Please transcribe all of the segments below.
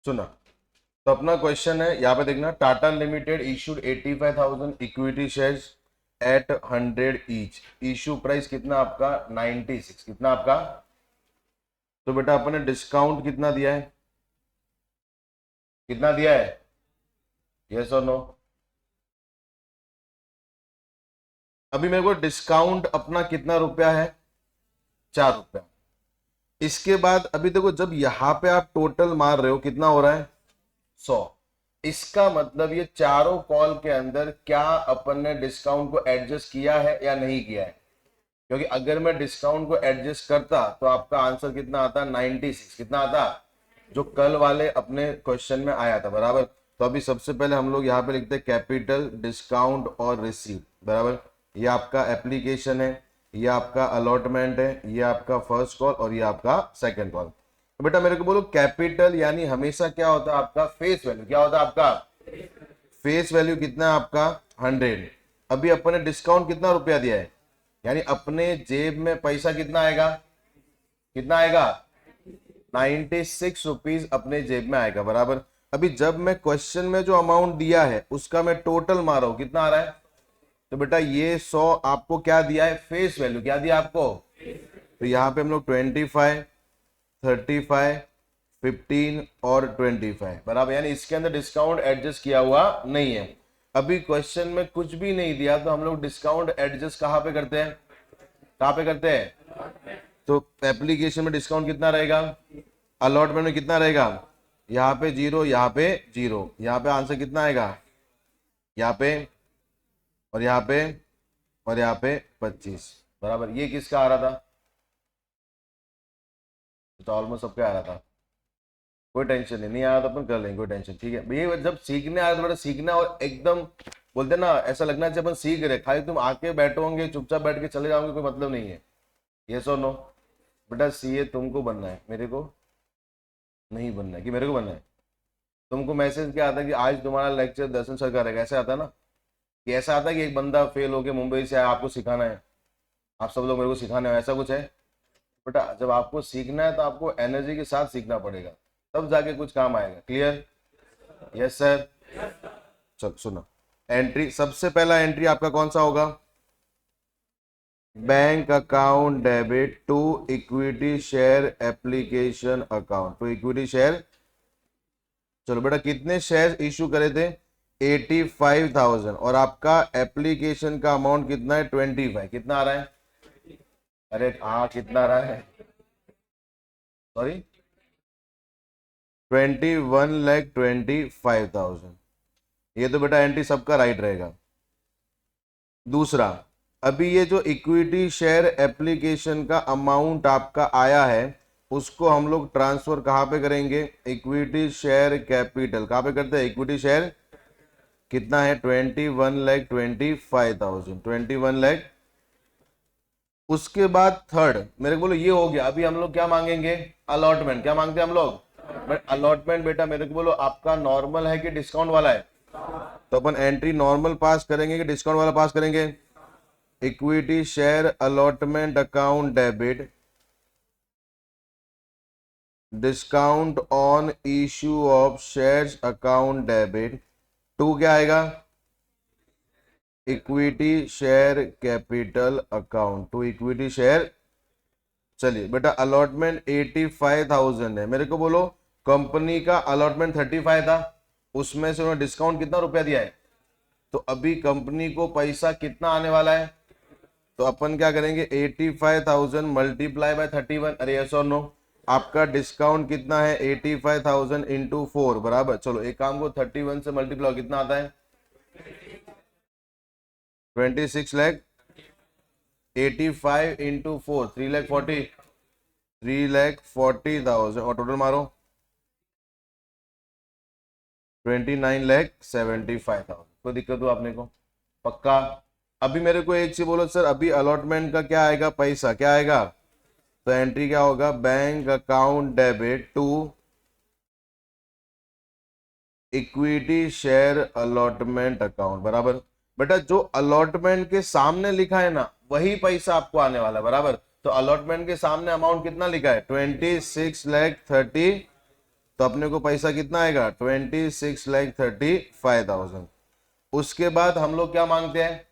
सुना। तो अपना क्वेश्चन है यहाँ पे देखना, Tata limited issued 85,000 equity shares at 100 each. Issue price कितना आपका 96, कितना आपका। तो बेटा अपन ने डिस्काउंट कितना दिया है, कितना दिया है, यस और नो। अभी मेरे को डिस्काउंट अपना कितना रुपया है, 4 रुपया। इसके बाद अभी देखो जब यहां पे आप टोटल मार रहे हो कितना हो रहा है 100। इसका मतलब ये चारों कॉल के अंदर क्या अपन ने डिस्काउंट को एडजस्ट किया है या नहीं किया है। क्योंकि अगर मैं डिस्काउंट को एडजस्ट करता तो आपका आंसर कितना आता 96, कितना आता जो कल वाले अपने क्वेश्चन में आया था, बराबर। तो अभी सबसे पहले हम लोग यहाँ पे लिखते हैं कैपिटल डिस्काउंट और रिसीव, बराबर। ये आपका एप्लीकेशन है, ये आपका अलॉटमेंट है, ये आपका फर्स्ट कॉल और ये आपका सेकंड कॉल। तो बेटा मेरे को बोलो कैपिटल यानी हमेशा क्या होता है आपका फेस वैल्यू, क्या होता है आपका फेस वैल्यू, कितना है आपका 100। अभी अपन ने डिस्काउंट कितना रुपया दिया है, यानी अपने जेब में पैसा कितना आएगा, कितना आएगा 96 रुपीज अपने जेब में आएगा, बराबर। अभी जब मैं क्वेश्चन में जो अमाउंट दिया है उसका मैं टोटल मारा हूं, कितना आ रहा है। तो बेटा ये 100 आपको क्या दिया है, फेस वैल्यू क्या दिया आपको। तो यहाँ पे हम लोग 25, 35, 15 और 25, बराबर। यानी इसके अंदर डिस्काउंट एडजस्ट किया हुआ नहीं है। अभी क्वेश्चन में कुछ भी नहीं दिया तो हम लोग डिस्काउंट एडजस्ट कहाँ पे करते हैं, कहाँ पे करते हैं। तो एप्लीकेशन में डिस्काउंट कितना रहेगा, अलॉटमेंट में कितना रहेगा, यहाँ पे 0, यहाँ पे 0, यहाँ पे आंसर कितना आएगा, यहाँ पे और यहाँ पे और यहाँ पे 25, बराबर। ये किसका आ रहा था, तो ऑलमोस्ट सबका आ रहा था। कोई टेंशन नहीं आ रहा तो अपन कर लेंगे, कोई टेंशन, ठीक है भैया। जब सीखने आया तो बेटा सीखना, और एकदम बोलते ना ऐसा लगना चाहिए अपन सीख रहे, खाली तुम आके बैठोगे चुपचाप बैठ के चले जाओगे कोई मतलब नहीं है। ये सो नो बेटा, सीए तुमको बनना है, मेरे को नहीं बनना है। कि मेरे को बनना है, तुमको मैसेज क्या आता है कि आज तुम्हारा लेक्चर दर्शन सर का रहेगा, ऐसे आता है ना। कि ऐसा आता है कि एक बंदा फेल होके मुंबई से आया, आपको सिखाना है, आप सब लोग मेरे को सिखाने हो, ऐसा कुछ है। बेटा जब आपको सीखना है तो आपको एनर्जी के साथ सीखना पड़ेगा, तब जाके कुछ काम आएगा। Clear, yes sir. चल सुनो, एंट्री, सबसे पहला एंट्री आपका कौन सा होगा, bank account debit to equity share application account, to equity share. चलो बेटा कितने शेयर इशू करे थे 85,000 और आपका एप्लीकेशन का अमाउंट कितना है 25, कितना आ रहा है, अरे हाँ कितना आ रहा है, सॉरी 21,25,000। ये तो बेटा एंट्री सबका राइट रहेगा। दूसरा, अभी ये जो इक्विटी शेयर एप्लीकेशन का अमाउंट आपका आया है उसको हम लोग ट्रांसफर कहां पे करेंगे, इक्विटी शेयर कैपिटल, कहां पे करते हैं, इक्विटी शेयर। कितना है 21,25,000, 21,00,000। उसके बाद थर्ड मेरे को बोलो ये हो गया। अभी हम लोग क्या मांगेंगे, अलॉटमेंट। क्या मांगते हैं हम लोग, बट अलॉटमेंट बेटा मेरे को बोलो आपका नॉर्मल है कि डिस्काउंट वाला है। तो अपन एंट्री नॉर्मल पास करेंगे कि डिस्काउंट वाला पास करेंगे, equity share allotment account debit discount on issue of shares account debit to क्या आएगा, equity share capital account, to equity share. चलिए बेटा अलॉटमेंट 85,000 है, मेरे को बोलो कंपनी का अलॉटमेंट 35 था, उसमें से उन्होंने डिस्काउंट कितना रुपया दिया है। तो अभी कंपनी को पैसा कितना आने वाला है, तो अपन क्या करेंगे 85,000 मल्टीप्लाई बाय 31, अरे यस और नो। आपका डिस्काउंट कितना है 85,000 इंटू 4, बराबर। चलो एक काम को 31 से मल्टीप्लाई कितना आता है 26 लाख, 85 इंटू 4 3,40,000, 3,40,000 और टोटल मारो 29,75,000। कोई दिक्कत हो आपने को, पक्का। अभी मेरे को एक चीज बोलो सर, अभी अलॉटमेंट का क्या आएगा, पैसा क्या आएगा। तो एंट्री क्या होगा, bank account debit to equity share allotment account, बराबर। बेटा जो अलॉटमेंट के सामने लिखा है ना वही पैसा आपको आने वाला है, बराबर। तो अलॉटमेंट के सामने अमाउंट कितना लिखा है 26,30,000, तो अपने को पैसा कितना आएगा 26,35,000। उसके बाद हम लोग क्या मांगते हैं,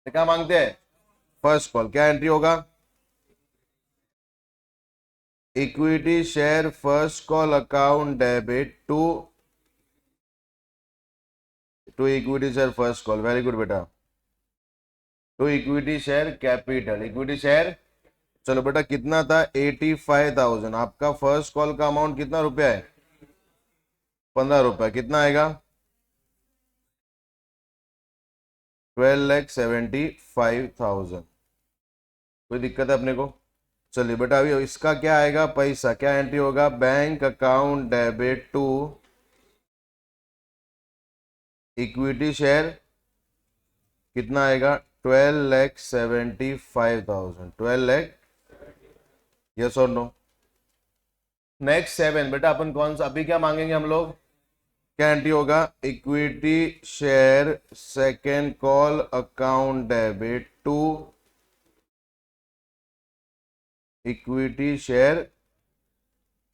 क्या मांगते हैं, फर्स्ट कॉल। क्या एंट्री होगा, equity share first call account debit to equity share first call. Very good बेटा, to equity share capital, equity share. चलो बेटा कितना था 85,000। आपका फर्स्ट कॉल का अमाउंट कितना रुपया है, 15 रुपया। कितना आएगा 12,75,000। कोई दिक्कत है अपने को। चलिए बेटा अभी इसका क्या आएगा पैसा, क्या एंट्री होगा, bank account debit to equity share. कितना आएगा 12,75,000, 12 लाख। यस और नो। नेक्स्ट 7 बेटा अपन कौन सा अभी क्या मांगेंगे हम लोग, क्या एंट्री होगा, equity share second call account debit to equity share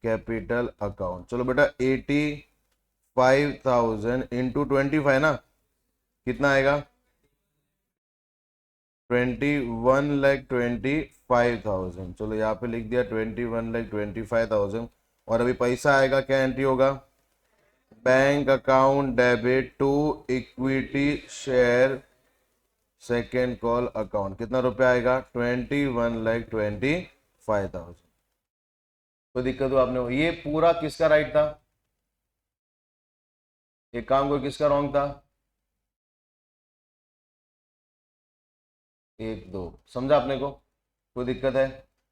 capital account. चलो बेटा 85,000 इंटू 25 ना, कितना आएगा 21,25,000। चलो यहाँ पे लिख दिया 21,25,000। और अभी पैसा आएगा, क्या एंट्री होगा, bank account debit to equity share second call account. कितना रुपया आएगा 21,25,000। कोई दिक्कत हो आपने, ये पूरा किसका राइट था, ये काम को किसका रॉन्ग था, 1 2 समझा आपने को, कोई दिक्कत है।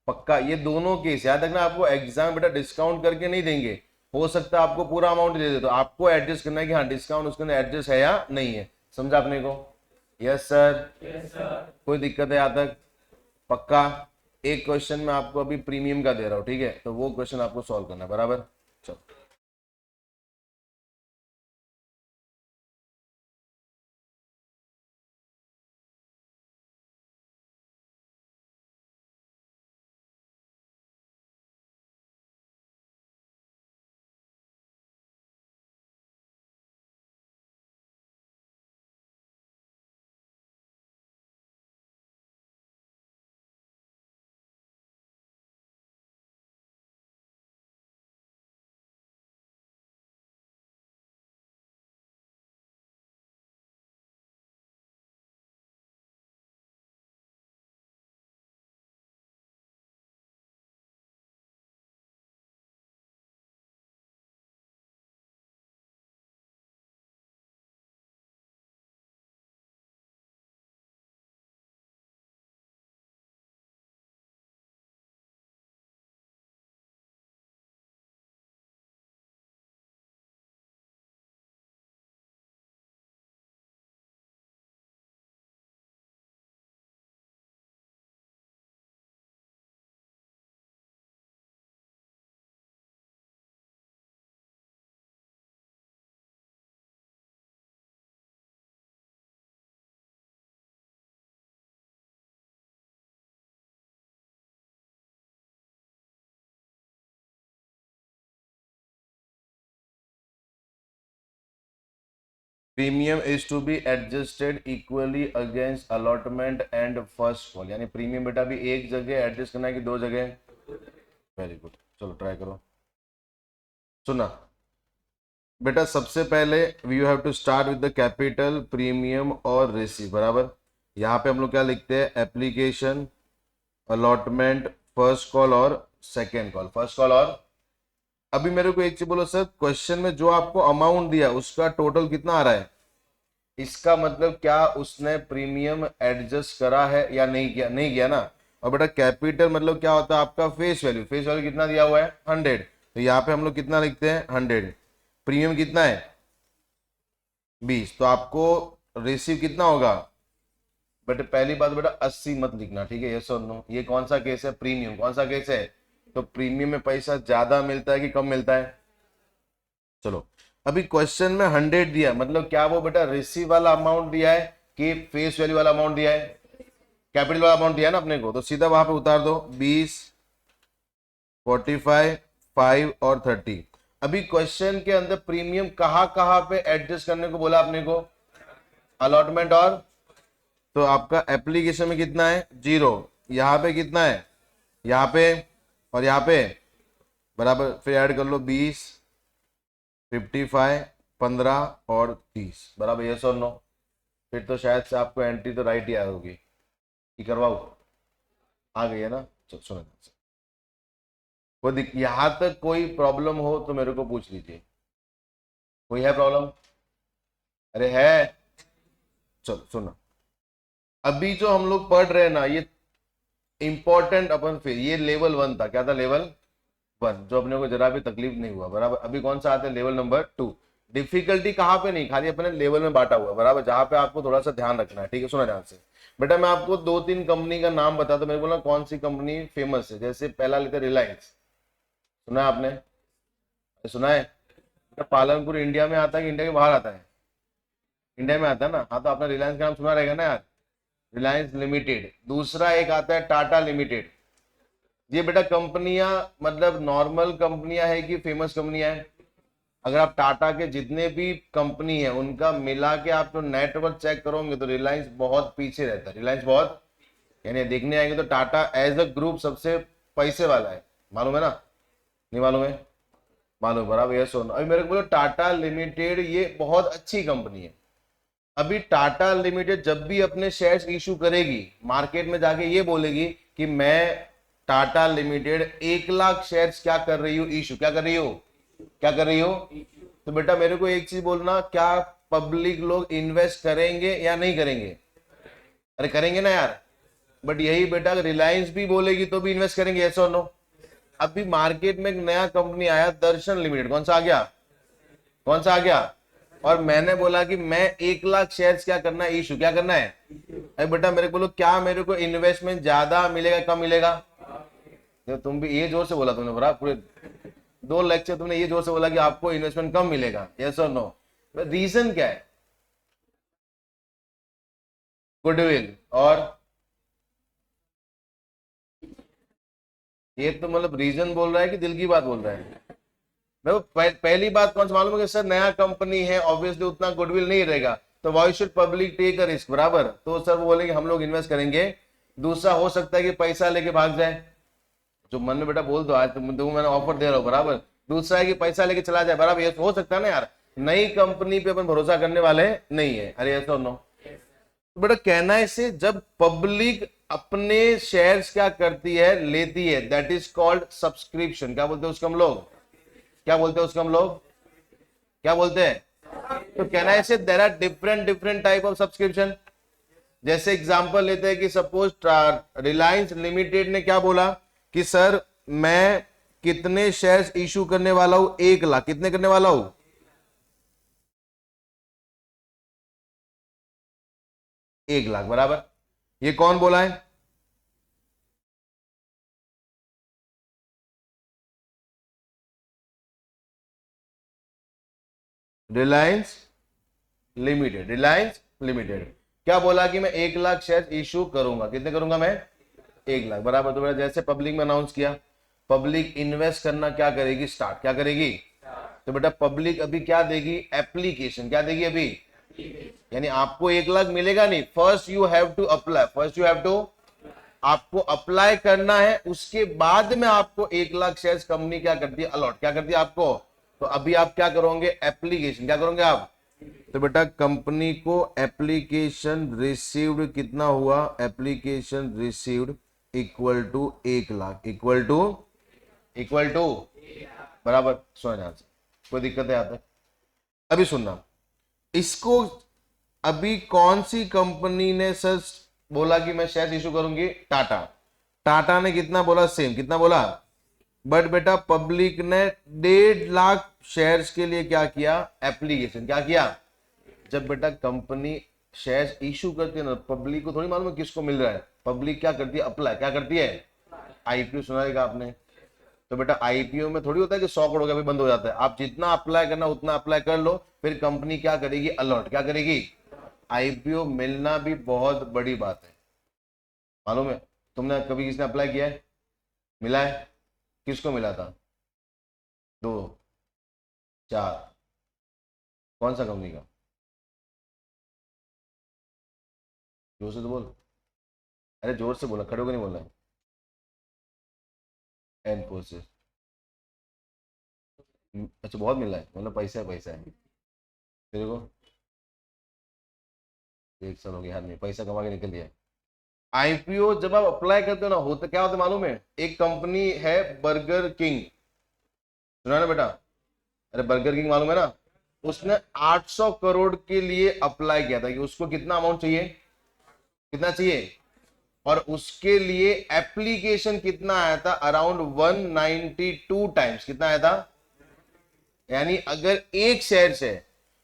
पक्का ये दोनों केस याद रखना, आपको एग्जाम बेटा डिस्काउंट करके नहीं देंगे। हो सकता है आपको पूरा अमाउंट दे दे, तो आपको एडजस्ट करना है कि हाँ डिस्काउंट उसके अंदर एडजस्ट है या नहीं है। समझा आपने को। यस सर, कोई दिक्कत है यहाँ तक, पक्का। एक क्वेश्चन में आपको अभी प्रीमियम का दे रहा हूँ, ठीक है, तो वो क्वेश्चन आपको सॉल्व करना है, बराबर। चलो premium is to be adjusted equally against allotment and first call, यानी प्रीमियम बेटा भी एक जगह एडजस्ट करना है कि 2 जगह। वेरी गुड, चलो ट्राई करो। सुना बेटा, सबसे पहले we have to start with the capital, premium और रिसीव, बराबर। यहाँ पे हम लोग क्या लिखते हैं, एप्लीकेशन, अलॉटमेंट, फर्स्ट कॉल और सेकेंड कॉल, फर्स्ट कॉल। और अभी मेरे को एक चीज बोलो सर, क्वेश्चन में जो आपको अमाउंट दिया उसका टोटल कितना आ रहा है, इसका मतलब क्या उसने प्रीमियम एडजस्ट करा है या नहीं किया, नहीं किया ना। और बेटा कैपिटल मतलब क्या होता है, आपका फेस वैल्यू, फेस वैल्यू कितना दिया हुआ है 100, तो यहाँ पे हम लोग कितना लिखते हैं 100। प्रीमियम कितना है 20, तो आपको रिसीव कितना होगा, बट पहली बात बेटा 80 मत लिखना, ठीक है, यस और नो। ये कौन सा केस है, प्रीमियम, कौन सा केस है, तो प्रीमियम में पैसा ज्यादा मिलता है कि कम मिलता है। चलो अभी क्वेश्चन में 100 दिया, मतलब क्या वो बेटा रिसीव वाला अमाउंट दिया है कि फेस वैल्यू वाला अमाउंट दिया है, कैपिटल वाला अमाउंट दिया है ना अपने को, तो सीधा वहां पे उतार दो 20, 45, 5 और 30। अभी क्वेश्चन के अंदर प्रीमियम कहाँ कहाँ पे एडजस्ट करने को बोला आपने को, अलॉटमेंट और, तो आपका एप्लीकेशन में कितना है 0, यहाँ पे कितना है, यहाँ पे और यहाँ पे बराबर, फिर ऐड कर लो 20, 55, 15 और 30 बराबर, यस और नो। फिर तो शायद से आपको एंट्री तो राइट ही आ होगी, कि करवाओ, आ गई है ना। चलो सुनो, यहां तक कोई प्रॉब्लम हो तो मेरे को पूछ लीजिए, कोई है प्रॉब्लम? अरे है, चलो सुनो, अभी जो हम लोग पढ़ रहे हैं ना, ये इंपॉर्टेंट अपन, फिर ये लेवल 1 था, क्या था लेवल 1, जो अपने को जरा भी तकलीफ नहीं हुआ बराबर। अभी कौन सा आता है लेवल नंबर 2। डिफिकल्टी कहाँ पे नहीं, खाली अपने लेवल में बांटा हुआ बराबर, जहां पे आपको थोड़ा सा ध्यान रखना है, ठीक है। सुना ध्यान से बेटा, मैं आपको 2-3 कंपनी का नाम बता दो, मेरे को ना कौन सी कंपनी फेमस है। जैसे पहला लेते रिलायंस, सुना है आपने, सुना है? पालनपुर इंडिया में आता है कि इंडिया के बाहर आता है? इंडिया में आता है ना, हाँ तो आपने रिलायंस का नाम सुना रहेगा ना यार, रिलायंस लिमिटेड। दूसरा एक आता है टाटा लिमिटेड। ये बेटा कंपनियां मतलब नॉर्मल कंपनियां है कि फेमस कंपनियां है? अगर आप टाटा के जितने भी कंपनी है उनका मिला के आप तो नेटवर्क चेक करोगे तो रिलायंस बहुत पीछे रहता है, रिलायंस बहुत, यानी देखने आएंगे तो टाटा एज अ ग्रुप सबसे पैसे वाला है, मालूम है ना? नहीं मालूम है? मालूम, बराबर, ये सुनो। अभी मेरे को बोलो टाटा लिमिटेड ये बहुत अच्छी कंपनी है। अभी टाटा लिमिटेड जब भी अपने शेयर्स इशू करेगी, मार्केट में जाके ये बोलेगी कि मैं टाटा लिमिटेड 1 लाख शेयर्स क्या कर रही हूँ इशू, क्या कर रही हो, क्या कर रही हो। तो बेटा मेरे को एक चीज बोलना, क्या पब्लिक लोग इन्वेस्ट करेंगे या नहीं करेंगे? अरे करेंगे ना यार। बट यही बेटा रिलायंस भी बोलेगी तो भी इन्वेस्ट करेंगे, ऐसा और नो। अभी मार्केट में एक नया कंपनी आया दर्शन लिमिटेड, कौन सा आ गया, कौन सा आ गया, और मैंने बोला कि मैं 1 लाख शेयर्स क्या करना है इशू, क्या करना है। अरे बेटा मेरे को बोलो, क्या मेरे को इन्वेस्टमेंट ज्यादा मिलेगा कम मिलेगा? तो तुम भी ये जोर से बोला तुमने, बराबर पूरे 2 लेक्चर तुमने ये जोर से बोला कि आपको इन्वेस्टमेंट कम मिलेगा, यस और नो। रीजन क्या है? गुडविल, और ये तो मतलब रीजन बोल रहा है कि दिल की बात बोल रहा है? देखो पहली बात कौन सा मालूम है कि सर नया कंपनी है, ऑब्वियसली उतना गुडविल नहीं रहेगा, तो why should public take a risk, बराबर। तो सर वो बोलेंगे हम लोग इन्वेस्ट करेंगे। दूसरा हो सकता है कि पैसा लेके भाग जाए, जो मन में बेटा बोल दो, आज तुम मैंने ऑफर दे रहा हूं, बराबर। दूसरा है कि पैसा लेके चला जाए, बराबर, ये हो सकता है ना यार। नई कंपनी पे अपन भरोसा करने वाले नहीं है, अरे ऐसा नो। तो बेटा कहना है इसे, जब पब्लिक अपने शेयर्स क्या करती है, लेती है, दैट इज कॉल्ड सब्सक्रिप्शन। क्या बोलते हैं उसको हम लोग, क्या बोलते हैं उसको हम लोग, क्या बोलते हैं? तो कहना है इसे, there are different different type of subscription. जैसे एग्जांपल लेते हैं कि सपोज रिलायंस लिमिटेड ने क्या बोला कि सर मैं कितने शेयर्स इशू करने वाला हूं, 1 लाख, कितने करने वाला हूं, 1 लाख, बराबर। ये कौन बोला है? रिलायंस लिमिटेड, रिलायंस लिमिटेड क्या बोला कि मैं 1 लाख शेयर इशू करूंगा, कितने करूंगा मैं, 1 लाख, बराबर। तो बेटा जैसे पब्लिक में अनाउंस किया, पब्लिक इन्वेस्ट करना क्या करेगी, स्टार्ट, क्या करेगी। तो बेटा पब्लिक अभी क्या देगी, एप्लीकेशन, क्या देगी अभी, यानी आपको 1 लाख मिलेगा नहीं, first you have to apply, first you have to, आपको अप्लाई करना है, उसके बाद में आपको 1 लाख शेयर्स कंपनी क्या करती है, अलॉट, क्या करती है आपको। तो अभी आप क्या करोगे, एप्लीकेशन, क्या करोगे आप। तो बेटा कंपनी को एप्लीकेशन रिसीव्ड कितना हुआ, application received equal to 1 lakh, equal to बराबर। सुना ध्यान से, कोई दिक्कत है आता है? अभी सुनना इसको, अभी कौन सी कंपनी ने सर बोला कि मैं शेयर इशू करूंगी, टाटा। टाटा ने कितना बोला, सेम, कितना बोला। बट बेटा पब्लिक ने 1.5 लाख शेयर्स के लिए क्या किया, एप्लीकेशन, क्या किया। जब बेटा कंपनी शेयर्स इशू करती है ना, पब्लिक को थोड़ी मालूम है किसको मिल रहा है, पब्लिक क्या करती है, अप्लाई, क्या करती है, आईपीओ, सुनाएगा आपने। तो बेटा आईपीओ में थोड़ी होता है कि 100 करोड़ का भी बंद हो जाता है, आप जितना अप्लाई करना उतना अप्लाई कर लो, फिर कंपनी क्या करेगी, अलॉट, क्या करेगी। आईपीओ मिलना भी बहुत बड़ी बात है, मालूम है? तुमने कभी किसने अप्लाई किया है, मिला है, किसको मिला था, दो, 4। कौन सा कंपनी का? जोर से तो बोल। अरे जोर से बोला, खड़े होकर नहीं बोला। इन्फोसिस। अच्छा, बहुत मिला है, मतलब पैसा है, पैसा है तेरे को। 1 साल हो गया, यार नहीं पैसा कमा के निकल दिया। आईपीओ जब आप अप्लाई करते हो ना, होता क्या होता है मालूम है? एक कंपनी है बर्गर किंग, सुना ना बेटा? अरे बर्गर किंग मालूम है ना? उसने 800 करोड़ के लिए अप्लाई किया था कि उसको कितना अमाउंट चाहिए, कितना चाहिए, और उसके लिए एप्लीकेशन कितना आया था? Around 192 times. कितना आया था? यानी अगर एक शेयर से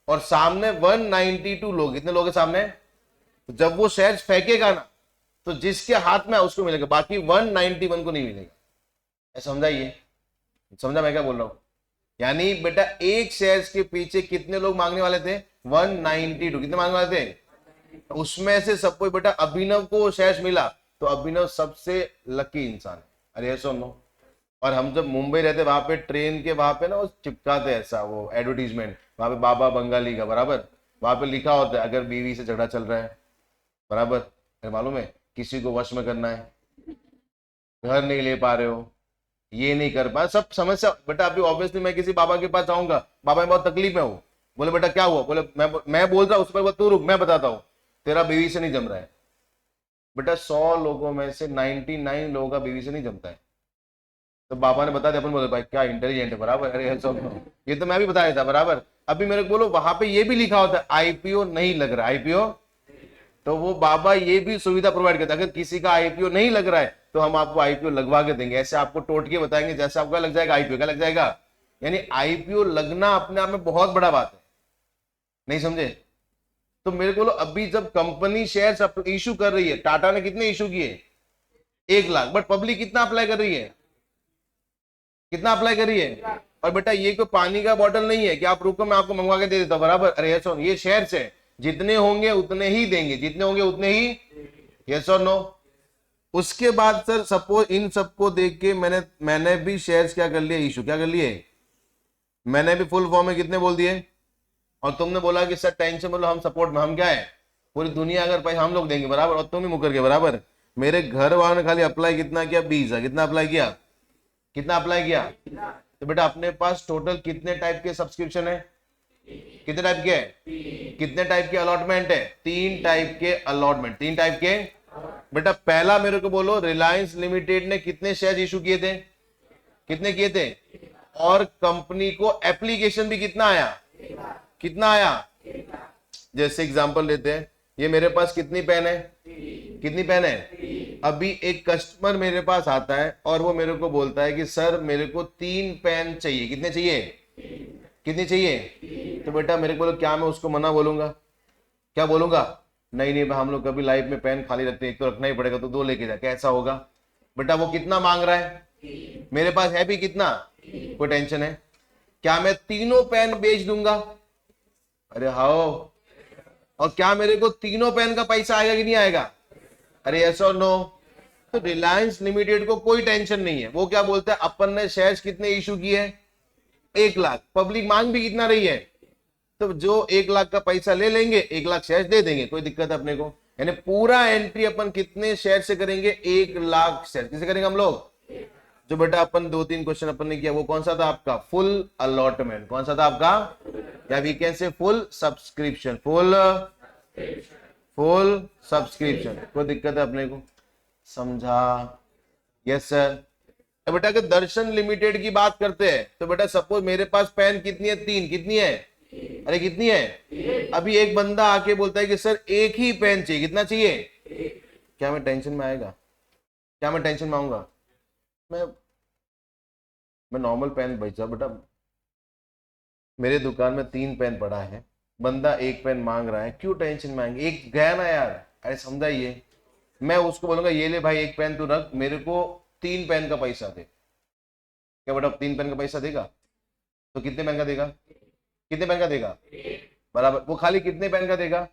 और सामने 192 लोग, कितने लोग हैं सामने, तो जब वो शेयर फेंकेगा ना, तो जिसके हाथ में है उसको मिलेगा, बाकी 191 को नहीं मिलेगा। समझाइए, समझा मैं क्या बोल रहा हूं? यानी बेटा एक शेयर के पीछे कितने लोग मांगने वाले थे? 192। कितने मांगने वाले थे? उसमें से सपोज बेटा अभिनव को शेयर मिला, तो अभिनव सबसे लकी इंसान है। अरे ऐसा नो। और हम जब मुंबई रहते, वहां पे ट्रेन के वहां पे ना वो चिपकाते ऐसा वो एडवर्टीजमेंट, वहां पे बाबा बंगाली का, बराबर वहां पे लिखा होता है अगर बीवी से झगड़ा चल रहा है, बराबर मालूम है, किसी को वश में करना है, घर नहीं ले पा रहे हो, ये नहीं कर पा, सब समस्या बेटा। अभी ऑब्वियसली मैं किसी बाबा के पास जाऊंगा, बाबा मैं बहुत तकलीफ में हूँ, बोले बेटा क्या हुआ, बोले मैं बोल रहा हूँ, उस पर तू रुक मैं बताता हूँ, तेरा बीवी से नहीं जम रहा है। बेटा 100 लोगों में से 99 लोगों का बीवी से नहीं जमता है। तो बाबा ने बता दिया, अपन बोले भाई क्या इंटेलिजेंट है, बराबर। अरे सब ये तो मैं भी बताया था, बराबर। अभी मेरे को बोलो वहां पे ये भी लिखा होता है आईपीओ नहीं लग रहा, आईपीओ, तो वो बाबा ये भी सुविधा प्रोवाइड करता है, अगर किसी का आईपीओ नहीं लग रहा है तो हम आपको आईपीओ लगवा के देंगे, ऐसे आपको टोट के बताएंगे जैसे आपका लग जाएगा आईपीओ, क्या लग जाएगा। यानी आईपीओ लगना अपने आप में बहुत बड़ा बात है, नहीं समझे? तो मेरे को अभी जब कंपनी शेयर इशू कर रही है, टाटा ने कितने इशू किए? 1 लाख, बट पब्लिक कितना अप्लाई कर रही है? कितना अप्लाई कर रही है? और बेटा ये कोई पानी का बॉटल नहीं है कि आप रुको मैं आपको मंगवा के दे देता हूं, बराबर। अरे यस और ये शेयर्स है, जितने होंगे उतने ही देंगे, जितने होंगे उतने ही, यस और नो। उसके बाद सर सपोज इन सबको देख के मैंने भी शेयर्स क्या कर लिए, इशू क्या कर लिए, मैंने भी फुल फॉर्म में कितने बोल दिए, और तुमने बोला कि सर टेंशन बोलो हम सपोर्ट में, हम क्या है, पूरी दुनिया अगर पैसा हम लोग देंगे, बराबर, और तुम ही मुकर के, बराबर। मेरे घर वालों ने खाली अप्लाई कितना किया? 20,000। कितना अप्लाई किया? कितना अप्लाई किया? तो बेटा अपने पास टोटल कितने टाइप के सब्सक्रिप्शन है? कितने टाइप के? कितने टाइप के अलॉटमेंट है? 3 टाइप के अलॉटमेंट, 3 टाइप के। बेटा पहला मेरे को बोलो, रिलायंस लिमिटेड ने कितने शेयर इशू किए थे? कितने किए थे? और कंपनी को एप्लीकेशन भी कितना आया? कितना आया? जैसे एग्जांपल लेते हैं, ये मेरे पास कितनी पेन है? कितनी पेन है? अभी एक कस्टमर मेरे पास आता है और वो मेरे को बोलता है कि सर मेरे को 3 पेन चाहिए। कितने चाहिए? कितनी चाहिए? तो बेटा मेरे को बोलो, क्या मैं उसको मना बोलूंगा? क्या बोलूंगा? नहीं नहीं, हम लोग कभी लाइफ में पेन खाली रखते हैं, एक तो रखना ही पड़ेगा, तो 2 लेके जा, कैसा होगा? बेटा वो कितना मांग रहा है? मेरे पास है भी कितना, कोई टेंशन है? क्या मैं तीनों पेन बेच दूंगा? अरे हाँ। और क्या मेरे को तीनों पेन का पैसा आएगा कि नहीं आएगा? अरे यस और नो। तो रिलायंस लिमिटेड को कोई टेंशन नहीं है, वो क्या बोलता है, अपन ने शेयर्स कितने इशू किए? 1 लाख। पब्लिक मांग भी कितना रही है, तो जो 1 लाख का पैसा ले लेंगे, 1 लाख शेयर दे देंगे, कोई दिक्कत है अपने को। यानी पूरा एंट्री अपन कितने शेयर से करेंगे? 1 लाख शेयर। किसे करेंगे हम लोग? जो बेटा अपन 2-3 क्वेश्चन अपन ने किया, वो कौन सा था आपका? Full allotment. कौन सा था आपका? या we can say full subscription, full subscription. कोई दिक्कत है अपने को? समझा? Yes sir. बेटा अगर दर्शन लिमिटेड की बात करते हैं, तो बेटा सपोज मेरे पास पेन कितनी है? 3। कितनी है? अरे कितनी है? अभी एक बंदा आके बोलता है कि सर एक ही पेन चाहिए। कितना चाहिए? क्या मैं टेंशन में आएगा? क्या मैं टेंशन में आऊंगा? मैं नॉर्मल पेन बेचा बेटा, मेरे दुकान में 3 पेन पड़ा है, बंदा 1 पेन मांग रहा है, क्यों टेंशन में आएंगे? एक गया ना यार। अरे समझाइए, मैं उसको बोलूंगा ये ले भाई 1 पेन तू रख, मेरे को 3 पेन का पैसा दे। क्या बेटा 3 पेन का पैसा देगा? तो कितने पेन का देगा? कितने पेन का देगा? बराबर। वो खाली कितने पेन का देगा?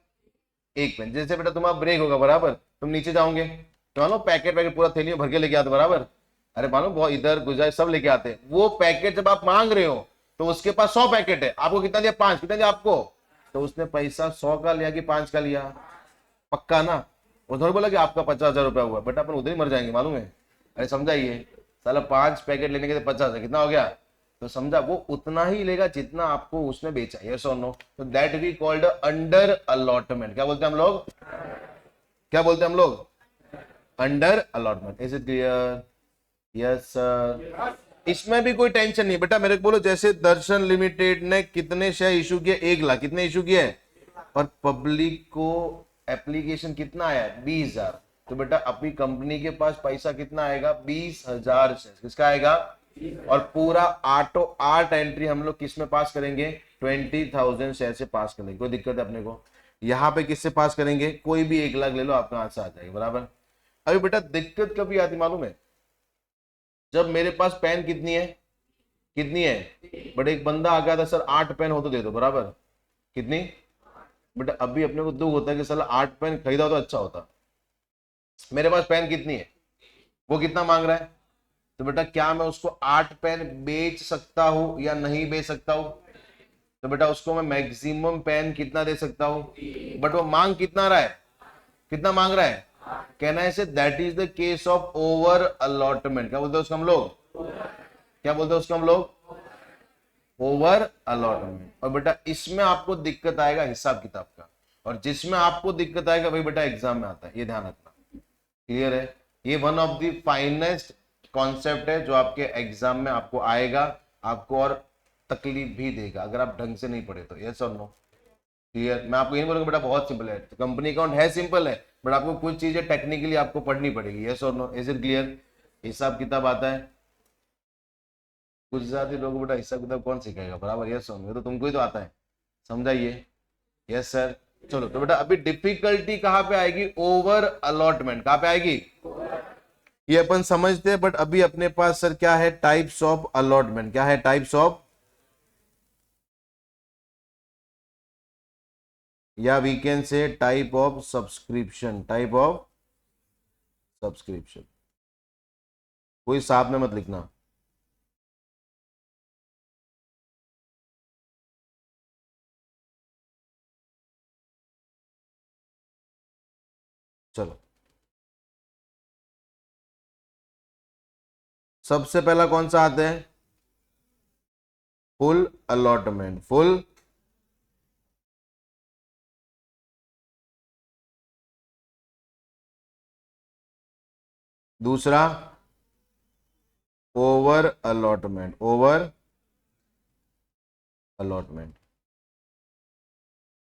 1 पेन। जैसे बेटा तुम्हारा ब्रेक होगा, बराबर, तुम नीचे जाओगे तो मानो पैकेट पूरा थैली में भर के लेके आते, बराबर। अरे मानो बहुत इधर गुजरात सब लेके आते हैं, वो पैकेट जब आप मांग रहे हो तो उसके पास 100 पैकेट है, आपको कितना दिया? 5। कितना दिया आपको? तो उसने पैसा 100 का लिया कि 5 का लिया? पक्का ना? वो थोड़ी बोला कि आपका 50,000 रुपया हुआ, बट अपन उधर ही मर जाएंगे मालूम है। अरे समझाइए, साला 5 पैकेट लेने के 50 है, कितना हो गया? तो समझा, वो उतना ही लेगा जितना आपको उसने बेचा। यस और नो? तो that we called under allotment. क्या बोलते हैं हम लोग? क्या बोलते हैं हम लोग? Under allotment. Is it clear? Yes sir. इसमें भी कोई टेंशन नहीं बेटा, मेरे को बोलो जैसे दर्शन लिमिटेड ने कितने शेयर इशू किए? 1 लाख। कितने इशू किए? और पब्लिक को एप्लीकेशन कितना आया? 20,000। तो बेटा अपनी कंपनी के पास पैसा कितना आएगा? 20,000 शेयर। किसका आएगा? और पूरा 8 एंट्री हम लोग किस में पास करेंगे? 20,000 शेयर से पास करेंगे। कोई दिक्कत है अपने को? यहां पे किससे पास करेंगे? कोई भी 1 लाख ले लो, आपका हाथ से आ जाएगा। बराबर। अभी बेटा दिक्कत कभी आती मालूम है? जब मेरे पास पेन कितनी है? कितनी है? बट एक बंदा आ गया था, सर 8 पेन हो तो दे दो। बराबर। कितनी? बट अभी अपने को दुख होता है कि साला 8 पेन खरीदा तो अच्छा होता। मेरे पास पेन कितनी है? वो कितना मांग रहा है? तो बेटा क्या मैं उसको 8 पेन बेच सकता हूं या नहीं बेच सकता हूं? तो बेटा उसको मैं मैक्सिमम पेन कितना दे सकता हूं? बट वो मांग कितना रहा है? कितना मांग रहा है? कहना है that is the case of over allotment. क्या बोलते हैं उसको हम लोग? क्या बोलते हैं उसको हम लोग? Over allotment. और बेटा इसमें आपको दिक्कत आएगा हिसाब किताब का, और जिसमें आपको दिक्कत आएगा वही बेटा एग्जाम में आता है, ये ध्यान रखना। क्लियर है? ये one of the finest concept है जो आपके एग्जाम में आपको आएगा, आपको और तकलीफ भी देगा अगर आप ढंग से नहीं पढ़े तो। यस और नो? क्लियर? मैं आपको ये नहीं बोलूंगा बेटा बहुत सिंपल है, तो कंपनी अकाउंट है सिंपल है, बट आपको कुछ चीजें टेक्निकली आपको पढ़नी पड़ेगी। यस और नो? Is it clear? हिसाब किताब आता है? गुजराती लोग बेटा हिसाब किताब कौन सिखाएगा? बराबर। यस और नो? तो तुमको ही तो आता है, समझाइए। Yes sir. चलो तो बेटा अभी डिफिकल्टी कहां पे आएगी? Over allotment. कहां पे आएगी? ये अपन समझते हैं, बट अभी अपने पास सर क्या है? Types of allotment. क्या है? टाइप्स ऑफ, या we can say type of subscription. Type of subscription. कोई साथ में मत लिखना। चलो सबसे पहला कौन सा आते हैं? Full allotment. फुल। दूसरा over allotment. Over allotment.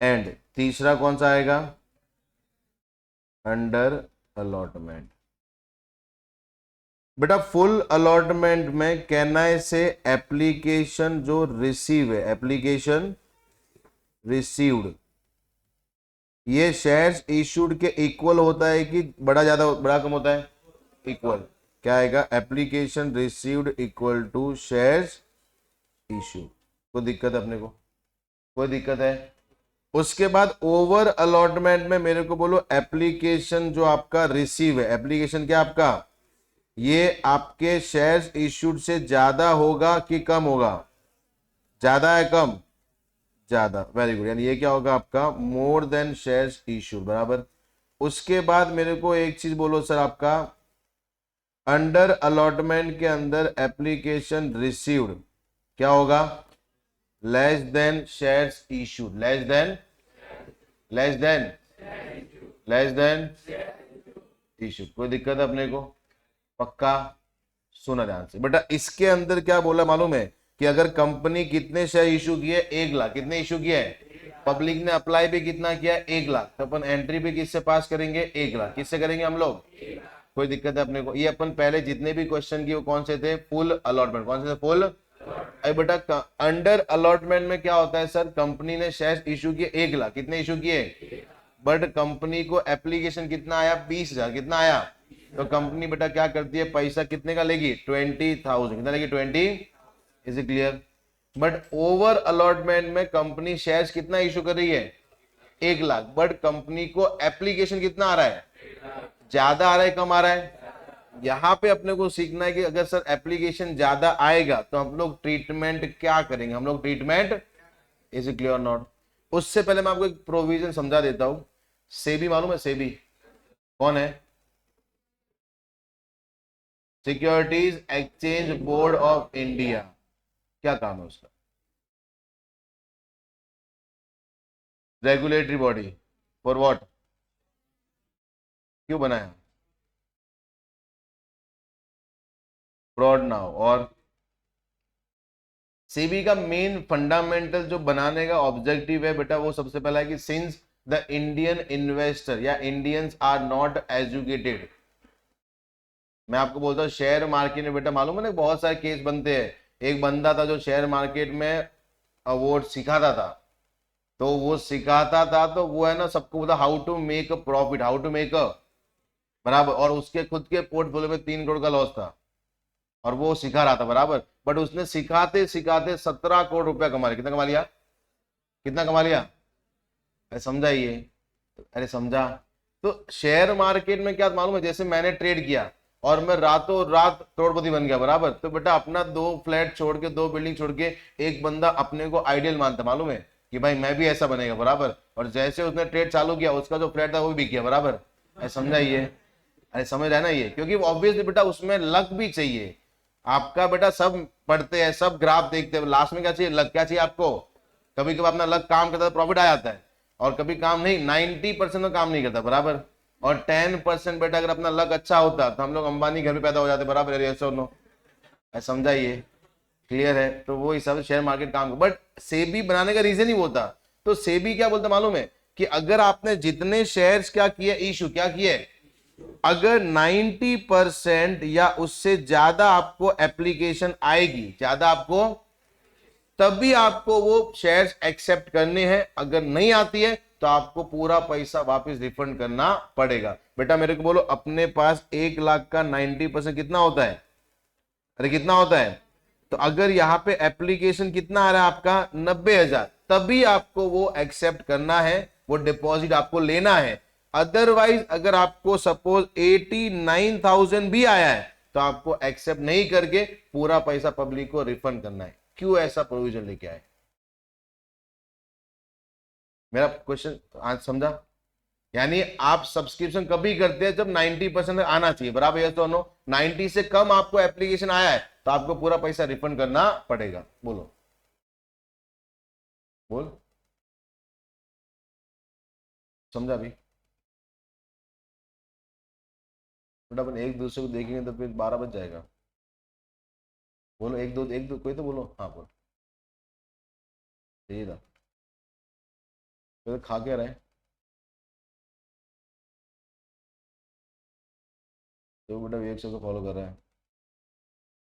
And तीसरा कौन सा आएगा? Under allotment. बेटा फुल अलॉटमेंट में कहना है से एप्लीकेशन जो रिसीव है, एप्लीकेशन रिसीव्ड, ये शेयर्स इशूड के इक्वल होता है कि बड़ा ज्यादा बड़ा कम होता है? इक्वल। क्या आएगा? Application received equal to shares issue. कोई दिक्कत है अपने को? कोई दिक्कत है? उसके बाद ओवर अलॉटमेंट में मेरे को बोलो एप्लीकेशन जो आपका रिसीव है, एप्लीकेशन क्या आपका, ये आपके शेयर्स इश्यूड से ज्यादा होगा कि कम होगा? ज्यादा है कम? ज्यादा। Very good. यानी ये क्या होगा आपका? More than shares issued. बराबर। उसके बाद मेरे को एक चीज बोलो सर, आपका अंडर अलॉटमेंट के अंदर एप्लीकेशन रिसीव्ड क्या होगा? Less than shares issued. Less than, less than, less than issued. कोई दिक्कत है अपने को? पक्का? सुना ध्यान से बेटा, इसके अंदर क्या बोला मालूम है कि अगर कंपनी कितने शेयर इशू किए? 1 लाख। कितने इशू किए? पब्लिक ने अप्लाई भी कितना किया? 1 लाख। तो अपन एंट्री भी किससे पास करेंगे? 1 लाख। किससे करेंगे हम लोग? कोई दिक्कत है अपने को? ये अपन पहले जितने भी क्वेश्चन किए वो कौन से थे? Full allotment. कौन से थे? फुल। अरे बेटा अंडर अलॉटमेंट में क्या होता है सर? कंपनी ने शेयर इशू किए 1 लाख। कितने इशू किए? बट कंपनी को एप्लीकेशन कितना आया? 20,000। कितना आया? तो कंपनी बेटा क्या करती है? पैसा कितने का लेगी? 20,000। कितना लेगी? 20। Is it clear? But over allotment में कंपनी शेयर्स कितना इशू कर रही है? 1 लाख। बट कंपनी को एप्लीकेशन कितना आ रहा है? ज्यादा आ रहा है कम आ रहा है? यहाँ पे अपने को सीखना है कि अगर सर एप्लीकेशन ज्यादा आएगा तो हम लोग ट्रीटमेंट क्या करेंगे, हम लोग treatment, is it clear not. उससे पहले मैं आपको एक प्रोविजन समझा देता हूं। सेबी मालूम है? सेबी कौन है? Securities exchange board of India. क्या काम है उसका? Regulatory body. For what? क्यों बनाया? फ्रॉड ना हो। और सेबी का मेन फंडामेंटल जो बनाने का ऑब्जेक्टिव है बेटा, वो सबसे पहला है कि सिंस द इंडियन इन्वेस्टर या इंडियंस आर नॉट एजुकेटेड। मैं आपको बोलता हूँ शेयर मार्केट में बेटा मालूम है ना बहुत सारे केस बनते हैं। एक बंदा था जो शेयर मार्केट में अवार्ड सिखाता था, तो वो सिखाता था तो वो है ना सबको बोलता how to make a profit, how to make a, बराबर। और उसके खुद के पोर्टफोलियो में 3 करोड़ का लॉस था और वो सिखा रहा था, बराबर। बट उसने सिखाते सिखाते 17 करोड़ रुपया कमा लिया। कितना कमा लिया? कितना कमा लिया? अरे समझा ये? अरे समझा। तो शेयर मार्केट में क्या मालूम है, जैसे मैंने ट्रेड किया और मैं रातों रात करोड़पति बन गया, बराबर। तो बेटा अपना 2 फ्लैट छोड़ के, 2 बिल्डिंग छोड़ के, एक बंदा अपने को आइडियल मानता, मालूम है कि भाई मैं भी ऐसा बनेगा, बराबर। और जैसे उसने ट्रेड चालू किया उसका जो फ्लैट था वो भी बिक गया, बराबर। अरे समझा ये? अरे समझ रहा है ना ये? क्योंकि ऑब्वियसली बेटा उसमें लक भी चाहिए। आपका बेटा सब पढ़ते हैं, सब ग्राफ देखते हैं, लास्ट में क्या चाहिए? लक। क्या चाहिए आपको? कभी कभी अपना लक काम करता है, प्रॉफिट आ जाता है, और कभी काम नहीं, 90% में काम नहीं करता, बराबर। और 10% बेटा अगर अपना लक अच्छा होता तो हम लोग अंबानी घर में पैदा हो जाते, बराबर। ऐसा नो समझा ये? क्लियर है? तो वो हिसाब से शेयर मार्केट काम, बट सेबी बनाने का रीजन ही वो था। तो सेबी क्या बोलता मालूम है कि अगर आपने जितने शेयर्स क्या किए, इशू क्या किए, अगर 90% या उससे ज्यादा आपको एप्लीकेशन आएगी, ज्यादा आपको, तभी आपको वो शेयर्स एक्सेप्ट करने हैं। अगर नहीं आती है तो आपको पूरा पैसा वापस रिफंड करना पड़ेगा। बेटा मेरे को बोलो, अपने पास 1 लाख का 90% कितना होता है? अरे कितना होता है? तो अगर यहां पे एप्लीकेशन कितना आ रहा है आपका, 90,000, तभी आपको वो एक्सेप्ट करना है, वो डिपॉजिट आपको लेना है। अदरवाइज अगर आपको सपोज 89,000 भी आया है तो आपको एक्सेप्ट नहीं करके पूरा पैसा पब्लिक को रिफंड करना है। क्यों ऐसा प्रोविजन लेके आए? मेरा क्वेश्चन आज समझा? यानी आप सब्सक्रिप्शन कभी करते हैं जब 90% आना चाहिए, बराबर। यस तो नो? 90 से कम आपको एप्लीकेशन आया है तो आपको पूरा पैसा रिफंड करना पड़ेगा। बोलो, बोल। समझा भी? बेटा अपन एक दूसरे को देखेंगे तो फिर 12 बज जाएगा। बोलो, एक दो कोई तो बोलो। हाँ बोल। यही था। तो खा क्या रहे? तो बेटा विवेक सर को फॉलो कर रहा है।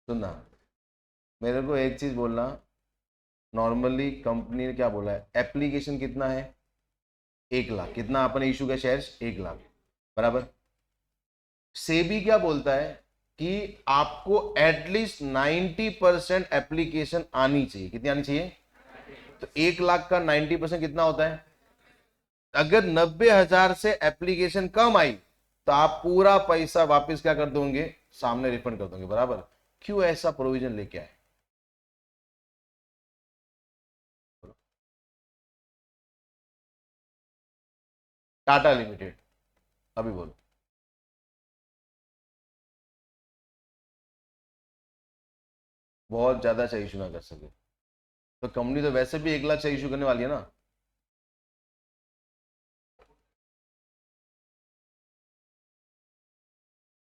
सुनना, मेरे को एक चीज बोलना। नॉर्मली कंपनी ने क्या बोला है, एप्लीकेशन कितना है? 1 लाख। कितना अपन इशू का शेयर्स? 1 लाख, बराबर। सेबी क्या बोलता है कि आपको एटलीस्ट 90% एप्लीकेशन आनी चाहिए। कितनी आनी चाहिए? तो 1 लाख का 90% कितना होता है? अगर 90,000 से एप्लीकेशन कम आई तो आप पूरा पैसा वापस क्या कर दोगे? सामने रिफंड कर दोगे, बराबर। क्यों ऐसा प्रोविजन लेके आए? टाटा लिमिटेड, अभी बोलो। बहुत ज्यादा से इशू ना कर सके तो कंपनी तो वैसे भी 1 लाख से इशू करने वाली है ना।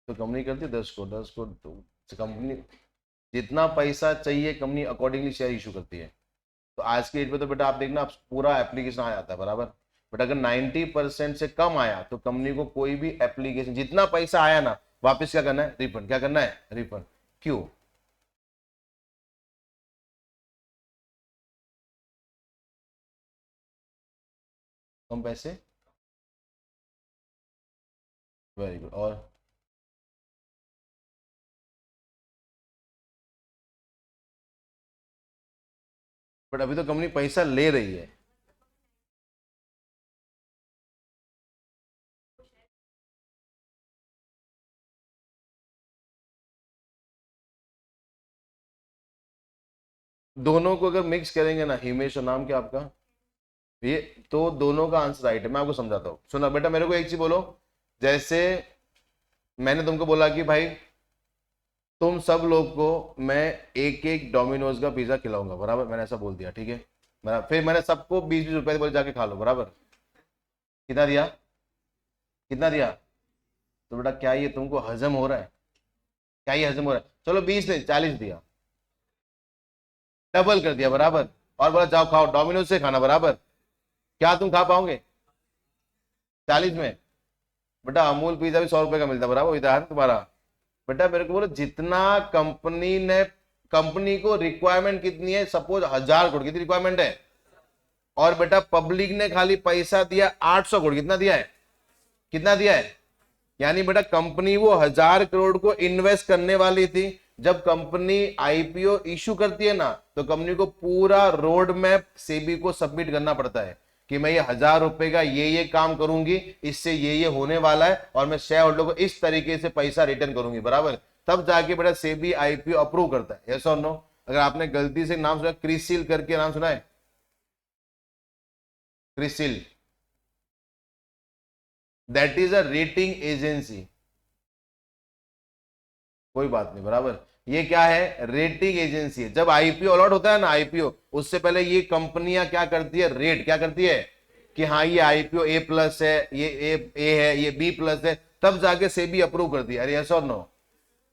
तो कंपनी करती है 10 करोड़, 10 करोड़ तो कंपनी जितना पैसा चाहिए कंपनी अकॉर्डिंगली शेयर इशू करती है। तो आज के डेट में तो बेटा आप देखना, आप पूरा एप्लीकेशन आ जाता है, बराबर। बट अगर 90% से कम आया तो कंपनी को कोई भी एप्लीकेशन, जितना पैसा आया ना, वापस क्या करना है? रिफंड। क्या करना है? रिफंड। क्यों? कम पैसे। Very good. और बट अभी तो कंपनी पैसा ले रही है। दोनों को अगर मिक्स करेंगे ना, हिमेश और नाम क्या आपका, ये तो दोनों का आंसर राइट है। मैं आपको समझाता हूँ, सुना बेटा मेरे को एक चीज बोलो। जैसे मैंने तुमको बोला कि भाई तुम सब लोग को मैं एक एक डोमिनोज का पिज्जा खिलाऊंगा, बराबर, मैंने ऐसा बोल दिया, ठीक है। फिर मैंने सबको 20-20 रुपए बोले जाके खा लो, बराबर। कितना दिया, कितना दिया? तो बेटा क्या ये तुमको हजम हो रहा है? क्या ये हजम हो रहा है? चलो 20 नहीं 40 दिया, डबल कर दिया, बराबर। और बोला जाओ खाओ डोमिनोज से खाना, बराबर। क्या तुम खा पाओगे 40 में? बेटा अमूल पिज्जा भी 100 रुपए का मिलता है, बराबर, इधर तुम्हारा। बेटा मेरे को बोलो जितना कंपनी ने, कंपनी को रिक्वायरमेंट कितनी है, सपोज 1000 करोड़, कितनी रिक्वायरमेंट है? और बेटा पब्लिक ने खाली पैसा दिया 800 करोड़, कितना दिया है? कितना दिया है? यानी बेटा कंपनी वो 1000 करोड़ को इन्वेस्ट करने वाली थी। जब कंपनी आईपीओ इशू करती है ना, तो कंपनी को पूरा रोड मैप सेबी को सबमिट करना पड़ता है कि मैं ये 1000 रुपए का ये काम करूंगी, इससे ये होने वाला है, और मैं शेयर होल्डर को इस तरीके से पैसा रिटर्न करूंगी, बराबर। तब जाके बेटा सेबी आईपीओ अप्रूव करता है, यस और नो? अगर आपने गलती से नाम सुना, क्रिसिल करके नाम सुना है? CRISIL, that is a rating agency. कोई बात नहीं, बराबर। ये क्या है? रेटिंग एजेंसी है। जब आईपीओ अलॉट होता है ना, आईपीओ, उससे पहले ये कंपनियां क्या करती है? रेट क्या करती है कि हाँ ये आईपीओ A+ है, ये ए है, ये B+ है, तब जाके सेबी अप्रूव कर दिया। अरे यस और नो?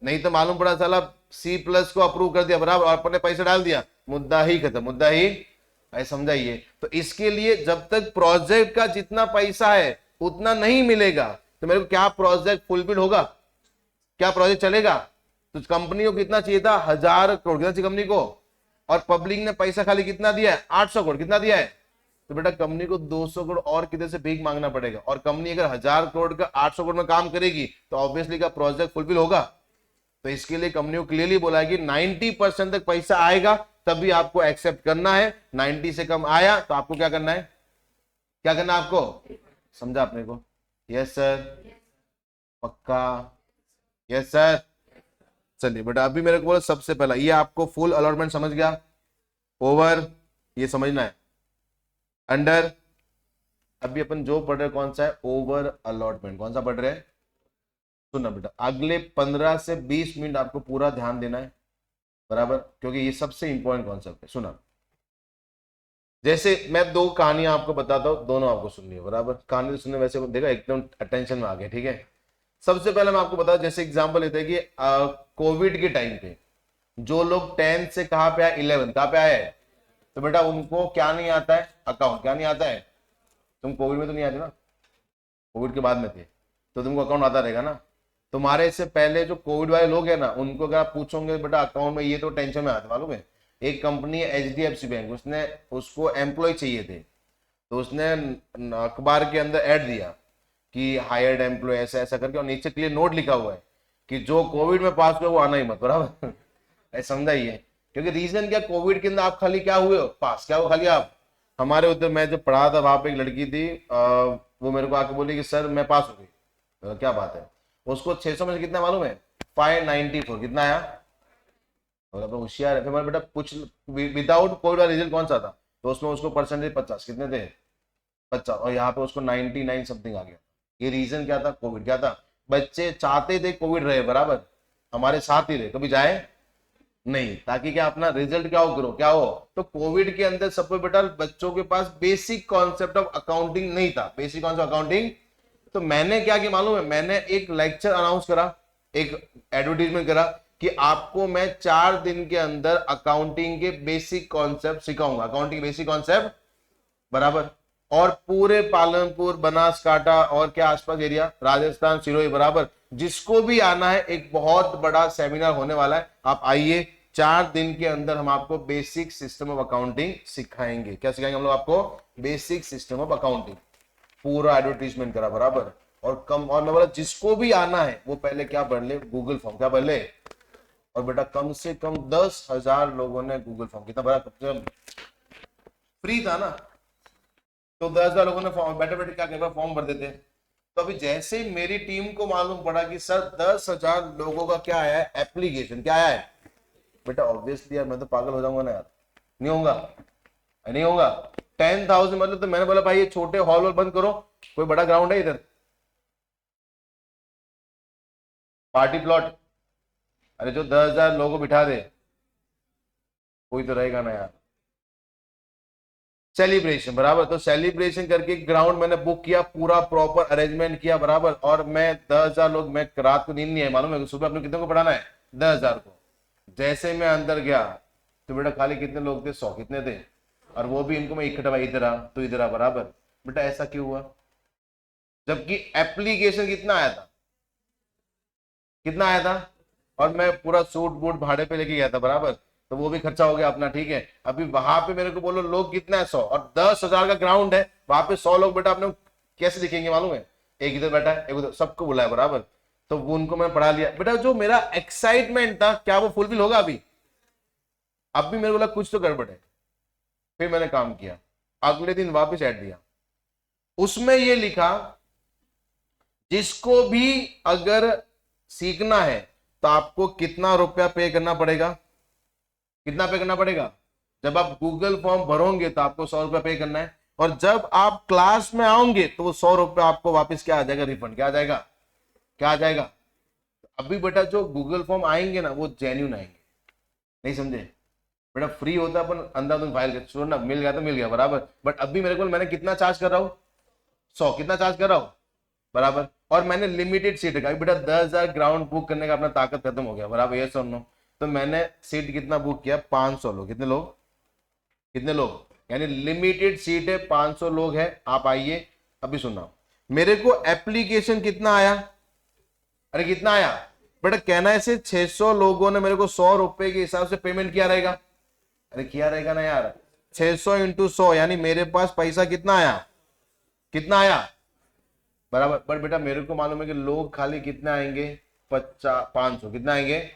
नहीं तो मालूम पड़ा साला C+ को अप्रूव कर दिया, बराबर, और अपने पैसे डाल दिया, मुद्दा ही खत्म, मुद्दा ही। ऐसे समझाइए। तो इसके लिए जब तक प्रोजेक्ट का जितना पैसा है उतना नहीं मिलेगा, तो मेरे को क्या प्रोजेक्ट फुलफिल होगा? क्या प्रोजेक्ट चलेगा? तो कंपनी को कितना चाहिए था? 1000 करोड़, कितना चाहिए कंपनी को? और पब्लिक ने पैसा खाली कितना दिया है? 800 करोड़, कितना दिया है? तो बेटा कंपनी को 200 करोड़ और किधर से भीख मांगना पड़ेगा। और कंपनी अगर 1000 करोड़ का 800 करोड़ में काम करेगी तो ऑब्वियसली का प्रोजेक्ट फुलफिल होगा। तो इसके लिए कंपनी को क्लियरली बोला है कि 90% तक पैसा आएगा तभी आपको एक्सेप्ट करना है, 90 से कम आया तो आपको क्या करना है? क्या करना है आपको? समझा आपने को? यस सर, पक्का? Yes sir. चलिए बेटा अभी मेरे को बोला सबसे पहला ये आपको फुल अलॉटमेंट समझ गया, ओवर ये समझना है, अंडर। अभी अपन जो पढ़ रहे कौन सा है? Over allotment. कौन सा पढ़ रहे हैं? सुनना बेटा, अगले 15 से 20 मिनट आपको पूरा ध्यान देना है, बराबर, क्योंकि ये सबसे इंपॉर्टेंट कॉन्सेप्ट है। सुना, जैसे मैं दो कहानियां आपको बताता हूं, दोनों आपको सुननी है, बराबर। कहानी तो सुनने वैसे देखा एकदम अटेंशन में आ गया, ठीक है। सबसे पहले मैं आपको बता, जैसे एग्जांपल लेते हैं कि कोविड के टाइम पे जो लोग 10th से कहां पे आए, 11th कहां पे आए, तो बेटा उनको क्या नहीं आता है? अकाउंट। क्या नहीं आता है? तुम कोविड में तो नहीं आते ना, कोविड के बाद में थे, तो तुमको अकाउंट आता रहेगा ना। तुम्हारे से पहले जो कोविड वाले लोग हैं ना, उनको अगर आप पूछोगे बेटा अकाउंट में, ये तो टेंशन में आते, मालूम है। एक कंपनी है HDFC बैंक, उसने उसको एम्प्लॉय चाहिए थे, तो उसने अखबार के अंदर ऐड दिया कि हायर्ड एम्प्लॉय ऐसा ऐसा करके, और नीचे क्लियर नोट लिखा हुआ है कि जो कोविड में पास हुए वो आना ही मत, बराबर। ऐसा समझाइए। क्योंकि रीजन क्या, कोविड के अंदर आप खाली क्या हुए हो? पास। क्या हो खाली आप? हमारे उधर मैं जब पढ़ा था वहां पे एक लड़की थी, वो मेरे को आके बोली कि सर मैं पास हो गई। क्या बात है? उसको 600 में से कितना मालूम है? 594। कितना आया? तो होशियार है। फिर मैंने बेटा पूछ, विदाउट कोविड वाला रिजल्ट कौन सा था? तो उसमें उसको परसेंटेज 50, कितने थे? 50। और यहाँ पे उसको 99 समथिंग आ गया। ये रीजन क्या था? कोविड। क्या था? बच्चे चाहते थे कोविड रहे, बराबर, हमारे साथ ही रहे, कभी जाए नहीं, ताकि क्या अपना रिजल्ट क्या हो, ग्रो क्या हो। तो कोविड के अंदर सबको बेटा बच्चों के पास बेसिक कॉन्सेप्ट ऑफ अकाउंटिंग नहीं था, बेसिक कॉन्सेप्ट अकाउंटिंग। तो मैंने क्या किया मालूम है? मैंने एक लेक्चर अनाउंस करा, एक एडवर्टीजमेंट करा कि आपको मैं 4 दिन के अंदर अकाउंटिंग के बेसिक कॉन्सेप्ट सिखाऊंगा, अकाउंटिंग के बेसिक कॉन्सेप्ट, बराबर। और पूरे पालनपुर, बनासकांठा और क्या आसपास एरिया, राजस्थान, सिरोही, बराबर, जिसको भी आना है एक बहुत बड़ा सेमिनार होने वाला है, आप आइए। 4 दिन के अंदर हम आपको बेसिक सिस्टम ऑफ अकाउंटिंग सिखाएंगे। क्या सिखाएंगे हम लोग आपको? Basic system of accounting. पूरा एडवर्टीजमेंट करा, बराबर। और मैं बोला जिसको भी आना है वो पहले क्या भर ले? Google form. क्या भर ले? और बेटा कम से कम 10,000 लोगों ने गूगल फॉर्म, कितना भरा? फ्री था ना, तो 10,000 लोगों ने फॉर्म, बैठे बैठे क्या कर फॉर्म भर देते। तो अभी जैसे मेरी टीम को मालूम पड़ा कि सर 10,000 लोगों का क्या आया है एप्लीकेशन, क्या आया है, बेटा ऑब्वियसली यार मैं तो पागल हो जाऊंगा ना यार। नहीं होगा, नहीं होगा। 10,000 मतलब, तो मैंने बोला भाई ये छोटे हॉल वॉल बंद करो, कोई बड़ा ग्राउंड है इधर, पार्टी प्लॉट, अरे जो 10,000 लोगों को बिठा दे, कोई तो रहेगा ना यार। सेलिब्रेशन, बराबर, तो सेलिब्रेशन करके ग्राउंड मैंने बुक किया, पूरा प्रॉपर अरेंजमेंट किया, बराबर, और मैं 10,000 लोग, मैं रात को नींद नहीं है, मालूम है सुबह अपने कितने को पढ़ाना है, 10,000 को। जैसे मैं अंदर गया तो बेटा खाली कितने लोग थे, 100, कितने थे, और वो भी इनको मैं इकट्ठा, इधर आ तो इधर आ, बराबर। बेटा ऐसा क्यों हुआ, जबकि एप्लीकेशन कितना आया था, कितना आया था, और मैं पूरा सूट बूट भाड़े पे लेके गया था, बराबर, तो वो भी खर्चा हो गया अपना, ठीक है। अभी वहां पे मेरे को बोलो लोग कितना है, 100, और 10,000 का ग्राउंड है, वहां पे 100 लोग, बेटा आपने कैसे दिखेंगे मालूम है, एक इधर बैठा है, एक उधर, सबको बुलाया, बराबर, तो वो उनको मैं पढ़ा लिया। बेटा जो मेरा एक्साइटमेंट था, क्या वो फुलफिल होगा अभी, अब भी मेरे को लगा कुछ तो गड़बड़ है। फिर मैंने काम किया, अगले दिन वापस ऐड दिया, उसमें ये लिखा जिसको भी अगर सीखना है तो आपको कितना रुपया पे करना पड़ेगा, कितना पे करना पड़ेगा, जब आप गूगल फॉर्म भरोगे तो आपको 100 रुपया पे करना है, और जब आप क्लास में आओगे तो वो 100 रुपया आपको वापस क्या आ जाएगा, रिफंड, क्या आ जाएगा, क्या आ जाएगा। अभी बेटा जो गूगल फॉर्म आएंगे ना वो जेन्यून आएंगे, नहीं समझे, बेटा फ्री होता अपन अंधाधुंध फाइल छोड़ना, मिल गया तो मिल गया, बराबर, बट अभी मेरे को मैंने कितना चार्ज कर रहा हूं, 100, कितना चार्ज कर रहा हूं, बराबर, और मैंने लिमिटेड सीट रखा, बेटा 10,000 ग्राउंड बुक करने का अपना ताकत खत्म हो गया, बराबर, ये सुन लो, तो मैंने सीट कितना बुक किया, 500 लोग, कितने लोग, कितने लोग, यानी लिमिटेड सीट है, 500 लोग है, आप आइए। अभी सुनना, मेरे को एप्लीकेशन कितना आया, अरे कितना आया, बेटा कहना है से 600 लोगों ने मेरे को 100 रुपए के हिसाब से पेमेंट किया रहेगा, अरे किया रहेगा ना यार, 600 इंटू 100, यानी मेरे पास पैसा कितना आया, कितना आया, बराबर, बट बेटा मेरे को मालूम है कि लोग खाली कितना आएंगे, 500, कितना आएंगे,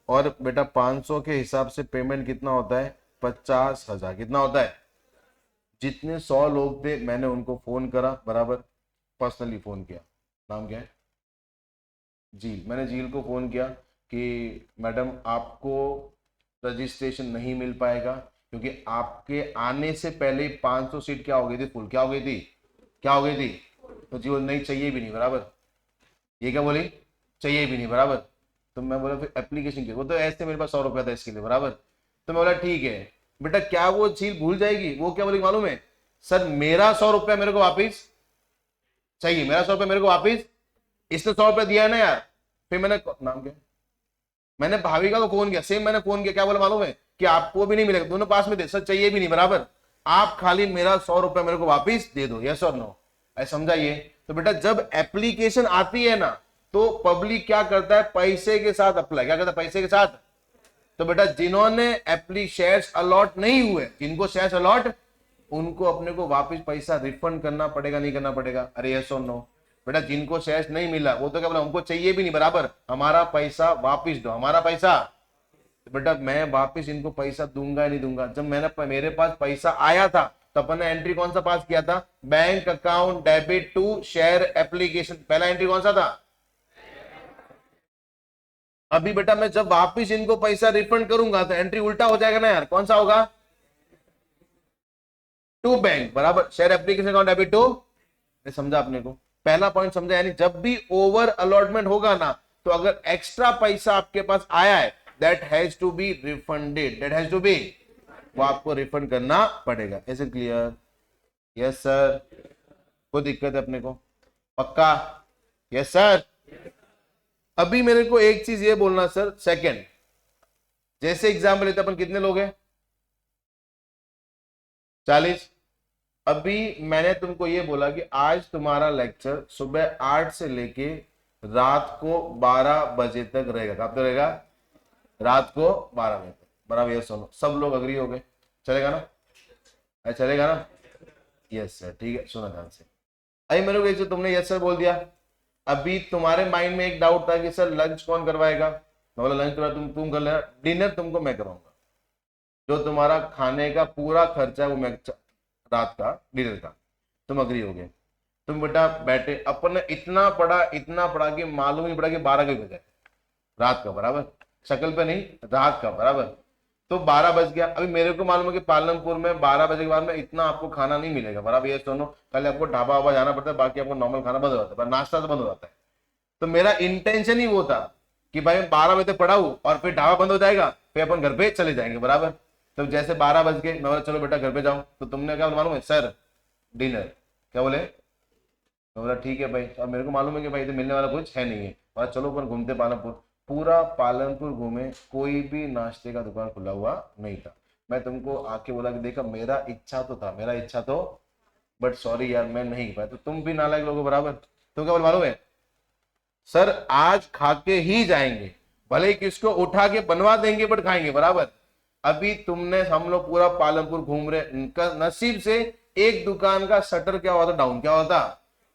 और बेटा 500 के हिसाब से पेमेंट कितना होता है, 50,000, कितना होता है, जितने 100 लोग थे मैंने उनको फोन करा, बराबर, पर्सनली फोन किया, नाम क्या है, झील, मैंने झील को फोन किया कि मैडम आपको रजिस्ट्रेशन नहीं मिल पाएगा, क्योंकि आपके आने से पहले 500 सीट क्या हो गई थी, फुल, क्या हो गई थी, क्या हो गई थी, तो जी बोल नहीं चाहिए भी नहीं, बराबर, ये क्या बोली, चाहिए भी नहीं, बराबर, तो मैं बोला फिर एप्लीकेशन की, वो तो ऐसे मेरे पास 100 रुपया था इसके लिए, बराबर, तो मैं बोला ठीक है बेटा, क्या वो झील भूल जाएगी, वो क्या बोलेगी मालूम है, सर मेरा 100 रुपया मेरे को वापिस चाहिए, मेरा 100 रुपया मेरे को वापिस, इसने 100 रुपया दिया है ना यार। फिर मैंने, नाम क्या, मैंने भाविका को फोन किया, सेम मैंने फोन किया, क्या बोला मालूम है, कि आपको भी नहीं मिलेगा, दोनों पास में थे, सर चाहिए भी नहीं, बराबर, आप खाली मेरा 100 रुपया मेरे को वापिस दे दो, यस और नो, ऐसा समझाइए। तो बेटा जब एप्लीकेशन आती है ना तो पब्लिक क्या करता है, पैसे के साथ अप्लाई, क्या करता है, पैसे के साथ, तो बेटा जिन्होंने एप्ली शेयर्स अलॉट नहीं हुए, जिनको शेयर्स अलॉट, उनको अपने को वापस पैसा रिफंड करना पड़ेगा, नहीं करना पड़ेगा, अरे यस और नो, बेटा जिनको शेयर्स नहीं मिला वो तो क्या बोला, हमको चाहिए भी नहीं, बराबर, हमारा पैसा वापिस दो, हमारा पैसा, तो बेटा मैं वापिस इनको पैसा दूंगा नहीं दूंगा। जब मैंने मेरे पास पैसा आया था तो अपन ने एंट्री कौन सा पास किया था, bank account debit to share application, पहला एंट्री कौन सा था। अभी बेटा मैं जब वापिस इनको पैसा रिफंड करूंगा तो एंट्री उल्टा हो जाएगा ना यार, कौन सा होगा, टू बैंक, बराबर, share application account debit to, समझा आपने को, पहला पॉइंट समझा, यानी जब भी ओवर अलॉटमेंट होगा ना तो अगर एक्स्ट्रा पैसा आपके पास आया है that has to be refunded, that has to be, वो आपको रिफंड करना पड़ेगा, ऐसे क्लियर, यस सर, कोई दिक्कत है अपने को, पक्का, यस सर। अभी मेरे को एक चीज ये बोलना सर, सेकंड, जैसे एग्जाम्पल लेते अपन कितने लोग हैं, 40, अभी मैंने तुमको ये बोला कि आज तुम्हारा लेक्चर सुबह 8 से लेके रात को 12 बजे तक रहेगा, कब तक रहेगा, रात को 12 बजे तक, बराबर, ये सुनो, सब लोग अग्री हो गए, चलेगा ना, चलेगा ना, यस सर, ठीक है, सुना ध्यान से। अभी मेरे को तुमने यस सर बोल दिया, अभी तुम्हारे माइंड में एक डाउट था कि सर लंच कौन करवाएगा, मैं बोला लंच करवा तुम कर लेना, डिनर तुमको मैं करवाऊंगा, जो तुम्हारा खाने का पूरा खर्चा वो मैं, रात का डिनर का, तुम अग्री हो गए, तुम बेटा बैठे, अपन ने इतना पढ़ा कि मालूम ही पड़ा कि 12 के बजे रात का, बराबर, शक्ल पे नहीं, रात का, बराबर, तो 12 बज गया। अभी मेरे को मालूम है कि पालनपुर में 12 बजे के बाद में इतना आपको खाना नहीं मिलेगा बराबर, ये सुनो, पहले आपको ढाबा वाबा जाना पड़ता है, बाकी आपको नॉर्मल खाना बंद हो जाता है, पर नाश्ता तो बंद हो जाता है। तो मेरा इंटेंशन ही वो था कि भाई मैं 12 बजे तक पढ़ा हूं और फिर ढाबा बंद हो जाएगा, फिर अपन घर पे चले जाएंगे बराबर। तो जैसे 12 बज गए, मैं बोला चलो बेटा घर पे जाओ, तो तुमने क्या मालूम है सर, डिनर। क्या बोले? मैं बोला ठीक है भाई। अब मेरे को मालूम है कि भाई तो मिलने वाला कुछ है नहीं है, और चलो अपन घूमते पालनपुर। पूरा पालनपुर घूमे, कोई भी नाश्ते का दुकान खुला हुआ नहीं था। मैं तुमको आके बोला कि देखा मेरा इच्छा तो था, मेरा इच्छा तो, बट सॉरी यार मैं नहीं पाया। तो तुम भी नालायक लोगो बराबर। तो क्या बोल मालूम है सर, आज खा के ही जाएंगे, भले ही किसको उठा के बनवा देंगे बट खाएंगे बराबर। अभी तुमने, हम लोग पूरा पालनपुर घूम रहे, उनका नसीब से एक दुकान का शटर क्या होता, डाउन क्या होता,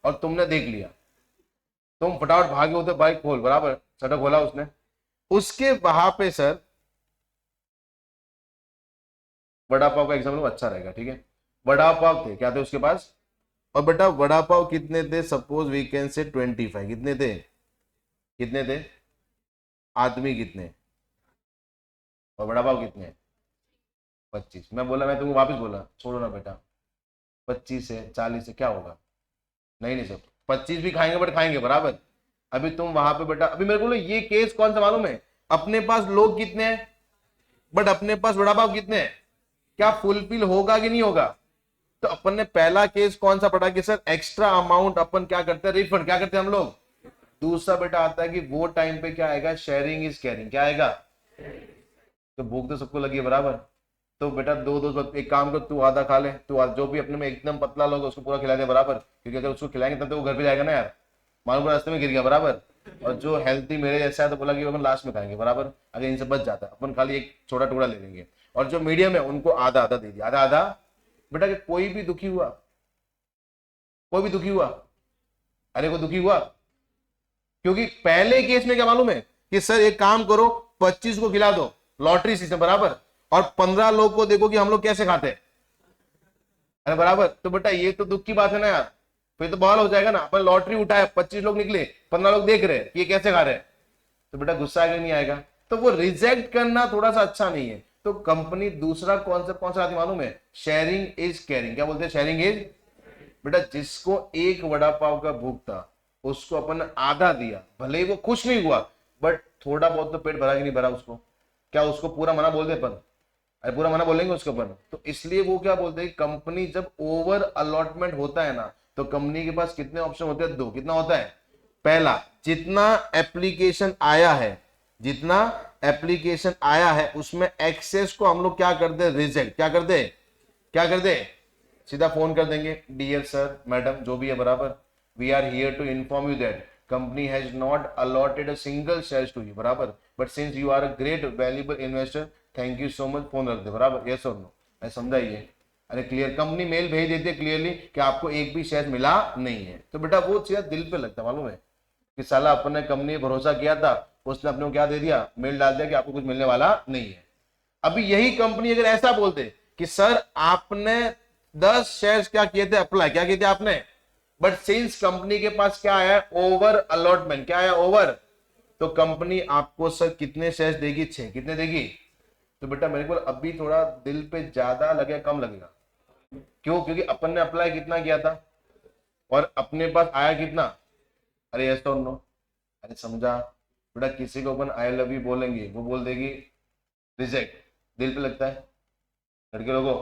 और तुमने देख लिया, तुम फटाफट भागे उधर, बाइक खोल बराबर, शटर खोला उसने। उसके वहां पे सर वड़ा पाव का एग्जाम्पल अच्छा रहेगा, ठीक है। वड़ा पाव थे, क्या थे उसके पास, और बेटा वड़ा पाव कितने थे, सपोज वी कैन से 25, कितने थे, कितने थे, आदमी कितने, और वड़ा पाव कितने, 25। मैं बोला, मैं तुमको वापस बोला छोड़ो ना बेटा, 25 से 40 से क्या होगा, नहीं नहीं सर 25 भी खाएंगे बट खाएंगे बराबर। अभी तुम वहां पे बेटा, अभी मेरे को ये केस कौन सा मालूम है, अपने पास लोग कितने हैं बट अपने पास वड़ा पाव कितने हैं, क्या फुलफिल होगा कि नहीं होगा। तो अपन ने पहला केस कौन सा पढ़ा कि सर एक्स्ट्रा अमाउंट अपन क्या करते हैं, रिफंड क्या करते हैं हम लोग। दूसरा बेटा आता है कि वो टाइम पे क्या आएगा, शेयरिंग इज केयरिंग, क्या आएगा। तो भूख तो सबको लगी है बराबर। तो बेटा दो दो एक काम कर, तू आधा खा ले, जो भी अपने में एकदम पतला लोग उसको पूरा खिला दे बराबर, क्योंकि अगर उसको खिलाएंगे तब तो वो घर पे जाएगा ना यार, मालूम पड़ा रास्ते में गिर गया बराबर। और जो हेल्थी मेरे जैसा है तो बोला कि अपन लास्ट में खाएंगे बराबर, अगर इनसे बच जाता है अपन खाली एक छोटा टुकड़ा ले लेंगे। और जो मीडियम है उनको आधा आधा दे दिया, आधा आधा। बेटा कि कोई भी दुखी हुआ, कोई भी दुखी हुआ, अरे कोई दुखी हुआ, क्योंकि पहले केस में क्या मालूम है कि सर एक काम करो, 25 को खिला दो, लॉटरी सिस्टम बराबर, और 15 लोग को देखो कि हम लोग कैसे खाते हैं, अरे बराबर। तो बेटा ये तो दुख की बात है ना यार, फिर तो बवाल हो जाएगा ना, अपन लॉटरी उठाए 25 लोग निकले, 15 लोग देख रहे हैं कि ये कैसे खा रहे हैं, तो बेटा गुस्सा आएगा नहीं आएगा। तो वो रिजेक्ट करना थोड़ा सा अच्छा नहीं है। तो कंपनी दूसरा कॉन्सेप्ट कौन सा आती मालूम है, शेयरिंग इज केयरिंग। क्या बोलते हैं, शेयरिंग इज, बेटा जिसको एक वड़ा पाव का भूख था उसको अपन ने आधा दिया, भले ही वो खुश नहीं हुआ बट थोड़ा बहुत तो पेट भरा कि नहीं भरा उसको, क्या उसको पूरा मना बोल दे अपन, अरे पूरा मना बोलेंगे उसके ऊपर। तो इसलिए वो क्या बोलते हैं, कंपनी जब ओवर अलॉटमेंट होता है ना, तो कंपनी के पास कितने ऑप्शन होते हैं, दो। कितना होता है, पहला, जितना एप्लीकेशन आया है, जितना एप्लीकेशन आया है उसमें एक्सेस को हम लोग क्या कर दे, रिजेक्ट, क्या कर दे, क्या कर दे, सीधा फोन कर देंगे, डियर सर मैडम जो भी है बराबर, we are here to inform you that company has not allotted a single share to you बराबर, but since you are a great valuable investor, thank you so much, phone रख दे बराबर, yes और no, मैं समझा ये। अरे clear, company mail भेज देती है क्लियरली कि आपको एक भी शेयर मिला नहीं है। तो बेटा वो चीज दिल पे लगता है, मालूम है कि साला अपन ने कंपनी भरोसा किया था, उसने अपने को क्या दे दिया, मेल डाल दिया कि आपको कुछ मिलने वाला नहीं है। अभी यही कंपनी अगर ऐसा बोलते कि सर आपने 10 शेयर्स क्या किए थे, अप्लाई क्या किए थे आपने, बट सिंस कंपनी के पास क्या है, ओवर अलॉटमेंट, क्या है, ओवर, तो कंपनी आपको सर कितने शेयर्स देगी, 6, कितने देगी। तो बेटा मेरे को अभी थोड़ा दिल पे ज्यादा लगे, कम लगेगा, क्यों, क्योंकि अपन ने अप्लाई कितना किया था और अपने पास आया कितना, अरे यस और नो, अरे समझा। बेटा किसी को अपन आई लव यू बोलेंगे वो बोल देगी रिजेक्ट, दिल पे लगता है लड़के लोगों।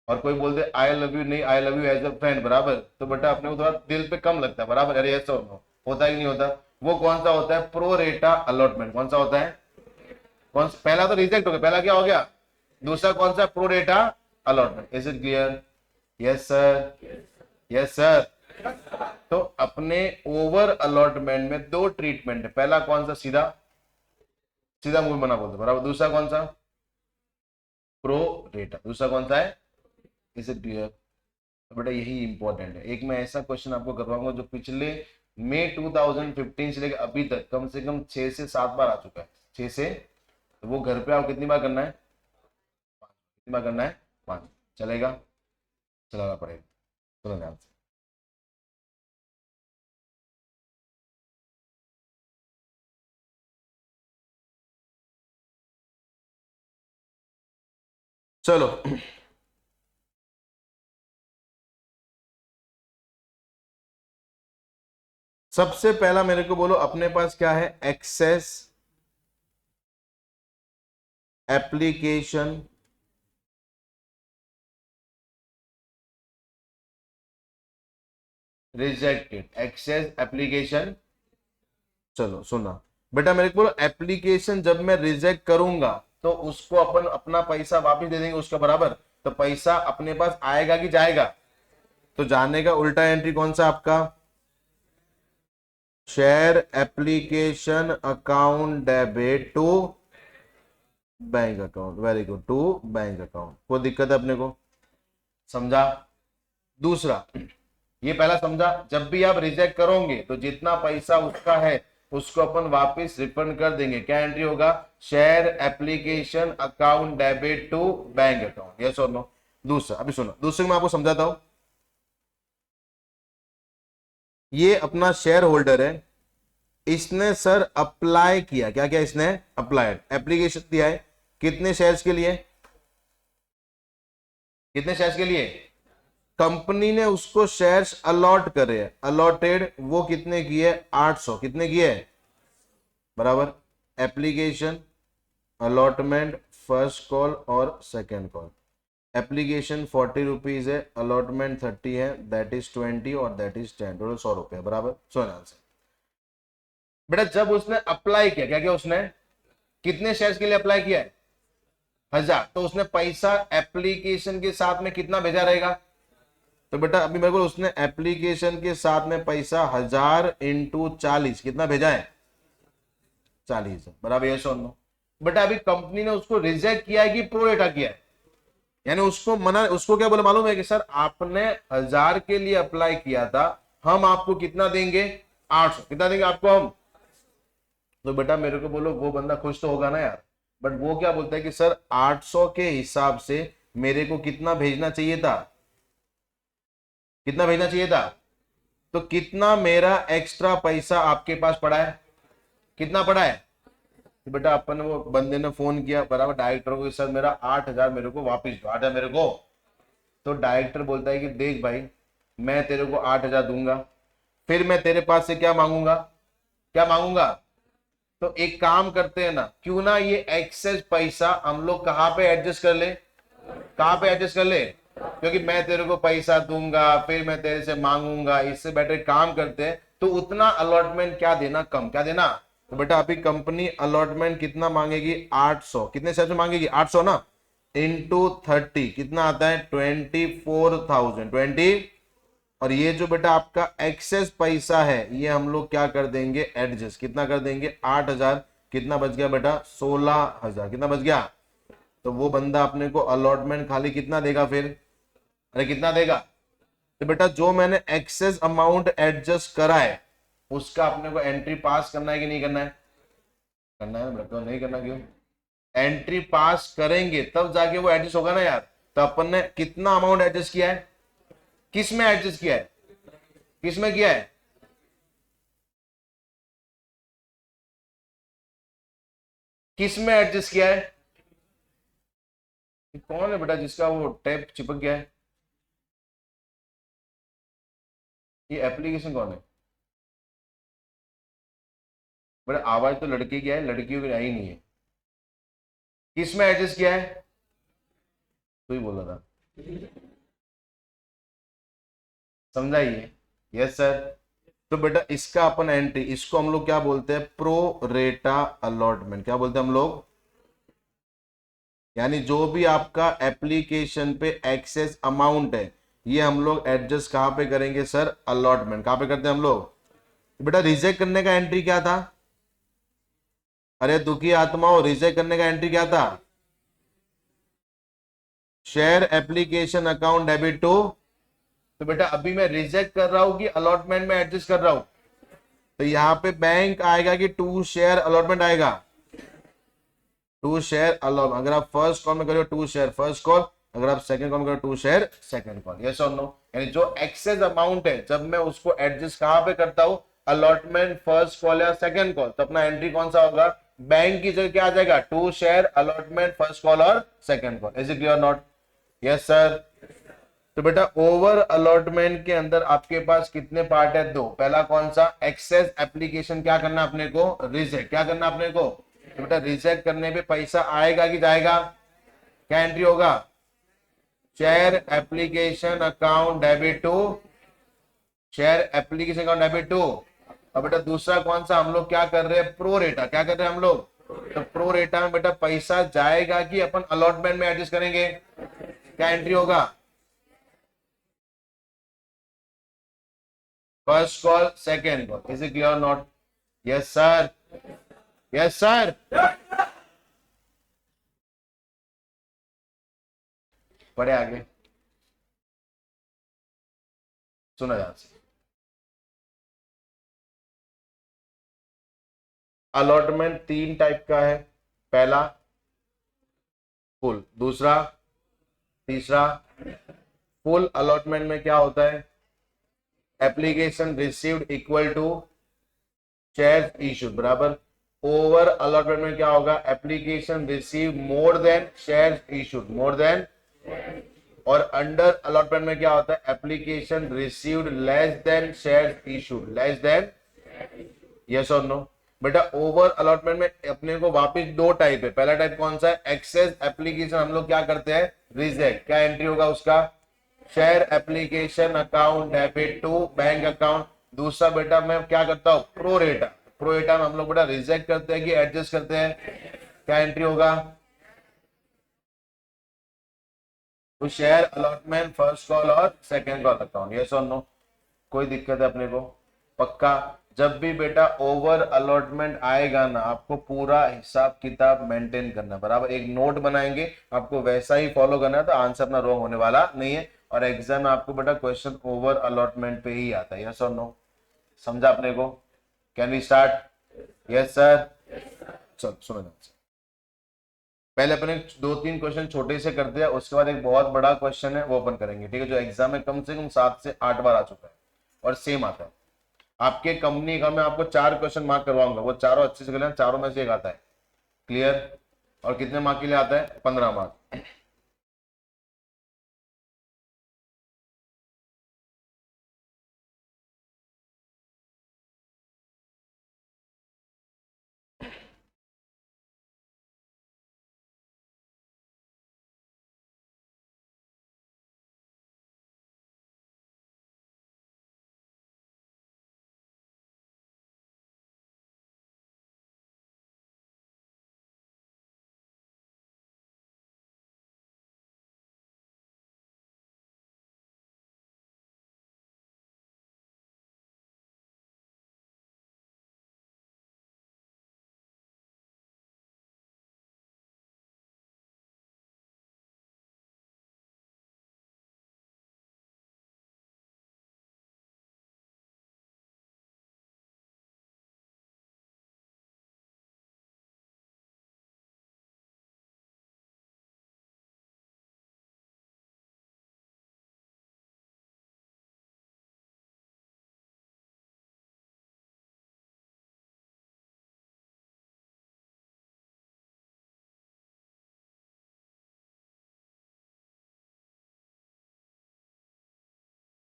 और कोई बोल दे आई लव यू, नहीं I love you as a friend बराबर, तो बेटा अपने को थोड़ा दिल पे कम लगता है बराबर, अरे यस और नो, होता है कि नहीं होता। वो कौन सा होता है, प्रो रेटा अलॉटमेंट, कौन सा होता है, कौन सा, पहला तो रिजेक्ट हो गया, पहला क्या हो गया, दूसरा कौन सा, प्रो रेटा allotment, is it clear, yes sir, yes sir. तो अपने ओवर अलॉटमेंट में दो ट्रीटमेंट है, पहला कौन सा, सीधा, सीधा मुंह मना बोलते बराबर, दूसरा कौन सा, प्रो रेटा, दूसरा कौन सा है, इज इट क्लियर। तो बेटा यही इंपॉर्टेंट है। एक मैं ऐसा क्वेश्चन आपको करवाऊंगा जो पिछले मई 2015 से लेकर अभी तक कम से कम 6 से 7 बार आ चुका है, 6 से, तो वो घर पे आप कितनी बार करना है, कितनी बार करना है, 5, चलेगा, चलाना पड़ेगा, चलो ध्यान से। चलो, सबसे पहला मेरे को बोलो अपने पास क्या है, excess application rejected, excess application. चलो सुना बेटा, मेरे को बोलो एप्लीकेशन जब मैं रिजेक्ट करूंगा तो उसको अपन अपना पैसा वापस दे देंगे उसका बराबर, तो पैसा अपने पास आएगा कि जाएगा? तो जाने का उल्टा एंट्री कौन सा आपका, share application account debit to bank account. Very good, to bank account. कोई दिक्कत है अपने को? समझा? दूसरा, ये पहला समझा, जब भी आप रिजेक्ट करोगे तो जितना पैसा उसका है उसको अपन वापस रिफंड कर देंगे। क्या एंट्री होगा, share application account debit to bank account. Yes और नो? दूसरा, अभी सुनो, दूसरे में आपको समझाता हूं। ये अपना शेयर होल्डर है, इसने सर अप्लाई किया, क्या क्या इसने अप्लाइड, एप्लीकेशन दिया है कितने शेयर्स के लिए, कितने शेयर्स के लिए? कंपनी ने उसको शेयर्स अलॉट करे, अलॉटेड वो कितने किए, 800। कितने किए बराबर, एप्लीकेशन अलॉटमेंट फर्स्ट कॉल और सेकेंड कॉल। एप्लीकेशन 40 रुपीज है, अलॉटमेंट 30 है, दैट इज 20 और दैट इज 10, टोटल 100 रुपए बराबर। सोना से बेटा जब उसने अप्लाई किया, क्या क्या उसने, कितने शेयर्स के लिए अप्लाई किया है, 1000, तो उसने पैसा एप्लीकेशन के साथ में कितना भेजा रहेगा? तो बेटा अभी मेरे को उसने एप्लीकेशन के साथ में पैसा 1000 इंटू 40 कितना भेजा है, 40 बराबर। ये सुनो बेटा, अभी कंपनी ने उसको रिजेक्ट किया है कि प्रोरेटा किया है, यानी उसको मना, उसको क्या बोला मालूम है कि सर आपने 1000 के लिए अप्लाई किया था, हम आपको कितना देंगे, 800। कितना देंगे आपको हम? तो बेटा मेरे को बोलो वो बंदा खुश तो होगा ना यार, बट वो क्या बोलता है कि सर 800 के हिसाब से मेरे को कितना भेजना चाहिए था, कितना भेजना चाहिए था? तो कितना मेरा एक्स्ट्रा पैसा आपके पास पड़ा है, कितना पड़ा है? तो बेटा अपन, वो बंदे ने फोन किया बराबर डायरेक्टर को, सर मेरा 8000 मेरे को वापस दो, 8000 मेरे को। तो डायरेक्टर बोलता है कि देख भाई, मैं तेरे को 8000 दूंगा, फिर मैं तेरे पास से क्या मांगूंगा, क्या मांगूंगा? तो एक काम करते हैं ना, क्यों ना ये एक्सेस पैसा हम लोग कहां पे एडजस्ट कर ले, कहां पे एडजस्ट कर ले? क्योंकि मैं तेरे को पैसा दूंगा फिर मैं तेरे से मांगूंगा, इससे बेटर काम करते हैं तो उतना अलॉटमेंट क्या देना, कम क्या देना। तो बेटा अभी कंपनी अलॉटमेंट कितना मांगेगी, 800। कितने शेयर में मांगेगी, 800 ना, इंटू 30 कितना आता है, 24,000, 20। और ये जो बेटा आपका एक्सेस पैसा है ये हम लोग क्या कर देंगे, एडजस्ट। कितना कर देंगे, 8000, कितना बच गया बेटा, 16,000। कितना बच गया? तो वो बंदा अपने को अलॉटमेंट खाली कितना देगा फिर, अरे कितना देगा? तो बेटा जो मैंने एक्सेस अमाउंट एडजस्ट करा है उसका अपने को एंट्री पास करना है कि नहीं करना है? करना है बेटा, नहीं करना क्यों? एंट्री पास करेंगे तब जाके वो एडजस्ट होगा ना यार। तो अपन ने कितना अमाउंट एडजस्ट किया है, किस में एडजस्ट किया है, किस में किया है? किस में एडजस्ट किया है? कौन है बेटा जिसका वो टैब चिपक गया है, ये एप्लीकेशन कौन है बेटा? आवाज तो लड़के की है, लड़कियों की आई नहीं है। किस में एडजस्ट किया है, तो ही बोला था, समझाइए। Yes sir. तो बेटा इसका अपन एंट्री, इसको हम लोग क्या बोलते हैं, प्रो रेटा अलॉटमेंट। क्या बोलते हैं हम लोग, यानी जो भी आपका एप्लीकेशन पे एक्सेस अमाउंट है ये हम लोग एडजस्ट कहां पे करेंगे सर, अलॉटमेंट। कहां पे करते हैं हम लोग? तो बेटा रिजेक्ट करने का एंट्री क्या था, अरे दुखी आत्माओं, रिजेक्ट करने का एंट्री क्या था, share application account debit to. तो बेटा अभी मैं रिजेक्ट कर रहा हूं कि अलॉटमेंट में एडजस्ट कर रहा हूं? तो यहां पे बैंक आएगा कि टू शेयर अलॉटमेंट आएगा, टू शेयर अलॉटमेंट। अगर आप फर्स्ट कॉल में करो टू शेयर फर्स्ट कॉल, अगर आप सेकंड कॉल में करो to share second call. Yes और नो? यानी जो एक्सेस अमाउंट है जब मैं उसको एडजस्ट कहां पे करता हूं, अलॉटमेंट फर्स्ट कॉल या सेकंड कॉल, तो अपना एंट्री कौन सा होगा, बैंक की जगह क्या आ जाएगा, 2 शेयर अलॉटमेंट फर्स्ट कॉल और second call. Is it clear not? Yes sir. तो बेटा ओवर अलॉटमेंट के अंदर आपके पास कितने पार्ट है, 2। पहला कौन सा, एक्सेस एप्लीकेशन क्या करना अपने को, रिजेक्ट। क्या करना अपने को, तो बेटा रिजेक्ट करने पे पैसा आएगा कि जाएगा, क्या एंट्री होगा, share application account debit to, share application account debit to. और बेटा दूसरा कौन सा हम लोग क्या कर रहे हैं, प्रो रेटा। क्या कर रहे हैं हम लोग, तो प्रो रेटा में बेटा पैसा जाएगा कि अपन अलॉटमेंट में एडजस्ट करेंगे, क्या एंट्री होगा, first call second call. Is it clear not? Yes sir, yes sir. पढ़े आगे, सुना ध्यान से। अलॉटमेंट 3 टाइप का है, पहला फुल, दूसरा, तीसरा। फुल अलॉटमेंट में क्या होता है, application received equal to share issued बराबर। ओवर अलॉटमेंट में क्या होगा, application receive more than share issued, more than. और अंडर अलॉटमेंट में क्या होता है, application received less than share issued, less than. Yes और नो? बेटा ओवर अलॉटमेंट में अपने को वापस 2 टाइप है। पहला टाइप कौन सा है, एक्सेस एप्लीकेशन हम लोग क्या करते हैं, रिजेक्ट। क्या एंट्री होगा उसका, share application account debit to bank account. दूसरा बेटा मैं क्या करता हूं, प्रोरेटा। प्रोरेटा में हम लोग बेटा रिजेक्ट करते हैं कि एडजस्ट करते हैं, क्या एंट्री होगा, तो शेयर अलॉटमेंट फर्स्ट कॉल और सेकंड कॉल अकाउंट। यस और नो? कोई दिक्कत है अपने को, पक्का? जब भी बेटा ओवर अलॉटमेंट आएगा ना, आपको पूरा हिसाब किताब मेंटेन करना बराबर। एक नोट बनाएंगे, आपको वैसा ही फॉलो करना है, तो आंसर अपना रॉन्ग होने वाला नहीं है। और एग्जाम में आपको बेटा क्वेश्चन ओवर अलॉटमेंट पे ही आता है। यस और नो? समझा अपने को? Can we start? Yes sir. चलो सुनो ध्यान से। पहले अपने 2-3 क्वेश्चन छोटे से करते हैं, उसके बाद एक बहुत बड़ा क्वेश्चन है वो ओपन करेंगे, ठीक है, जो एग्जाम में कम से कम 7 से 8 बार आ चुका है और सेम आता है। आपके कंपनी का मैं आपको 4 क्वेश्चन मार्क करवाऊंगा, वो चारों अच्छे से कर, चारों में से एक आता है, क्लियर? और कितने मार्क के लिए आता है, 15 मार्क।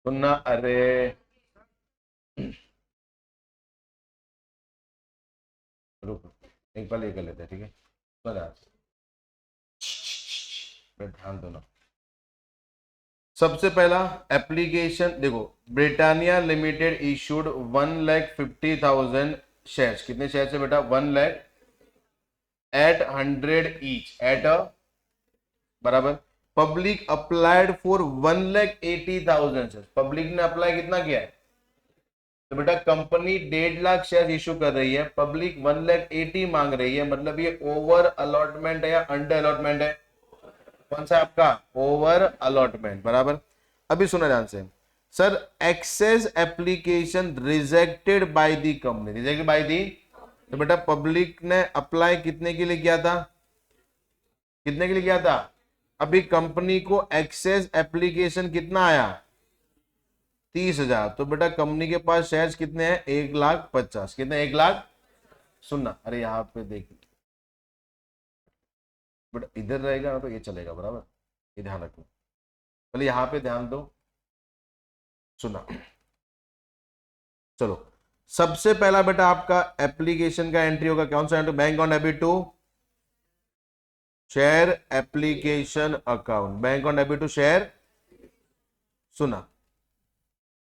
सुनना, अरे रुको, एक बार ये कर लेते हैं, ठीक है, ध्यान दो ना। सबसे पहला एप्लीकेशन देखो, ब्रिटानिया लिमिटेड इशूड 1,50,000 शेयर्स। कितने शेयर है बेटा, 1 lakh at 100 each at a बराबर। Public applied for 1,80,000 share. Public ने अप्लाई कितना किया है, तो बेटा कंपनी 1.5 लाख शेयर इशू कर रही है, पब्लिक 1,80,000 मांग रही है, मतलब ये ओवर अलॉटमेंट है या अंडर अलॉटमेंट है, कौन सा आपका, ओवर अलॉटमेंट बराबर। अभी सुना ध्यान से, sir excess application rejected by the company, rejected by the, तो बेटा पब्लिक ने अप्लाई कितने के लिए किया था, कितने के लिए किया था, अभी कंपनी को एक्सेस एप्लीकेशन कितना आया, 30,000। तो बेटा कंपनी के पास शेयर्स कितने हैं, 1,50,000। कितने, 1 लाख। सुनना, अरे यहाँ पे देख, बट इधर रहेगा ना तो ये चलेगा बराबर, ये ध्यान रखना। पहले यहाँ पे ध्यान दो, सुना, चलो। सबसे पहला बेटा आपका एप्लीकेशन का एंट्री होगा, कौन सा entry? Bank on debit to share application account, bank on debit to share. सुना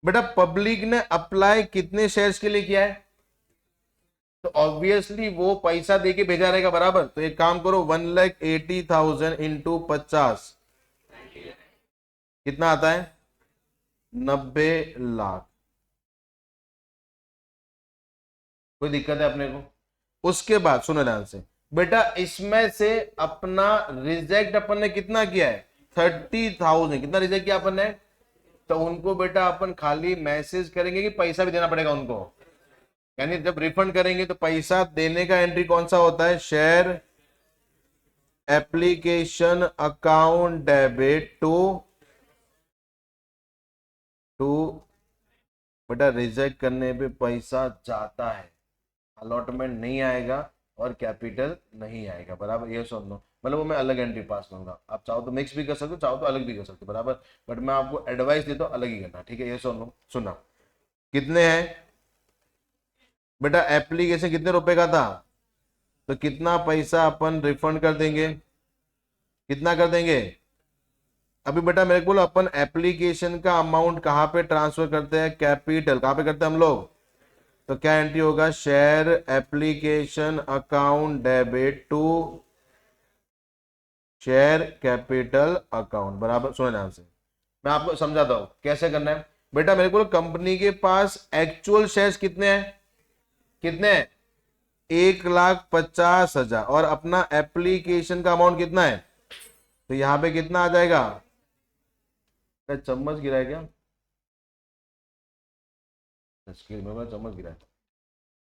बेटा, पब्लिक ने अप्लाई कितने शेयर्स के लिए किया है? तो ऑब्वियसली वो पैसा देके भेजा रहेगा बराबर। तो एक काम करो, 1,80,000 इंटू 50 कितना आता है? 90 लाख। कोई दिक्कत है अपने को? उसके बाद सुनो ध्यान से बेटा, इसमें से अपना रिजेक्ट अपन ने कितना किया है? 30,000। कितना रिजेक्ट किया अपन ने? तो उनको बेटा अपन खाली मैसेज करेंगे कि पैसा भी देना पड़ेगा उनको, यानी जब रिफंड करेंगे तो पैसा देने का एंट्री कौन सा होता है? Share application account debit to to बेटा रिजेक्ट करने पे पैसा जाता है, अलॉटमेंट नहीं आएगा और कैपिटल नहीं आएगा बराबर। ये सुन लो, मतलब वो मैं अलग एंट्री पास करूंगा। आप चाहो तो मिक्स भी कर सकते हो, चाहो तो अलग भी कर सकते हो बराबर, बट मैं आपको एडवाइस देता हूँ अलग ही करना, ठीक है? ये सुन लो, सुना, कितने हैं बेटा? एप्लीकेशन कितने रुपए का था? तो कितना पैसा अपन रिफंड कर देंगे? कितना कर देंगे? अभी बेटा मेरे को बोलो, अपन एप्लीकेशन का अमाउंट कहाँ पे ट्रांसफर करते हैं? कैपिटल। कहाँ पे करते हैं हम लोग? तो क्या एंट्री होगा? Share application account debit to share capital account बराबर। सुनो ध्यान से, मैं आपको समझाता हूं कैसे करना है। बेटा मेरे को कंपनी के पास एक्चुअल शेयर्स कितने हैं? कितने हैं? 1,50,000। और अपना एप्लीकेशन का अमाउंट कितना है? तो यहां पे कितना आ जाएगा? चम्मच गिरा है क्या? स्केल में चम्मच गिरा है।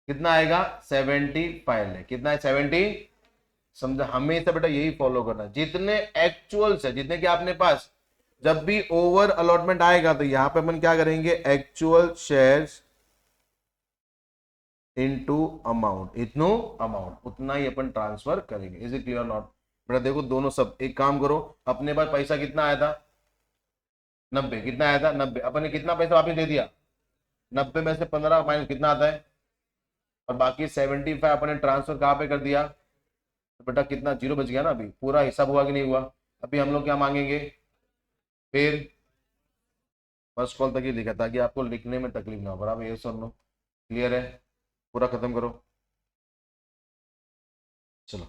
कितना आएगा? 75 है। कितना है? 70। समझा? हमेशा बेटा यही फॉलो करना, जितने एक्चुअल है, जितने के आपने पास, जब भी ओवर अलॉटमेंट आएगा तो यहां पे अपन क्या करेंगे? एक्चुअल शेयर्स इनटू अमाउंट, इतनो अमाउंट उतना ही अपन ट्रांसफर करेंगे। Is it clear not? बेटा देखो दोनों सब, एक काम करो, अपने पास पैसा कितना आया था? 90। कितना आया था? 90। अपन ने कितना पैसा वापस दे दिया? 90 में से 15 माइनस कितना आता है? और बाकी 75 अपने ट्रांसफर कहाँ पे कर दिया? तो बेटा कितना जीरो बच गया ना, अभी पूरा हिसाब हुआ कि नहीं हुआ? अभी हम लोग क्या मांगेंगे फिर? फर्स्ट कॉल तक ही लिखा, ताकि आपको लिखने में तकलीफ ना हो बराबर। ये सुन लो, क्लियर है? पूरा खत्म करो, चलो।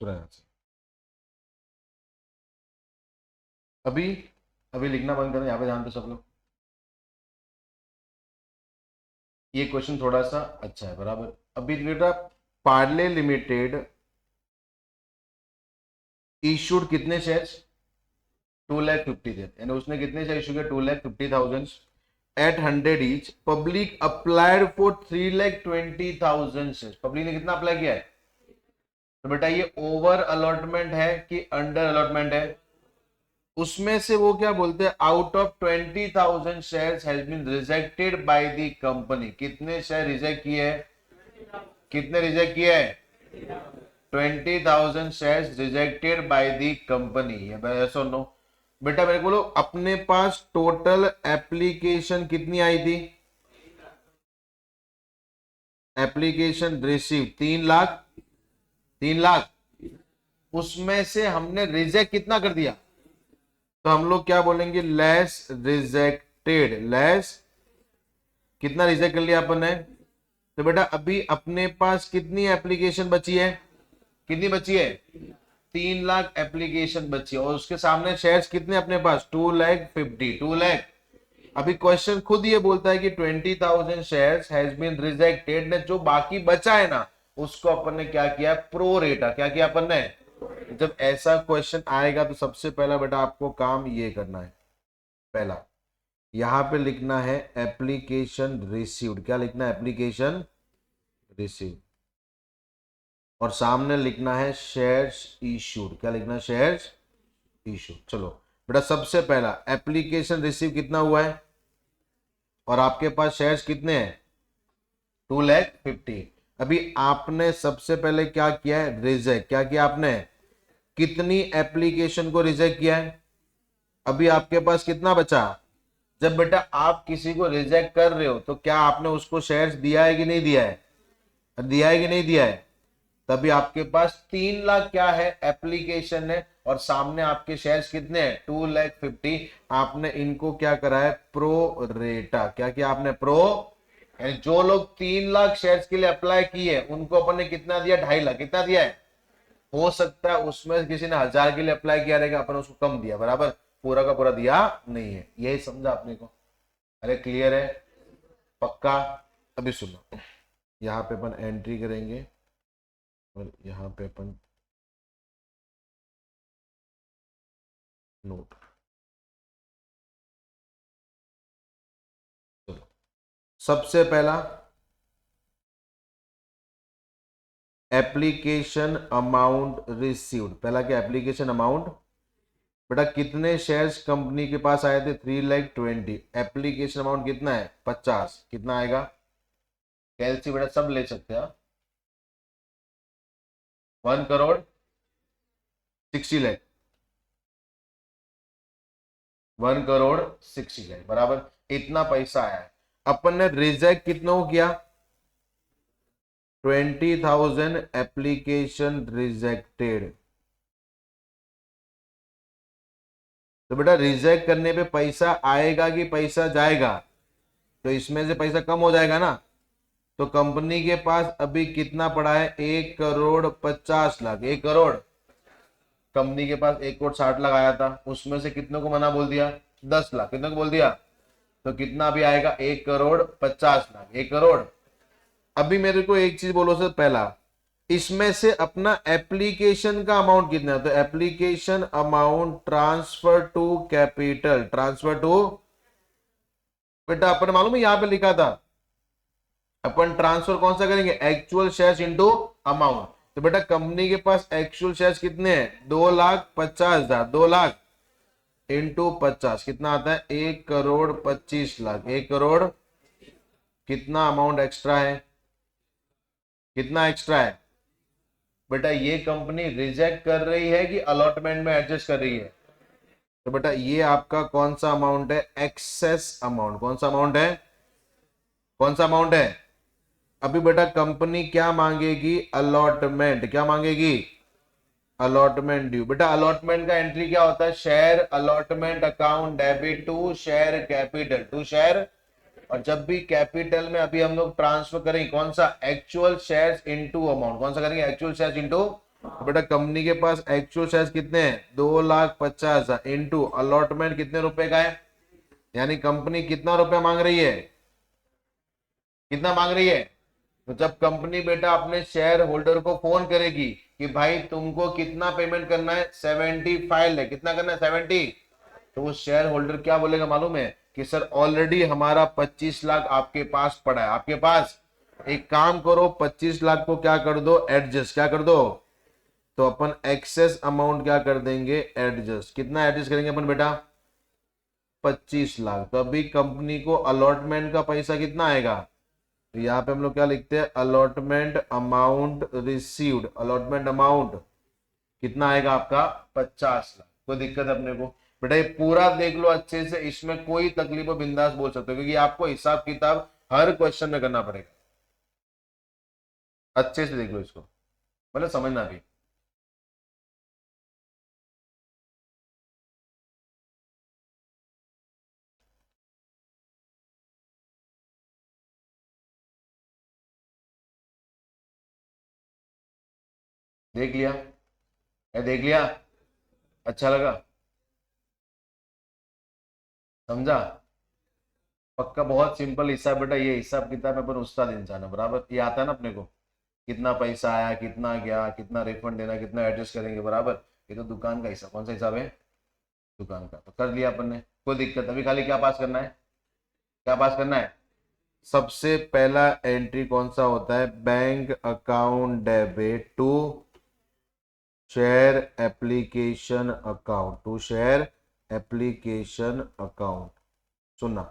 सुना अभी अभी लिखना बंद करो, यहाँ पे ध्यान दो सब लोग। ये क्वेश्चन थोड़ा सा अच्छा है, बराबर। अभी बेटा पार्ले लिमिटेड इशूड कितने शेयर्स, 2,50,000, यानी उसने कितने शेयर इशू किए, 2,50,000 at 100 each. Public applied for 3,20,000 share. Public ने कितना अप्लाई किया है? तो बेटा ये ओवर अलॉटमेंट है कि अंडर अलॉटमेंट है? उसमें से वो क्या बोलते हैं, out of 20,000 shares has been rejected by the company. कितने शेयर रिजेक्ट किए हैं? कितने रिजेक्ट किए हैं? 20,000 shares rejected by the company. Yes और नो? बेटा मेरे को बोलो, अपने पास टोटल एप्लीकेशन कितनी आई थी? Application receive 3,00,000, 3,00,000। उसमें से हमने रिजेक्ट कितना कर दिया? तो हम लोग क्या बोलेंगे, लेस रिजेक्टेड। लेस कितना रिजेक्ट कर लिया अपन ने? तो बेटा अभी अपने पास कितनी एप्लीकेशन बची है? कितनी बची है? 3,00,000 एप्लीकेशन बची है, और उसके सामने शेयर्स कितने अपने पास? 2,50,000, 2,00,000। अभी क्वेश्चन खुद ये बोलता है कि 20,000 शेयर्स हैज बीन रिजेक्टेड ने, जो बाकी बचा है ना, उसको अपन ने क्या किया? प्रो रेटा। क्या किया अपन ने? जब ऐसा क्वेश्चन आएगा तो सबसे पहला बेटा आपको काम ये करना है, पहला यहां पे लिखना है एप्लीकेशन रिसीव्ड। क्या लिखना है? Application received. और सामने लिखना है शेयर्स इशूड। क्या लिखना है? Shares issued. चलो बेटा सबसे पहला एप्लीकेशन रिसीव कितना हुआ है, और आपके पास शेयर्स कितने हैं? 2,50,000। अभी आपने सबसे पहले क्या किया है? रिजेक्ट। क्या किया आपने? कितनी एप्लीकेशन को रिजेक्ट किया है? अभी आपके पास कितना बचा? जब बेटा आप किसी को रिजेक्ट कर रहे हो तो क्या आपने उसको शेयर्स दिया है कि नहीं दिया है? दिया है कि नहीं दिया है? तभी आपके पास 3,00,000 क्या है? एप्लीकेशन है, और सामने आपके शेयर्स कितने हैं? 2,50,000। आपने इनको क्या करा है? प्रो रेटा। क्या किया आपने? प्रो, यानी जो लोग 3,00,000 शेयर्स के लिए अप्लाई किए उनको अपन ने कितना दिया? 2,50,000। कितना दिया है? हो सकता है उसमें किसी ने 1,000 के लिए अप्लाई किया रहेगा, अपन उसको कम दिया, बराबर। पूरा का पूरा दिया नहीं है। यही समझा आपने को? अरे क्लियर है? पक्का? अभी सुनो, यहाँ पे अपन एंट्री करेंगे और यहाँ पे अपन नोट। चलो सबसे पहला एप्लीकेशन अमाउंट रिसीव्ड। पहला क्या? Application amount. बेटा कितने शेयर्स कंपनी के पास आए थे? 3,20,000। एप्लीकेशन अमाउंट कितना है? 50। कितना आएगा? कैलसी बेटा सब ले सकते हैं। 1,60,00,000। 1,60,00,000 बराबर, इतना पैसा आया है। अपन ने रिजेक्ट कितनों को किया? 20,000 एप्लीकेशन रिजेक्टेड। तो बेटा रिजेक्ट करने पे पैसा आएगा कि पैसा जाएगा? तो इसमें से पैसा कम हो जाएगा ना। तो कंपनी के पास अभी कितना पड़ा है? 1,50,00,000। 1,00,00,000। कंपनी के पास 1,60,00,000 आया था, उसमें से कितने को मना बोल दिया? 10,00,000। कितने को बोल दिया? तो कितना अभी आएगा? 1,50,00,000। 1,00,00,000। अभी मेरे को एक चीज बोलो सर, पहला इसमें से अपना एप्लीकेशन का अमाउंट कितना है? तो application amount transfer to capital. Transfer to, बेटा अपन मालूम है यहां पे लिखा था, अपन ट्रांसफर कौन सा करेंगे? Actual shares into amount. तो बेटा कंपनी के पास एक्चुअल शेयर्स कितने हैं? 2,50,000। 2,00,000 इंटू 50 कितना आता है? 1,25,00,000। 1,00,00,000। कितना अमाउंट एक्स्ट्रा है? कितना एक्स्ट्रा है? बेटा ये कंपनी रिजेक्ट कर रही है कि अलॉटमेंट में एडजस्ट कर रही है? तो बेटा ये आपका कौन सा अमाउंट है? Excess amount. कौन सा अमाउंट है? कौन सा अमाउंट है? अभी बेटा कंपनी क्या मांगेगी? अलॉटमेंट। क्या मांगेगी? Allotment due. बेटा अलॉटमेंट का एंट्री क्या होता है? Share allotment account debit to share capital. To share, और जब भी कैपिटल में अभी हम लोग ट्रांसफर करेंगे कौन सा? Actual shares into amount. कौन सा करेंगे? एक्चुअल शेयर्स इनटू तो बेटा कंपनी के पास एक्चुअल शेयर कितने हैं? 2,50,000 इंटू अलॉटमेंट कितने रुपए का है, यानी कंपनी कितना रुपया मांग रही है, कितना मांग रही है। तो जब कंपनी बेटा अपने शेयर होल्डर को फोन करेगी कि भाई तुमको कितना पेमेंट करना है, 75 है, कितना करना है 70, तो वो शेयर होल्डर क्या बोलेगा मालूम है कि सर ऑलरेडी हमारा 25 लाख आपके पास पड़ा है, आपके पास, एक काम करो 25 लाख को क्या कर दो, एडजस्ट, क्या कर दो, तो अपन एक्सेस अमाउंट क्या कर देंगे, एडजस्ट। कितना एडजस्ट करेंगे अपन बेटा, 25 लाख। तो अभी कंपनी को अलॉटमेंट का पैसा कितना आएगा, तो यहाँ पे हम लोग क्या लिखते हैं, allotment amount received, allotment amount कितना आएगा आपका, 50 लाख। कोई दिक्कत है अपने को बेटा, ये पूरा देख लो अच्छे से, इसमें कोई तकलीफ हो बिंदास बोल सकते हो, क्योंकि आपको हिसाब किताब हर क्वेश्चन में करना पड़ेगा। अच्छे से देख लो इसको, मतलब समझना भी। देख लिया, देख लिया, अच्छा लगा, समझा, पक्का। बहुत सिंपल हिसाब बेटा, ये हिसाब किताब में अपन उस्ताद इंसान है, बराबर, ये आता है ना अपने को, कितना पैसा आया, कितना गया, कितना रिफंड देना, कितना एडजस्ट करेंगे, बराबर। ये तो दुकान का हिसाब, कौन सा हिसाब है, दुकान का। तो कर लिया अपन ने, कोई दिक्कत, अभी खाली क्या पास करना है, क्या पास करना है, सबसे पहला एंट्री कौन सा होता है, bank account debit to share application account, to share application account. सुनना,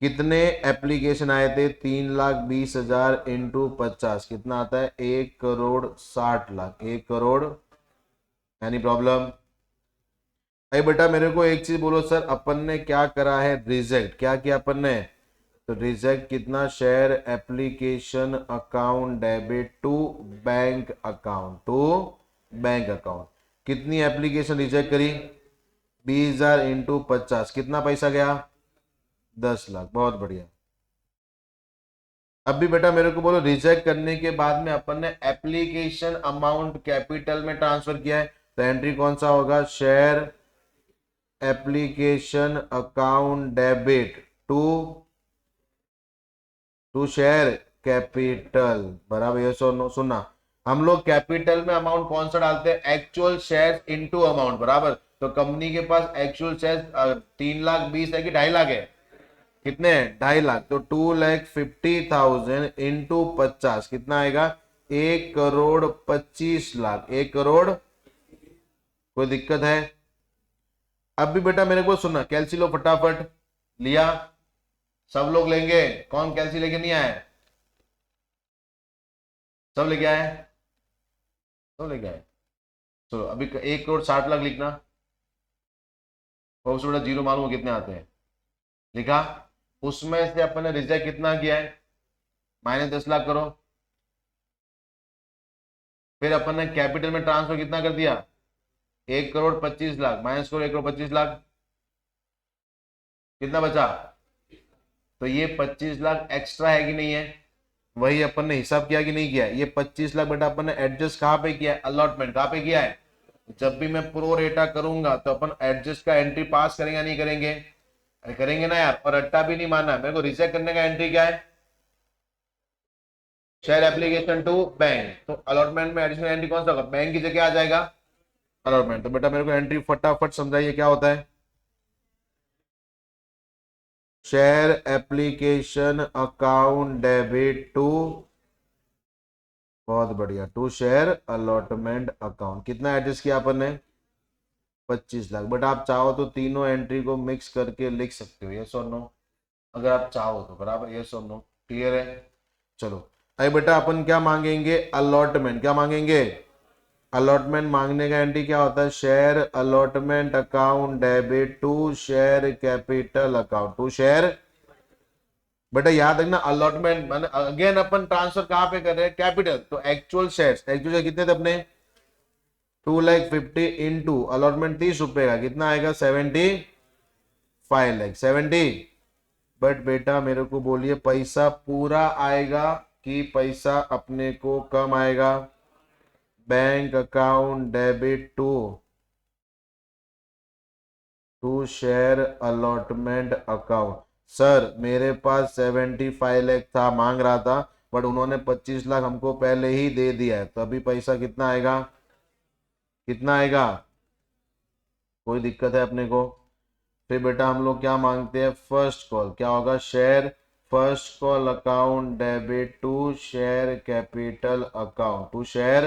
कितने एप्लीकेशन आए थे, 3,20,000 इंटू 50 कितना आता है, 1,60,00,000, 1 करोड़। Any problem. अरे बेटा मेरे को एक चीज बोलो सर, अपन ने क्या करा है, रिजेक्ट, क्या किया अपन ने, तो रिजेक्ट कितना, share application account debit to bank account, to bank account. कितनी एप्लीकेशन रिजेक्ट करी, 20,000 इंटू 50 कितना पैसा गया, 10 लाख। बहुत बढ़िया। अब भी बेटा मेरे को बोलो, रिजेक्ट करने के बाद में अपन ने एप्लीकेशन अमाउंट कैपिटल में ट्रांसफर किया है, तो एंट्री कौन सा होगा, share application account debit to to share capital, बराबर, ये सुनना, हम लोग कैपिटल में अमाउंट कौन सा डालते हैं, एक्चुअल शेयर इनटू अमाउंट, बराबर। तो कंपनी के पास एक्चुअल शेयर 3,20,000 है कि 2.5 लाख है, कितने, 2.5 लाख। तो 2,50,000 इंटू 50 कितना आएगा, 1,25,00,000, 1 करोड़। कोई दिक्कत है। अब भी बेटा मेरे को सुनना, कैलसी लो फटाफट, लिया, सब लोग लेंगे, कौन कैलसी लेके नहीं आए, सब लेके आए, सब लेके आए। चलो अभी 1,60,00,000 लिखना, और उसमें जीरो मालूम हो कितने आते हैं, लिखा। उसमें से अपन ने रिजेक्ट कितना किया है, -10 लाख करो। फिर अपन ने कैपिटल में ट्रांसफर कितना कर दिया, 1,25,00,000, माइनस करो 1,25,00,000, कितना बचा, तो ये 25 लाख एक्स्ट्रा है कि नहीं है, वही अपन ने हिसाब किया कि नहीं किया, ये 25 लाख बेटा अपन ने एडजस्ट कहां पे किया है, अलॉटमेंट कहां पे किया है। जब भी मैं प्रो रेटा करूंगा तो अपन एडजस्ट का एंट्री पास करेंगे नहीं करेंगे, अरे करेंगे ना यार। और रट्टा भी नहीं मानना, मेरे को रिजेक्ट करने का एंट्री क्या है, शेयर एप्लीकेशन टू बैंक। तो अलॉटमेंट में एडिशनल एंट्री कौन सा होगा, बैंक की जगह आ जाएगा अलॉटमेंट। तो बेटा मेरे को एंट्री फटाफट समझाइए क्या होता है, share application account debit to, बहुत बढ़िया, टू शेयर अलॉटमेंट अकाउंट। कितना एडजस्ट किया अपन ने, 25 लाख। बट आप चाहो तो तीनों एंट्री को मिक्स करके लिख सकते हो, यस और नो, अगर आप चाहो तो, बराबर, यस और नो, क्लियर है। चलो अरे बेटा अपन क्या मांगेंगे, अलॉटमेंट, क्या मांगेंगे, अलॉटमेंट मांगने का एंट्री क्या होता है, share allotment account debit to share capital account, to share. बेटा याद रखना, अलॉटमेंट माने अगेन अपन ट्रांसफर कहां पे कर रहे हैं, कैपिटल। तो एक्चुअल शेयर्स, एक्चुअल शेयर कितने थे अपने, 2,50,000 इंटू अलॉटमेंट 30 रुपए का, कितना आएगा, 75 लाख, 70। बट बेटा मेरे को बोलिए पैसा पूरा आएगा कि पैसा अपने को कम आएगा, bank account debit to share allotment account. Sir मेरे पास 75 लाख था, मांग रहा था, बट उन्होंने 25 लाख हमको पहले ही दे दिया है, तो अभी पैसा कितना आएगा, कितना आएगा, कोई दिक्कत है अपने को? फिर बेटा हम लोग क्या मांगते हैं, फर्स्ट कॉल क्या होगा, share first call account debit to share capital account to share.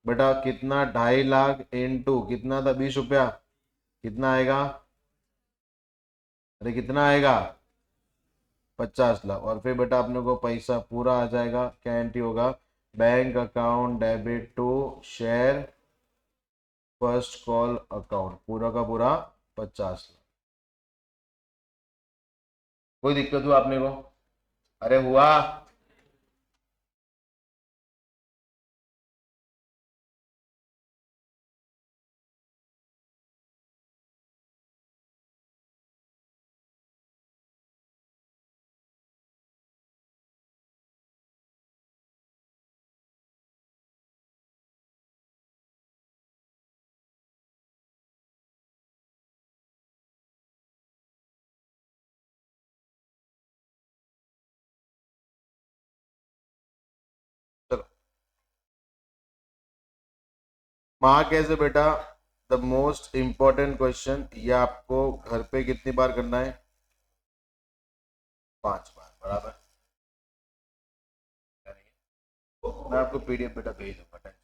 बेटा कितना, 2.5 लाख इंटू कितना था, 20 रुपया, कितना आएगा, अरे कितना आएगा, 50 लाख। और फिर बेटा अपने को पैसा पूरा आ जाएगा, क्या एंट्री होगा, bank account debit to share first call account, पूरा का पूरा 50 लाख। कोई दिक्कत हुआ आपने को, अरे हुआ? चलो मार्क कैसे बेटा, द मोस्ट इंपॉर्टेंट क्वेश्चन, ये आपको घर पे कितनी बार करना है, 5 बार, बराबर। मैं आपको पीडीएफ बेटा भेज दूंगा, टेंशन।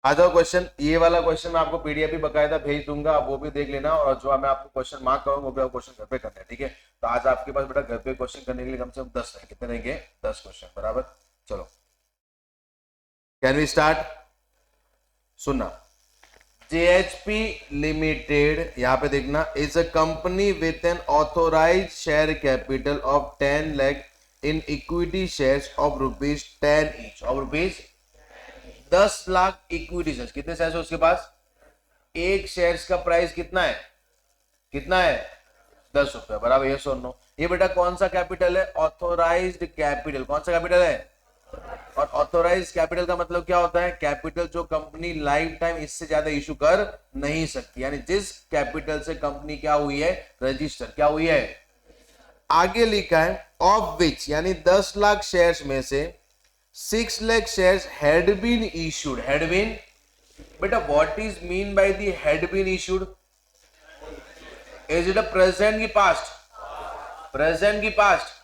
आ जाओ क्वेश्चन, ये वाला क्वेश्चन मैं आपको पीडीएफ भी बकायदा भेज दूंगा, आप वो भी देख लेना, और जो मैं आपको क्वेश्चन मार्क करूंगा वो भी आपको क्वेश्चन घर पे करना है, ठीक है? तो आज आपके पास बेटा घर पे क्वेश्चन करने के लिए कम से कम 10 रहेंगे, कितने रहेंगे, 10 क्वेश्चन, बराबर। चलो कैन वी स्टार्ट, सुनना। JHP लिमिटेड, यहाँ पे देखना, is a company with an authorise share capital of 10 lakh in equity shares of ₹10 each, of ₹10 lakh equity shares. कितने शेयर्स है उसके पास, एक शेयर्स का प्राइस कितना है, कितना है, 10 रुपया, बराबर, ये सुनो। ये बेटा कौन सा कैपिटल है, ऑथोराइज्ड कैपिटल, कौन सा कैपिटल है, और ऑथोराइज कैपिटल का मतलब क्या होता है, कैपिटल जो कंपनी लाइफ टाइम इससे ज्यादा इशू कर नहीं सकती, यानी जिस कैपिटल से कंपनी क्या हुई है, रजिस्टर क्या हुई है। आगे लिखा है ऑफ विच, यानी 10 लाख शेयर्स में से 6 lakh shares had been issued, had been, बेटा what is mean by the had been issued, is it a present की पास्ट, प्रेजेंट की पास्ट,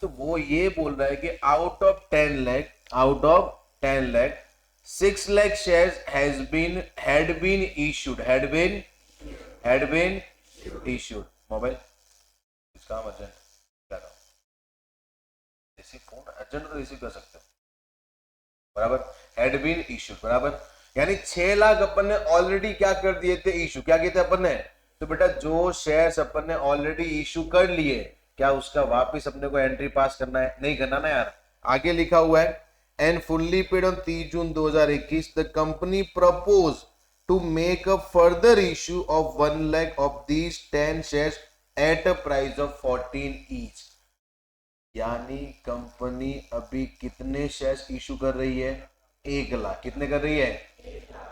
तो वो ये बोल रहा है कि out of 10 lakh, out of 10 lakh 6 lakh shares had been issued, had been issued। Mobile इसका अर्जेंट क्या था, रिसीव फोन अर्जेंट तो रिसीव कर सकते हो, बराबर, had been issued, बराबर, यानी 6 लाख अपन ने ऑलरेडी क्या कर दिए थे, इशू क्या किए थे अपन ने। तो बेटा जो शेयर्स अपन ने ऑलरेडी इशू कर लिए, क्या उसका वापस अपने को एंट्री पास करना है, नहीं करना ना यार। आगे लिखा हुआ है and fully paid on 30 June 2021 the company propose to make a further issue of 1 lakh of these 10 shares at a price of 14 each. यानी कंपनी अभी कितने शेयर्स इशू कर रही है, 1 लाख, कितने कर रही है,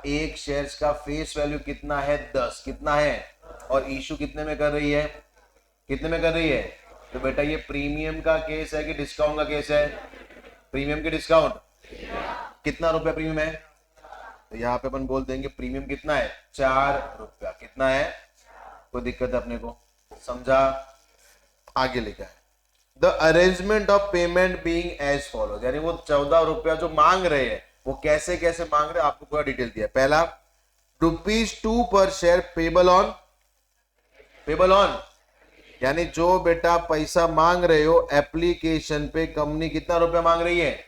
एक शेयर्स का फेस वैल्यू कितना है, 10, कितना है, और इशू कितने में कर रही है, कितने में कर रही है। तो बेटा ये प्रीमियम का केस है कि डिस्काउंट का केस है, प्रीमियम के डिस्काउंट, कितना रुपया प्रीमियम है, तो यहाँ पे अपन बोल देंगे प्रीमियम कितना है, 4 रुपया, कितना है, कोई दिक्कत है अपने को, समझा। आगे लिखा है the arrangement of payment being as follows, यानी वो 14 रुपया जो मांग रहे हैं वो कैसे कैसे मांग रहे हैं, आपको पूरा डिटेल दिया। पहला ₹2 पर share payable on, payable on, यानी जो बेटा पैसा मांग रहे हो एप्लीकेशन पे, कंपनी कितना रुपया मांग रही है।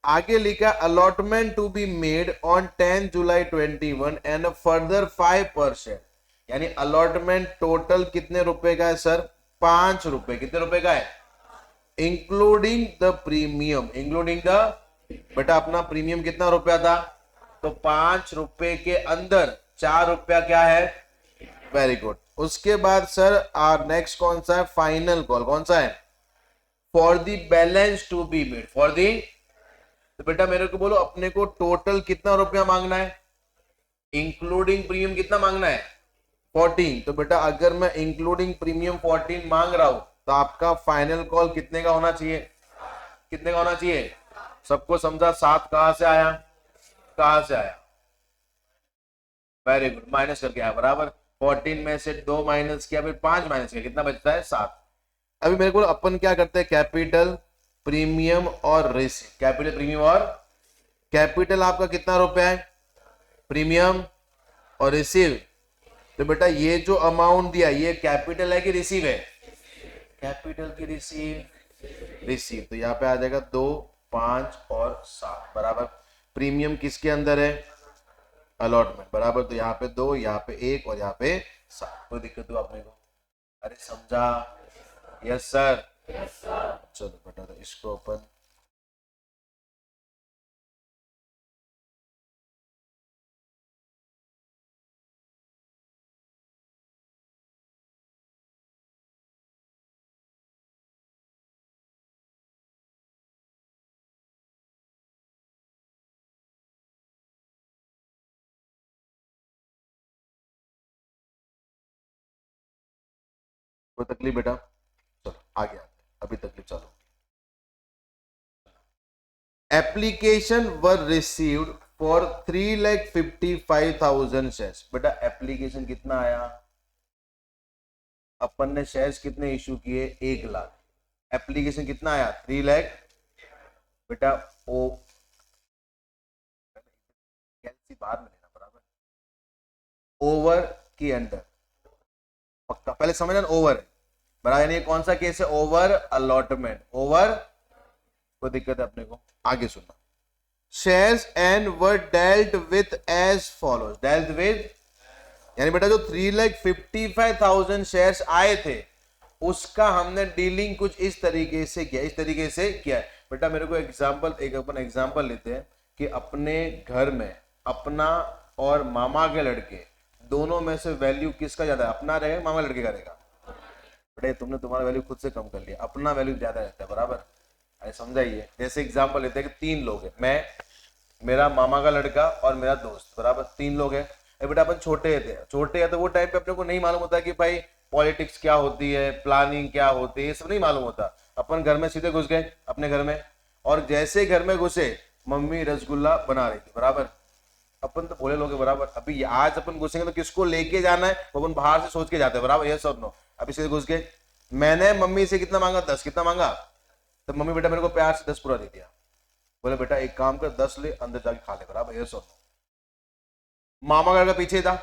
आगे लिखा allotment to be made on 10 July 21 and further 5 per share, यानी अलॉटमेंट टोटल कितने रुपए का है सर, 5 रुपए, कितने रुपए का है, including the premium, including the, बेटा अपना प्रीमियम कितना रुपया था, तो 5 रुपए के अंदर 4 रुपया क्या है, वेरी गुड। उसके बाद सर नेक्स्ट कौन सा है, फाइनल कॉल कौन सा है, for the balance to be made, for the, तो बेटा मेरे को बोलो अपने को टोटल कितना रुपया मांगना है, इंक्लूडिंग प्रीमियम कितना मांगना है 14। तो बेटा अगर मैं इंक्लूडिंग प्रीमियम 14 मांग रहा हूं तो आपका फाइनल कॉल कितने का होना चाहिए, कितने का होना चाहिए, सबको समझा, 7 कहां से आया, कहां से आया, वेरी गुड, माइनस करके आया बराबर, 14 में से 2 माइनस किया, फिर 5 माइनस किया, कितना बचता है 7। अभी मेरे को अपन क्या करते हैं, कैपिटल प्रीमियम और रिस्क, कैपिटल प्रीमियम और, कैपिटल आपका कितना रुपया है, प्रीमियम और रिसीव, तो बेटा ये जो अमाउंट दिया ये कैपिटल है कि रिसीव है, कैपिटल की रिसीव, रिसीव, तो यहाँ पे आ जाएगा 2, 5 और 7 बराबर, प्रीमियम किसके अंदर है, अलॉटमेंट बराबर, तो यहाँ पे 2, यहाँ पे 1 और यहाँ पे 7, कोई दिक्कत हो आपने को, अरे समझा, यस सर, चलो बेटा तो इसको अपन कोई तकलीफ बेटा, चलो आगे आते हैं, अभी तकलीफ चालू, application were received for 3,55,000 shares, बेटा एप्लीकेशन कितना आया, अपन ने शेयर्स कितने इशू किए, 1 लाख, एप्लीकेशन कितना आया 3 लाख, बेटा ओ कैलसी बाद में लेना बराबर, ओवर की अंडर, पक्का पहले समझना, ओवर है बराबर, यानी कौन सा केस है, ओवर अलॉटमेंट, ओवर, कोई दिक्कत है अपने को, आगे सुनना, shares and were dealt with as follows, dealt with यानी बेटा जो 3,55,000 शेयर्स आए थे उसका हमने डीलिंग कुछ इस तरीके से किया, इस तरीके से किया है बेटा। मेरे को एग्जांपल, एक अपन एग्जांपल लेते हैं कि अपने घर में अपना और मामा के लड़के दोनों में से वैल्यू किसका ज्यादा है, अपना रहेगा मामा लड़के का रहेगा, बेटे तुमने तुम्हारा वैल्यू खुद से कम कर लिया, अपना वैल्यू ज्यादा रहता है बराबर, अरे समझाइए, जैसे एग्जांपल लेते हैं कि 3 लोग हैं, मैं, मेरा मामा का लड़का और मेरा दोस्त बराबर, 3 लोग हैं, बेटा अपन छोटे थे, छोटे हैं तो वो टाइम पे अपने को नहीं मालूम होता कि भाई पॉलिटिक्स क्या होती है, प्लानिंग क्या होती है, ये सब नहीं मालूम होता, अपन घर में सीधे घुस गए अपने घर में, और जैसे घर में घुसे मम्मी रसगुल्ला बना रही थी बराबर, अपन तो बोले लोग बराबर, अभी आज अपन घुसेंगे तो किसको लेके जाना है वो अपन बाहर से सोच के जाते हैं बराबर, ये सब नो, अभी सीधे घुस गए, मैंने मम्मी से कितना मांगा, 10, कितना मांगा, तो मम्मी बेटा मेरे को प्यार से 10 पूरा दे दिया, बोले बेटा एक काम कर 10 ले अंदर जाके खा ले बराबर, ये सब। मामा का लड़का पीछे था,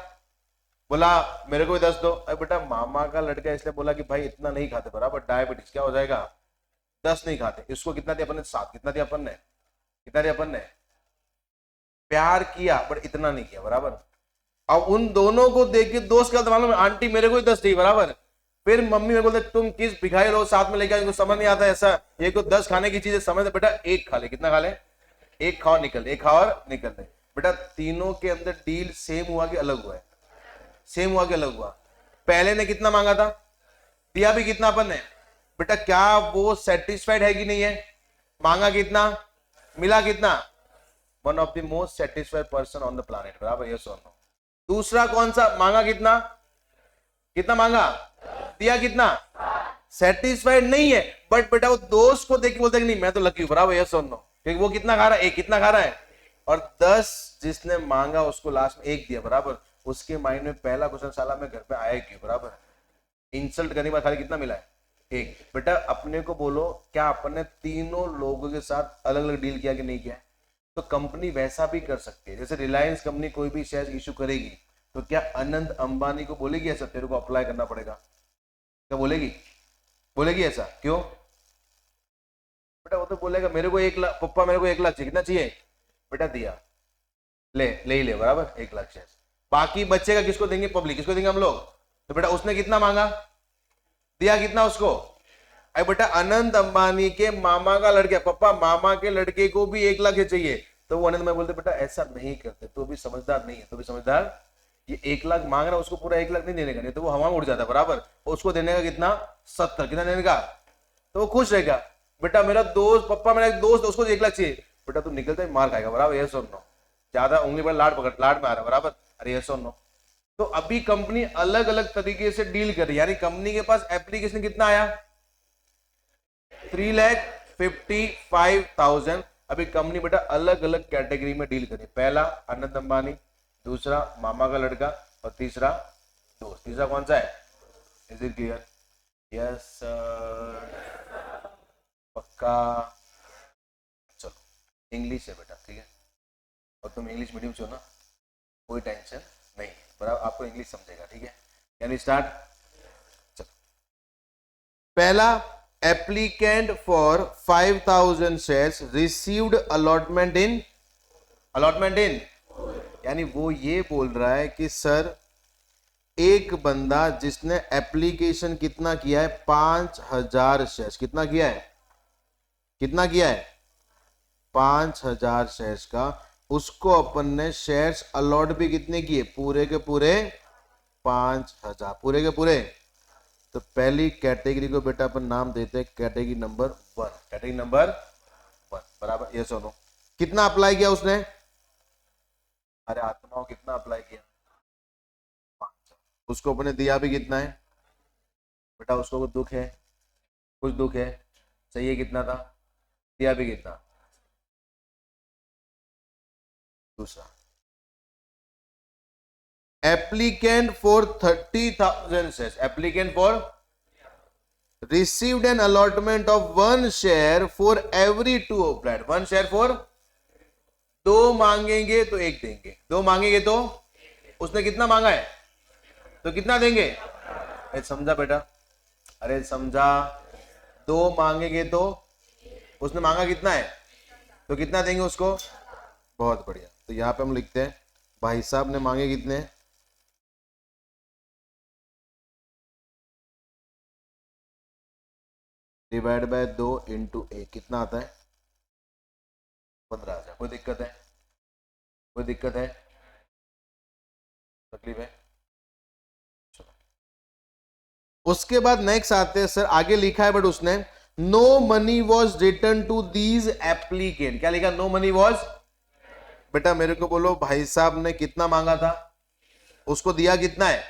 बोला मेरे को भी 10 दो, अरे बेटा मामा का लड़का इसलिए बोला कि भाई इतना नहीं खाते बराबर, डायबिटीज क्या हो जाएगा, 10 नहीं खाते, इसको कितना दिया अपन ने, 7, कितना दिया अपन ने, कितना दिया अपन ने, प्यार किया बट इतना नहीं किया बराबर। अब उन दोनों को देख के दोस्त का मालूम, आंटी मेरे को ही 10 दी बराबर, फिर मम्मी मेरे को तुम किस भिखारी लोग साथ में लेके आए, समझ नहीं आता ऐसा, ये को 10 खाने की चीजें समझ, बेटा 1 खा ले, कितना खा ले, 1 खाओ निकल, 1 खाओ और निकल ले बेटा। तीनों के अंदर डील सेम हुआ कि अलग हुआ है, सेम हुआ कि अलग हुआ, पहले ने कितना मांगा था, दिया भी कितना अपन ने, बेटा क्या वो सेटिस्फाइड है कि नहीं है, मांगा कितना, मिला कितना, one of the most satisfied person on the planet बराबर, यस और नो। दूसरा कौन सा, मांगा कितना, कितना मांगा, दिया कितना, सेटिस्फाइड नहीं है, बट बेटा वो दोस्त को देख के बोलता है कि नहीं मैं तो लकी हूं बराबर, यस और नो, क्योंकि वो कितना खा रहा है, 1, कितना खा रहा है, और 10 जिसने मांगा उसको लास्ट में 1 दिया बराबर, उसके माइंड में पहला क्वेश्चन साला मैं घर पे आया क्यों बराबर, इंसल्ट करने के बाद खाली कितना मिला है, 1। बेटा अपने को बोलो क्या अपन ने तीनों लोगों के साथ अलग अलग डील किया कि नहीं किया, तो कंपनी वैसा भी कर सकती है, जैसे रिलायंस कंपनी कोई भी शेयर इशू करेगी तो क्या अनंत अंबानी को बोलेगी ऐसा तेरे को अप्लाई करना पड़ेगा, क्या बोलेगी, बोलेगी ऐसा, क्यों बेटा, वो तो बोलेगा मेरे को 1 लाख, पप्पा मेरे को 1 लाख चाहिए, कितना चाहिए बेटा, दिया, ले ले बराबर 1 लाख शेयर, बाकी बच्चे का किसको देंगे, पब्लिक, किसको देंगे हम लोग, तो बेटा उसने कितना मांगा, दिया कितना उसको, अरे बेटा अनंत अंबानी के मामा का लड़का, पापा मामा के लड़के को भी 1 लाख चाहिए, तो वो अनंत मैं बोलते बेटा ऐसा नहीं करते, तो भी समझदार नहीं है, तो भी समझदार ये 1 लाख मांग रहा है, उसको पूरा 1 लाख नहीं देने का, नहीं तो वो हवा में उड़ जाता है बराबर। उसको देने का कितना 70, कितना देने का, तो वो खुश रहेगा। बेटा मेरा दोस्त, पप्पा मेरा एक दोस्त, उसको 1 लाख चाहिए, बेटा तू निकलता ही मार खाएगा बराबर, ये सुन लो, ज्यादा उंगली पर लाड पकड़, लाड में आ रहा है बराबर, अरे ये सुन लो। तो अभी कंपनी अलग अलग तरीके से डील कर रही है, यानी कंपनी के पास एप्लीकेशन कितना आया 3,55,000। अभी कंपनी बेटा अलग अलग कैटेगरी में डील करी, पहला अनंत अंबानी, दूसरा मामा का लड़का, और तीसरा दोस्त। तीसरा कौन सा है, इज इट क्लियर, यस पक्का। चलो इंग्लिश है बेटा, ठीक है, और तुम इंग्लिश मीडियम से हो ना, कोई टेंशन नहीं, बराबर आपको इंग्लिश समझेगा, ठीक है। यानी स्टार्ट, चलो पहला, applicant for 5,000 shares received allotment in, allotment in यानी वो ये बोल रहा है कि सर एक बंदा जिसने एप्लीकेशन कितना किया है 5,000 शेयर्स, कितना किया है, कितना किया है 5,000 शेयर्स का, उसको अपन ने शेयर्स अलॉट भी कितने किए, पूरे के पूरे 5,000, पूरे के पूरे। तो पहली कैटेगरी को बेटा अपन नाम देते हैं कैटेगरी नंबर 1, कैटेगरी नंबर 1 बराबर, ये सुनो कितना अप्लाई किया उसने, अरे आत्माओं कितना अप्लाई किया 5,000, उसको अपने दिया भी कितना है बेटा, उसको कुछ दुख है, कुछ दुख है, चाहिए कितना था, दिया भी कितना। दूसरा, applicant for 30,000 shares, applicant for received an allotment of 1 share for every 2 applied, 1 share for, 2 मांगेंगे तो 1 देंगे, 2 मांगेंगे तो, उसने कितना मांगा है तो कितना देंगे, अरे समझा बेटा, अरे समझा, 2 मांगेंगे तो, उसने मांगा कितना है तो कितना देंगे उसको, बहुत बढ़िया। तो यहां पे हम लिखते हैं भाई साहब ने मांगे कितने, डिवाइड बाय 2 इंटू 1 कितना आता है 15,000। कोई दिक्कत है, कोई दिक्कत है, तकलीफ है, चलो उसके बाद नेक्स्ट आते हैं सर, आगे लिखा है बट उसने no money was return to these applicant, क्या लिखा, नो मनी वॉज, बेटा मेरे को बोलो भाई साहब ने कितना मांगा था, उसको दिया कितना है,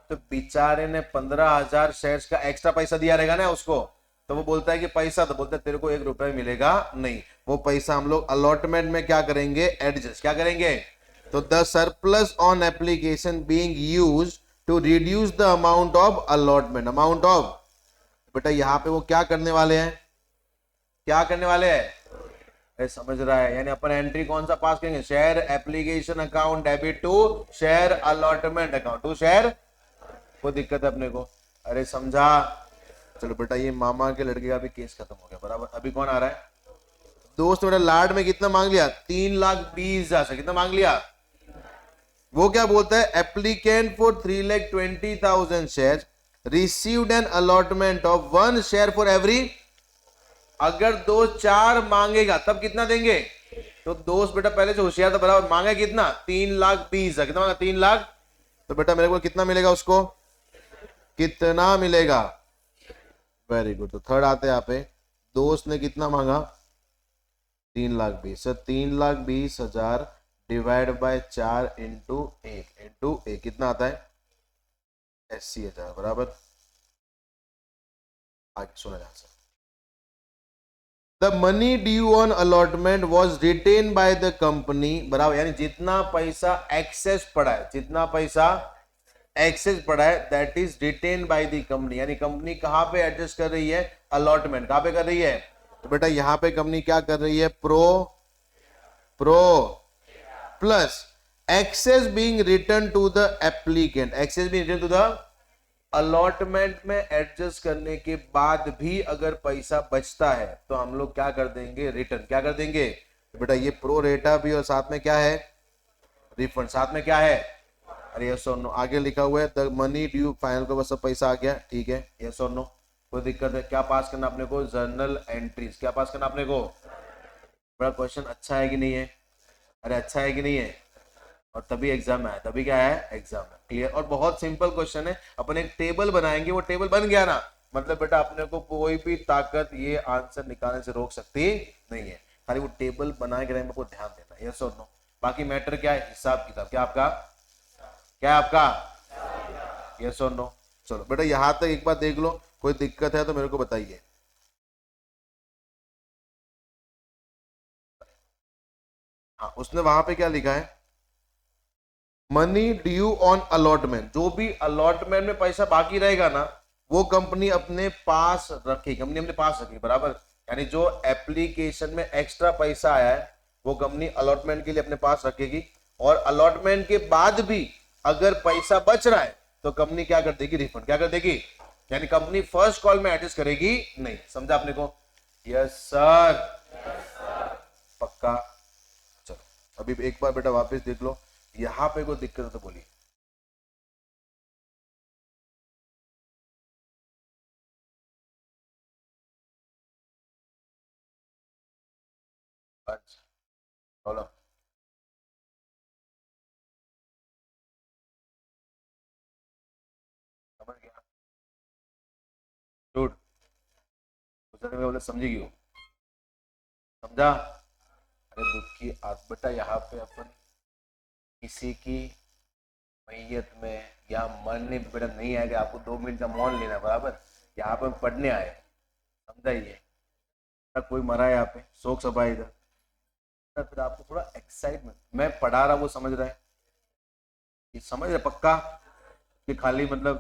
तो बेचारे ने 15,000 शेयर्स का एक्स्ट्रा पैसा दिया रहेगा ना उसको, तो वो बोलता है कि पैसा, तो बोलता है तेरे को 1 रुपया मिलेगा नहीं, वो पैसा हम लोग अलॉटमेंट में क्या करेंगे, एडजस्ट, क्या करेंगे, तो the surplus on application being used to reduce the amount of allotment, amount of, बेटा यहां पे वो क्या करने वाले हैं, क्या करने वाले हैं, समझ रहा है, यानी अपन एंट्री कौन सा पास करेंगे, share application account debit to share allotment account to share, कोई दिक्कत है अपने को, अरे समझा। चलो बेटा ये मामा के लड़के का भी केस खत्म हो गया बराबर। अभी कौन आ रहा है, दोस्त मेरा लाड में कितना मांग लिया 3,20,000 से, कितना मांग लिया, वो क्या बोलता है, applicant for 3,20,000 share received an allotment of 1 share for every, अगर 2 4 मांगेगा तब कितना देंगे, तो दोस्त बेटा पहले से होशियार था बराबर, मांगा कितना 3,20,000, कितना मांगा 3 लाख, तो बेटा मेरे को कितना मिलेगा, उसको कितना मिलेगा, वेरी गुड। तो थर्ड आते हैं यहाँ पे, दोस्त ने कितना मांगा 3,20,000, सर 3,20,000 डिवाइड बाय 4 इंटू 1 कितना आता है 80,000 बराबर। आगे सुना जा सकता, the money due on allotment was written by the company बराबर, यानी जितना पैसा एक्सेस पड़ा है, जितना पैसा एक्सेस पड़ा है that is written by the company, यानी कंपनी कहां पे एडजस्ट कर रही है, अलॉटमेंट कहां पे कर रही है, तो बेटा यहां पे कंपनी क्या कर रही है, pro plus excess being return to the applicant, excess being return to the allotment में एडजस्ट करने के बाद भी अगर पैसा बचता है तो हम लोग क्या कर देंगे, रिटर्न, क्या कर देंगे, तो बेटा ये प्रो रेटा भी और साथ में क्या है, रिफंड, साथ में क्या है, अरे यस और नो, आगे लिखा हुआ है द मनी ड्यू, फाइनल को बस सब पैसा आ गया, ठीक है, यस और नो, कोई दिक्कत है, क्या पास करना अपने को, जर्नल एंट्रीज, क्या पास करना अपने को, बड़ा क्वेश्चन अच्छा है कि नहीं है, अरे अच्छा है कि नहीं है, और तभी एग्जाम आया, तभी क्या है, एग्जाम है। क्लियर? और बहुत सिंपल क्वेश्चन है, अपन एक टेबल बनाएंगे, वो टेबल बन गया ना, मतलब बेटा अपने को कोई भी ताकत ये आंसर निकालने से रोक सकती नहीं है। खाली वो टेबल बनाए के रहने को ध्यान देना, यस और नो। बाकी मैटर क्या है, हिसाब किताब। क्या आपका, क्या आपका, यस और नो। चलो बेटा यहां तक एक बार देख लो, कोई दिक्कत है तो मेरे को बताइए। हाँ, उसने वहां पे क्या लिखा है, मनी ड्यू ऑन अलॉटमेंट, जो भी अलॉटमेंट में पैसा बाकी रहेगा ना, वो कंपनी अपने पास रखेगी, कंपनी अपने पास रखेगी, बराबर। यानी जो एप्लीकेशन में एक्स्ट्रा पैसा आया है वो कंपनी अलॉटमेंट के लिए अपने पास रखेगी, और अलॉटमेंट के बाद भी अगर पैसा बच रहा है तो कंपनी क्या कर देगी, रिफंड क्या कर देगी। यानी कंपनी फर्स्ट कॉल में एडजस्ट करेगी नहीं। समझा आपने को? यस सर, पक्का। चलो अभी एक बार बेटा वापस देख लो, यहां पे कोई दिक्कत है तो बोलिए। अच्छा बोलो। समझ गया, झूठ गुजरने में बोले समझी क्यों, समझा? अरे दुख की आग बेटा, यहाँ पे अपन किसी की मैयत में या मरने पे बेटा नहीं आएगा, आपको 2 मिनट का मौन लेना, बराबर। यहाँ पे पढ़ने आए, समझा? ये कोई मरा है यहाँ पे, शोक सभा है इधर, फिर आपको थोड़ा एक्साइटमेंट, मैं पढ़ा रहा वो समझ रहा है, ये समझ रहे पक्का, कि खाली मतलब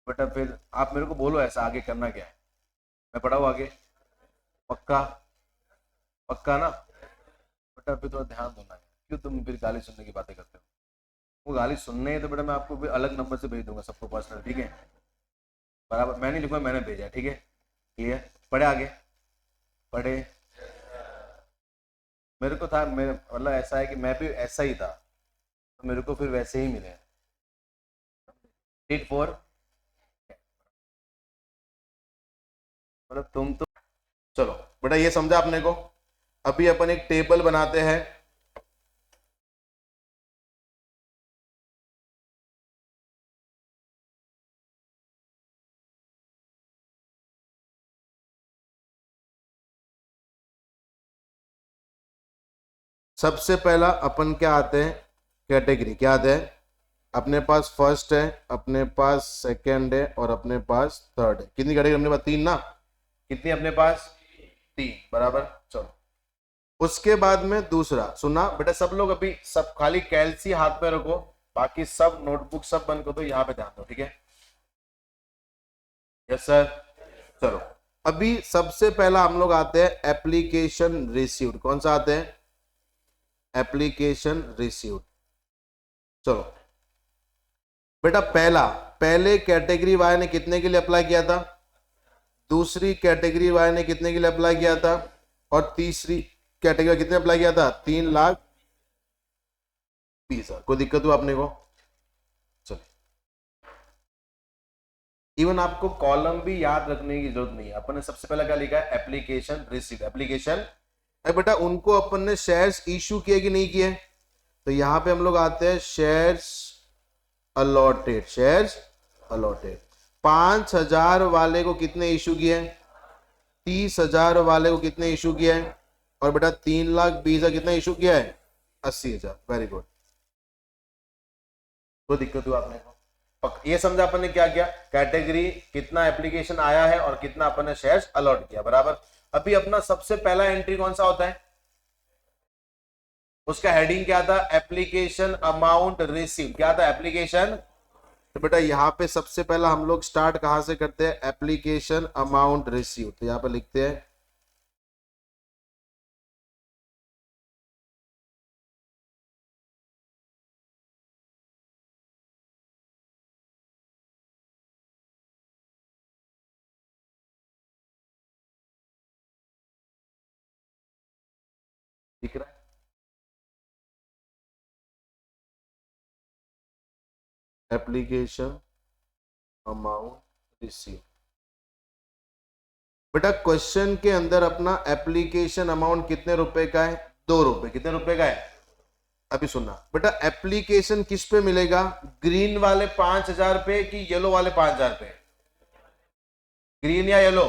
बेटा फिर आप मेरे को बोलो ऐसा आगे करना क्या है, मैं पढ़ाऊँ आगे, पक्का, पक्का ना बेटा? फिर थोड़ा ध्यान देना है, क्यों तुम फिर गाली सुनने की बातें करते हो? वो गाली सुनने है तो बेटा मैं आपको भी अलग नंबर से भेज दूंगा सबको पर्सनल, ठीक है? बराबर, मैं नहीं लिखूंगा, मैंने भेजा, ठीक है? क्लियर? पढ़े आगे, पढ़े। मेरे को था, मेरे मतलब ऐसा है कि मैं भी ऐसा ही था, तो मेरे को फिर वैसे ही मिले। नीट फोर, मतलब तुम तो, चलो बेटा ये समझा आपने को। अभी अपन एक टेबल बनाते हैं, सबसे पहला अपन क्या आते हैं, कैटेगरी क्या आते हैं, अपने पास फर्स्ट है, अपने पास सेकंड है, और अपने पास थर्ड है। कितनी कैटेगरी अपने पास, 3 ना? कितनी अपने पास, 3, बराबर। चलो उसके बाद में दूसरा, सुना बेटा सब लोग, अभी सब खाली कैलसी हाथ में रखो, बाकी सब नोटबुक सब बंद कर दो, यहाँ पे ध्यान दो, ठीक है? Yes sir. चलो अभी सबसे पहला हम लोग आते हैं एप्लीकेशन रिसीव्ड। कौन सा आते हैं, एप्लीकेशन रिसीव्ड। चलो बेटा पहला, पहले कैटेगरी वाई ने कितने के लिए अप्लाई किया था, दूसरी कैटेगरी वाई ने कितने के लिए अप्लाई किया था, और तीसरी कैटेगरी कितने अप्लाई किया था, 3,20,000। कोई दिक्कत हुआ अपने को? चलिए, इवन आपको कॉलम भी याद रखने की जरूरत नहीं है, अपन ने सबसे पहले क्या लिखा है, एप्लीकेशन रिसीव, एप्लीकेशन। बेटा उनको अपन ने शेयर्स इशू किए कि नहीं किए, तो यहां पे हम लोग आते हैं शेयर्स अलॉटेड, शेयर्स अलॉटेड। 5,000 वाले को कितने इशू किए, 30,000 वाले को कितने इशू किया है, और बेटा 3,20,000 कितना इशू किया है, 80,000। वेरी गुड, कोई दिक्कत हुआ आपने को? ये समझा अपन ने क्या किया, कैटेगरी कितना एप्लीकेशन आया है और कितना अपन ने शेयर्स अलॉट किया, बराबर। अभी अपना सबसे पहला एंट्री कौन सा होता है, उसका हेडिंग क्या था, एप्लीकेशन अमाउंट रिसीव। क्या था, एप्लीकेशन। तो बेटा यहाँ पे सबसे पहला हम लोग स्टार्ट कहां से करते हैं, एप्लीकेशन अमाउंट रिसीव। तो यहाँ पे लिखते हैं दिख रहा है, एप्लीकेशन अमाउंट रिसीव। बेटा क्वेश्चन के अंदर अपना एप्लीकेशन अमाउंट कितने रुपए का है, 2 रुपए। कितने रुपए का है, अभी सुनना बेटा, एप्लीकेशन किस पे मिलेगा, ग्रीन वाले 5,000 पे कि येलो वाले 5,000 पे? ग्रीन या येलो?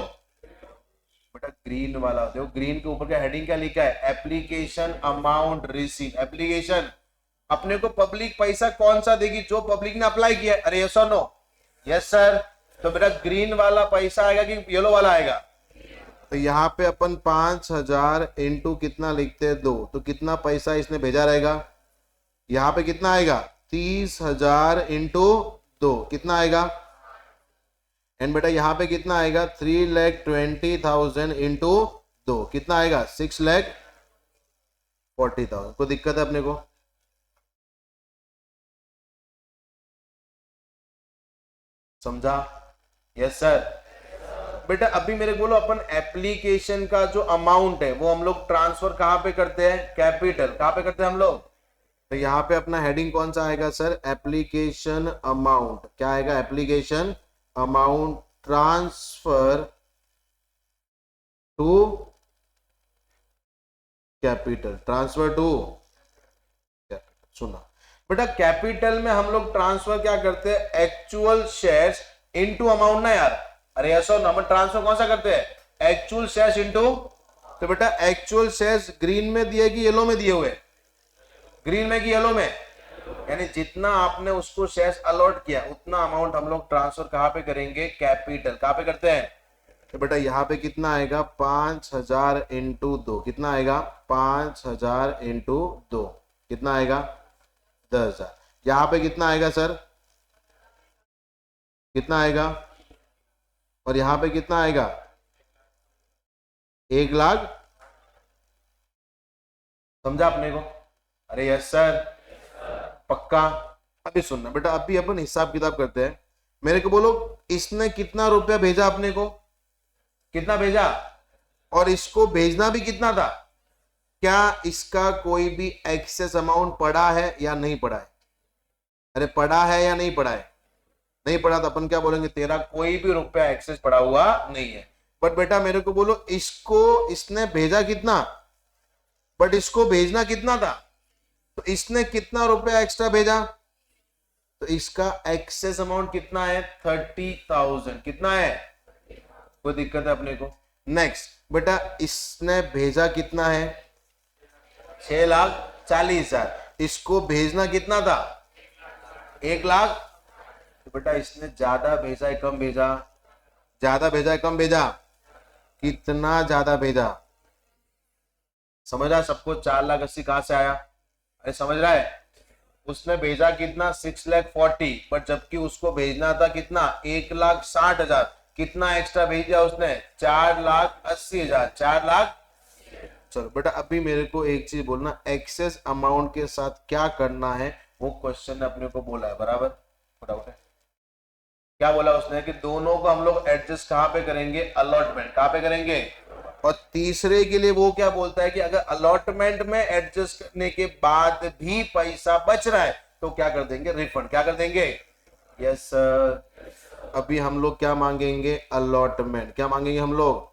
बेटा ग्रीन वाला। देखो ग्रीन के ऊपर का हेडिंग क्या लिखा है, एप्लीकेशन अमाउंट रिसीव। एप्लीकेशन अपने को पब्लिक पैसा कौन सा देगी, जो पब्लिक ने अप्लाई किया। अरे यस और नो? Yes sir. तो बेटा ग्रीन वाला पैसा आएगा कि येलो वाला आएगा? तो यहाँ पे अपन 5,000 इंटू कितना लिखते हैं, 2, तो कितना पैसा इसने भेजा रहेगा, यहाँ पे कितना आएगा, 30,000 इंटू 2 कितना आएगा, एंड बेटा यहाँ पे कितना आएगा, 3,20,000 इंटू 2 कितना आएगा, 6,40,000। कोई दिक्कत है अपने को? समझा? Yes sir. बेटा अभी मेरे बोलो, अपन एप्लीकेशन का जो अमाउंट है वो हम लोग ट्रांसफर कहां पे करते हैं, कैपिटल। कहां पे करते हैं हम लोग? तो यहाँ पे अपना हेडिंग कौन सा आएगा सर, एप्लीकेशन अमाउंट। क्या आएगा, application amount transfer to capital. Transfer to capital. सुना बेटा, कैपिटल में हम लोग ट्रांसफर क्या करते हैं, एक्चुअल शेयर्स इनटू अमाउंट ना यार। अरे ऐसा ना, हम ट्रांसफर कौन सा करते हैं, एक्चुअल शेयर्स इनटू। तो बेटा एक्चुअल शेयर्स ग्रीन में दिए कि येलो में दिए हुए, ग्रीन में कि येलो में, यानी जितना आपने उसको शेयर्स अलॉट किया उतना अमाउंट हम लोग ट्रांसफर कहां पे करेंगे, कैपिटल। कहां पे करते हैं? तो बेटा यहाँ पे कितना आएगा, 5,000 इंटू 2 कितना आएगा, 5,000 इंटू 2 कितना आएगा, 10,000। यहाँ पे कितना आएगा सर, कितना आएगा, और यहाँ पे कितना आएगा, 1,00,000। समझा अपने को? अरे यस सर, पक्का? अभी सुनना बेटा, अभी अपन हिसाब किताब करते हैं। मेरे को बोलो, इसने कितना रुपया भेजा अपने को, कितना भेजा, और इसको भेजना भी कितना था, क्या इसका कोई भी एक्सेस अमाउंट पड़ा है या नहीं पड़ा है? अरे पड़ा है या नहीं पड़ा है? नहीं पड़ा तो अपन क्या बोलेंगे, तेरा कोई भी रुपया एक्सेस पड़ा हुआ नहीं है। बट बेटा मेरे को बोलो, इसको इसने भेजा कितना, बट इसको भेजना कितना था, तो इसने कितना रुपया एक्स्ट्रा भेजा, तो इसका एक्सेस अमाउंट कितना है, 30,000। कितना है? कोई दिक्कत है अपने को? नेक्स्ट बेटा, इसने भेजा कितना है, 6,40,000। इसको भेजना कितना था, 1,00,000। तो बेटा इसने ज्यादा भेजा है कम भेजा, ज्यादा भेजा है कम भेजा, कितना ज्यादा भेजा, समझ रहा है सबको? 4,80,000 कहां से आया? अरे समझ रहा है, उसने भेजा कितना, 6,40,000, बट जबकि उसको भेजना था कितना, 1,60,000। कितना एक्स्ट्रा भेज दिया उसने, 4,80,000। 4,00,000। चलो बेटा अभी मेरे को एक चीज बोलना, एक्सेस अमाउंट के साथ क्या करना है वो क्वेश्चन ने अपने को बोला है, बराबर? डाउट है? क्या बोला उसने कि दोनों को हम लोग एडजस्ट कहां पे करेंगे, अलॉटमेंट। कहां पे करेंगे? और तीसरे के लिए वो क्या बोलता है कि अगर अलॉटमेंट में एडजस्ट करने के बाद भी पैसा बच रहा है तो क्या कर देंगे, रिफंड। क्या कर देंगे? Yes sir. अभी हम लोग क्या मांगेंगे, अलॉटमेंट। क्या मांगेंगे हम लोग?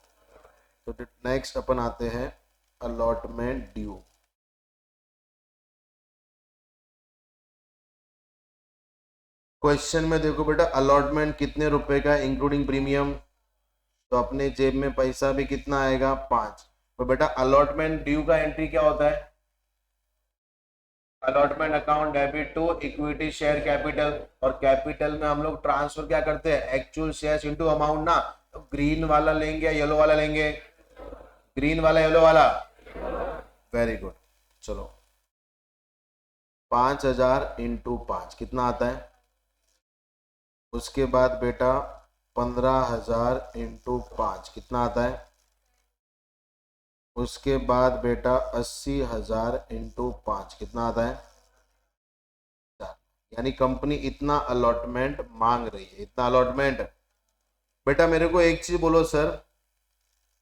तो नेक्स्ट अपन आते हैं अलॉटमेंट ड्यू। क्वेश्चन में देखो बेटा, अलॉटमेंट कितने रुपए का इंक्लूडिंग प्रीमियम, तो अपने जेब में पैसा भी कितना आएगा, 5। तो बेटा अलॉटमेंट ड्यू का एंट्री क्या होता है, allotment account debit to equity share capital. और कैपिटल में हम लोग ट्रांसफर क्या करते हैं, एक्चुअल शेयर्स इनटू अमाउंट ना। तो ग्रीन वाला लेंगे या येलो वाला लेंगे, ग्रीन वाला येलो वाला, वेरी गुड। चलो 5,000 इंटू 5 कितना आता है, उसके बाद बेटा 15,000 इंटू 5 कितना आता है, उसके बाद बेटा 80,000 इंटू 5 कितना आता है, 4। यानी कंपनी इतना अलॉटमेंट मांग रही है, इतना अलॉटमेंट। बेटा मेरे को एक चीज बोलो सर,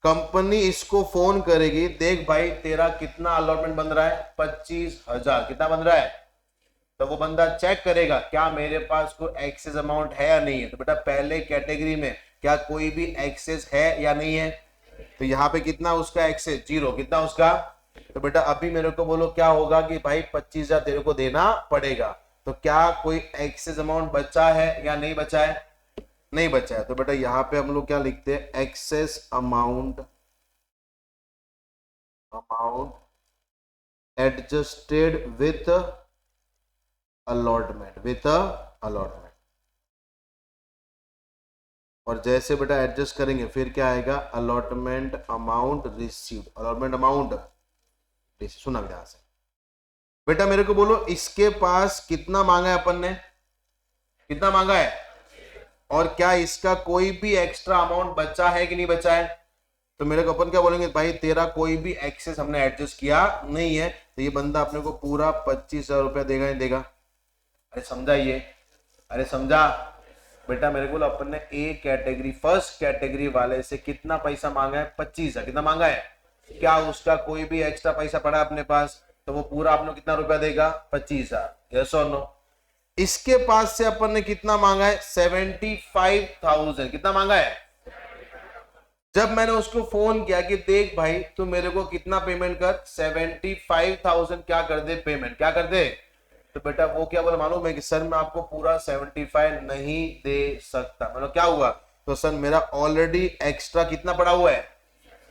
कंपनी इसको फोन करेगी, देख भाई तेरा कितना अलॉटमेंट बन रहा है, 25,000। कितना बन रहा है? तो वो बंदा चेक करेगा क्या मेरे पास कोई एक्सेस अमाउंट है या नहीं है। तो बेटा पहले कैटेगरी में क्या कोई भी एक्सेस है या नहीं है, तो यहाँ पे कितना उसका एक्सेस, 0। कितना उसका? तो बेटा अभी मेरे को बोलो क्या होगा कि भाई 25,000 तेरे को देना पड़ेगा। तो क्या कोई एक्सेस अमाउंट बचा है या नहीं बचा है? नहीं बचा है। तो बेटा यहां पे हम लोग क्या लिखते हैं, excess amount, adjusted with allotment, allotment. और जैसे बेटा एडजस्ट करेंगे फिर क्या आएगा, allotment amount received, allotment amount. सुना ध्यान से बेटा, मेरे को बोलो इसके पास कितना मांगा है अपन ने, कितना मांगा है, और क्या इसका कोई भी एक्स्ट्रा अमाउंट बचा है कि नहीं बचा है? तो मेरे को अपन क्या बोलेंगे, भाई तेरा कोई भी एक्सेस हमने एडजस्ट किया नहीं है, तो ये बंदा अपने को पूरा 25,000 रुपया देगा नहीं देगा? अरे समझा ये, अरे समझा बेटा? मेरे को अपन ने ए कैटेगरी, फर्स्ट कैटेगरी वाले से कितना पैसा मांगा है, 25,000। कितना मांगा है? क्या उसका कोई भी एक्स्ट्रा पैसा पड़ा अपने पास? तो वो पूरा आपने कितना रुपया देगा, 25,000। यस और नो? इसके पास से अपन ने कितना मांगा है, 75,000। कितना मांगा है? जब मैंने उसको फोन किया कि देख भाई तू मेरे को कितना पेमेंट कर, 75,000 क्या कर दे पेमेंट, क्या कर दे? तो बेटा वो क्या बोला मालूम है कि सर मैं आपको पूरा 75 नहीं दे सकता। मतलब क्या हुआ, तो सर मेरा ऑलरेडी एक्स्ट्रा कितना पड़ा हुआ है,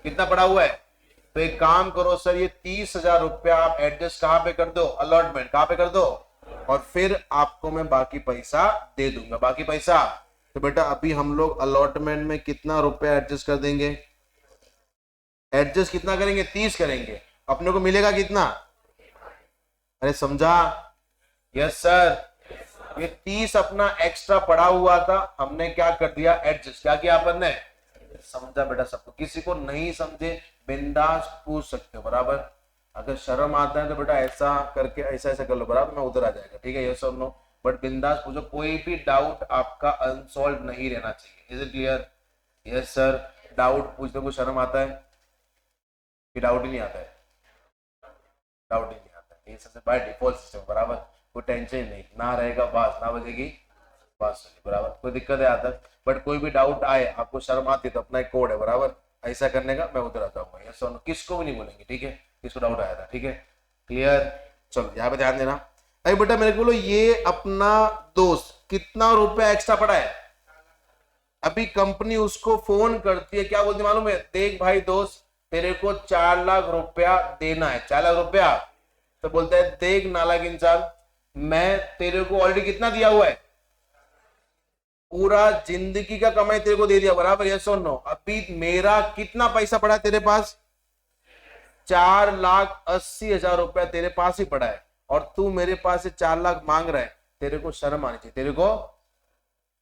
कितना पड़ा हुआ है? तो एक काम करो सर, ये 30,000 रुपया आप एडजस्ट कहां पे कर दो, अलॉटमेंट कहां पे कर दो, और फिर आपको मैं बाकी पैसा दे दूंगा, बाकी पैसा। तो बेटा अभी हम लोग अलॉटमेंट में कितना रुपया एडजस्ट कर देंगे, एडजस्ट कितना करेंगे, 30 करेंगे। अपने को मिलेगा कितना? अरे समझा? Yes sir. ये 30 अपना एक्स्ट्रा पड़ा हुआ था, हमने क्या कर दिया, एडजस्ट। क्या किया अपन ने? समझा बेटा सबको? किसी को नहीं समझे बिंदास पूछ सकते हो, बराबर? अगर शर्म आता है तो बेटा ऐसा करके ऐसा ऐसा कर लो, बराबर? मैं उधर आ जाएगा, ठीक है? यस और नो? बट बिंदास पूछो, कोई भी डाउट आपका अनसॉल्व नहीं रहना चाहिए। Is it clear? Yes sir. Doubt पूछने को शर्म आता है कि डाउट ही नहीं आता है? डाउट ही नहीं आता है, ये सबसे बाय डिफॉल्ट सिस्टम, बराबर? कोई टेंशन नहीं, ना रहेगा बात, ना बजेगी बात, बराबर? कोई दिक्कत है आता? बट कोई भी डाउट आए, आपको शर्म आती है तो अपना एक कोड है, बराबर? ऐसा करने का, मैं उधर आता हूँ। यस और नो? किसको भी नहीं बोलेंगे, ठीक है? किसको डाउट आया था, ठीक है? क्लियर? चलो यहाँ पे ध्यान देना। अरे बेटा मेरे को बोलो, ये अपना दोस्त कितना रुपया एक्स्ट्रा पड़ा है? अभी कंपनी उसको फोन करती है, क्या बोलती मालूम है, देख भाई दोस्त तेरे को 4 लाख रुपया देना है, 4 लाख रुपया। तो बोलता है देख नालायक इंसान, मैं तेरे को ऑलरेडी कितना दिया हुआ है, पूरा जिंदगी का कमाई तेरे को दे दिया, बराबर? यस और नो? अभी मेरा कितना पैसा पड़ा है तेरे पास, 4,80,000 रुपया तेरे पास ही पड़ा है, और तू मेरे पास से 4 लाख मांग रहा है। तेरे को शर्म आनी चाहिए, तेरे को,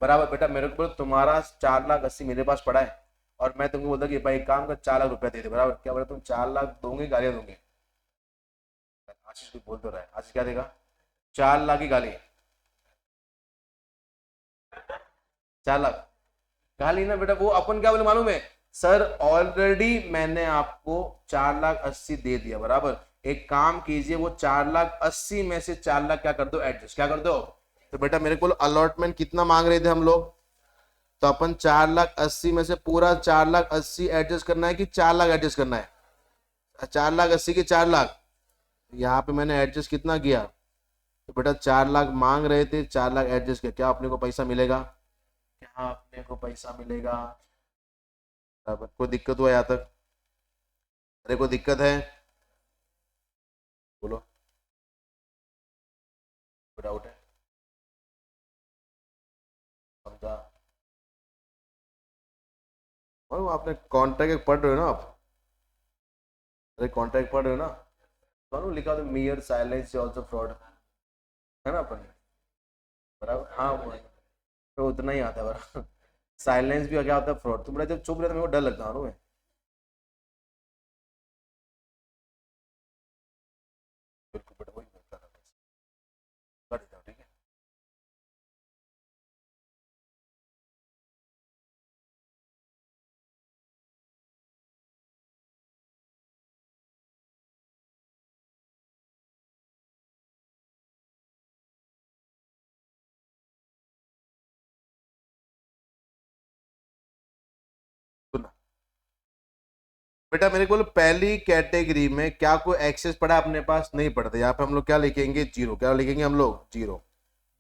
बराबर? बेटा मेरे को तुम्हारा 4,80,000 मेरे पास पड़ा है, और मैं तुमको बोलता कि भाई काम का 4 लाख रुपया दे दे, बराबर? क्या बोला, तुम 4 लाख दोगे, गालियां दोगे? आशीष भी बोल तो रहा है, आशीष क्या देगा, 4 लाख की गाली, 4 लाख गाली ना बेटा। वो अपन क्या बोले मालूम है, सर ऑलरेडी मैंने आपको 4,80,000 दे दिया, बराबर? एक काम कीजिए, वो 4,80,000 में से 4 लाख क्या कर दो, एडजस्ट, क्या कर दो? तो बेटा मेरे को अलॉटमेंट कितना मांग रहे थे हम लोग, तो अपन 4,80,000 में से पूरा 4,80,000 एडजस्ट करना है कि 4 लाख एडजस्ट करना है? 4,80,000 के 4 लाख, यहाँ पे मैंने एडजस्ट कितना किया, तो बेटा 4 लाख मांग रहे थे, 4 लाख एडजस्ट किया, क्या अपने को पैसा मिलेगा, क्या अपने को पैसा मिलेगा? बराबर? कोई दिक्कत हुआ यहाँ तक? अरे कोई दिक्कत है, बोलो, कोई डाउट है? समझा? और आपने कॉन्ट्रैक्ट पढ़ रहे हो ना आप? अरे कॉन्ट्रैक्ट पढ़ रहे हो ना? तो लिखा तो मियर साइलेंस ऑल्सो फ्रॉड, है ना अपन? बराबर? हाँ वो है। तो उतना ही आता है, बराबर? साइलेंस भी क्या होता है, फ्रॉड। तुम जब चुप रहते मेरे को डर लगता है, बिल्कुल बेटा वही करता था, कर देता हूँ, ठीक है? सुना, बेटा मेरे को बोलो पहली कैटेगरी में क्या कोई एक्सेस पड़ा अपने पास? नहीं पड़ता। यहाँ पे हम लोग क्या लिखेंगे? जीरो। क्या लिखेंगे हम लोग? जीरो।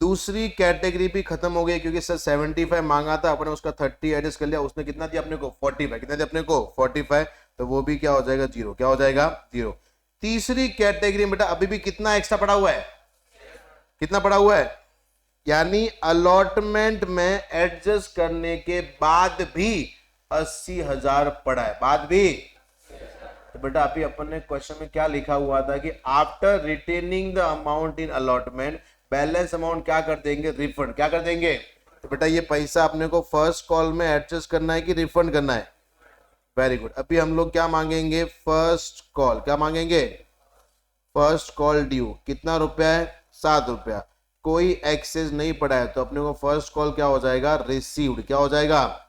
दूसरी कैटेगरी भी खत्म हो गई क्योंकि सर 75 मांगा था, अपने उसका 30 एडजस्ट कर लिया। उसने कितना दिया अपने को? 45। कितना दिया अपने को? 45। तो वो भी क्या हो जाएगा? जीरो। क्या हो जाएगा? जीरो। तीसरी कैटेगरी में बेटा अभी भी कितना एक्स्ट्रा पड़ा हुआ है? कितना पड़ा हुआ है? यानी अलॉटमेंट में एडजस्ट करने के बाद भी 80,000 पड़ा है, बाद भी। तो बेटा अभी अपन ने क्वेश्चन में क्या लिखा हुआ था कि after retaining the amount in allotment balance amount क्या कर देंगे? रिफंड। क्या कर देंगे? तो बेटा ये पैसा अपने को फर्स्ट कॉल में एडजस्ट करना है कि रिफंड करना है? Very good. अभी हम लोग क्या मांगेंगे? First call. क्या मांगेंगे? First call due. कितना रुपया है? 7 रुपया। कोई एक्सेस नहीं पड़ा है तो अपने को फर्स्ट कॉल क्या हो जाएगा? रिसीव्ड। क्या हो जाएगा?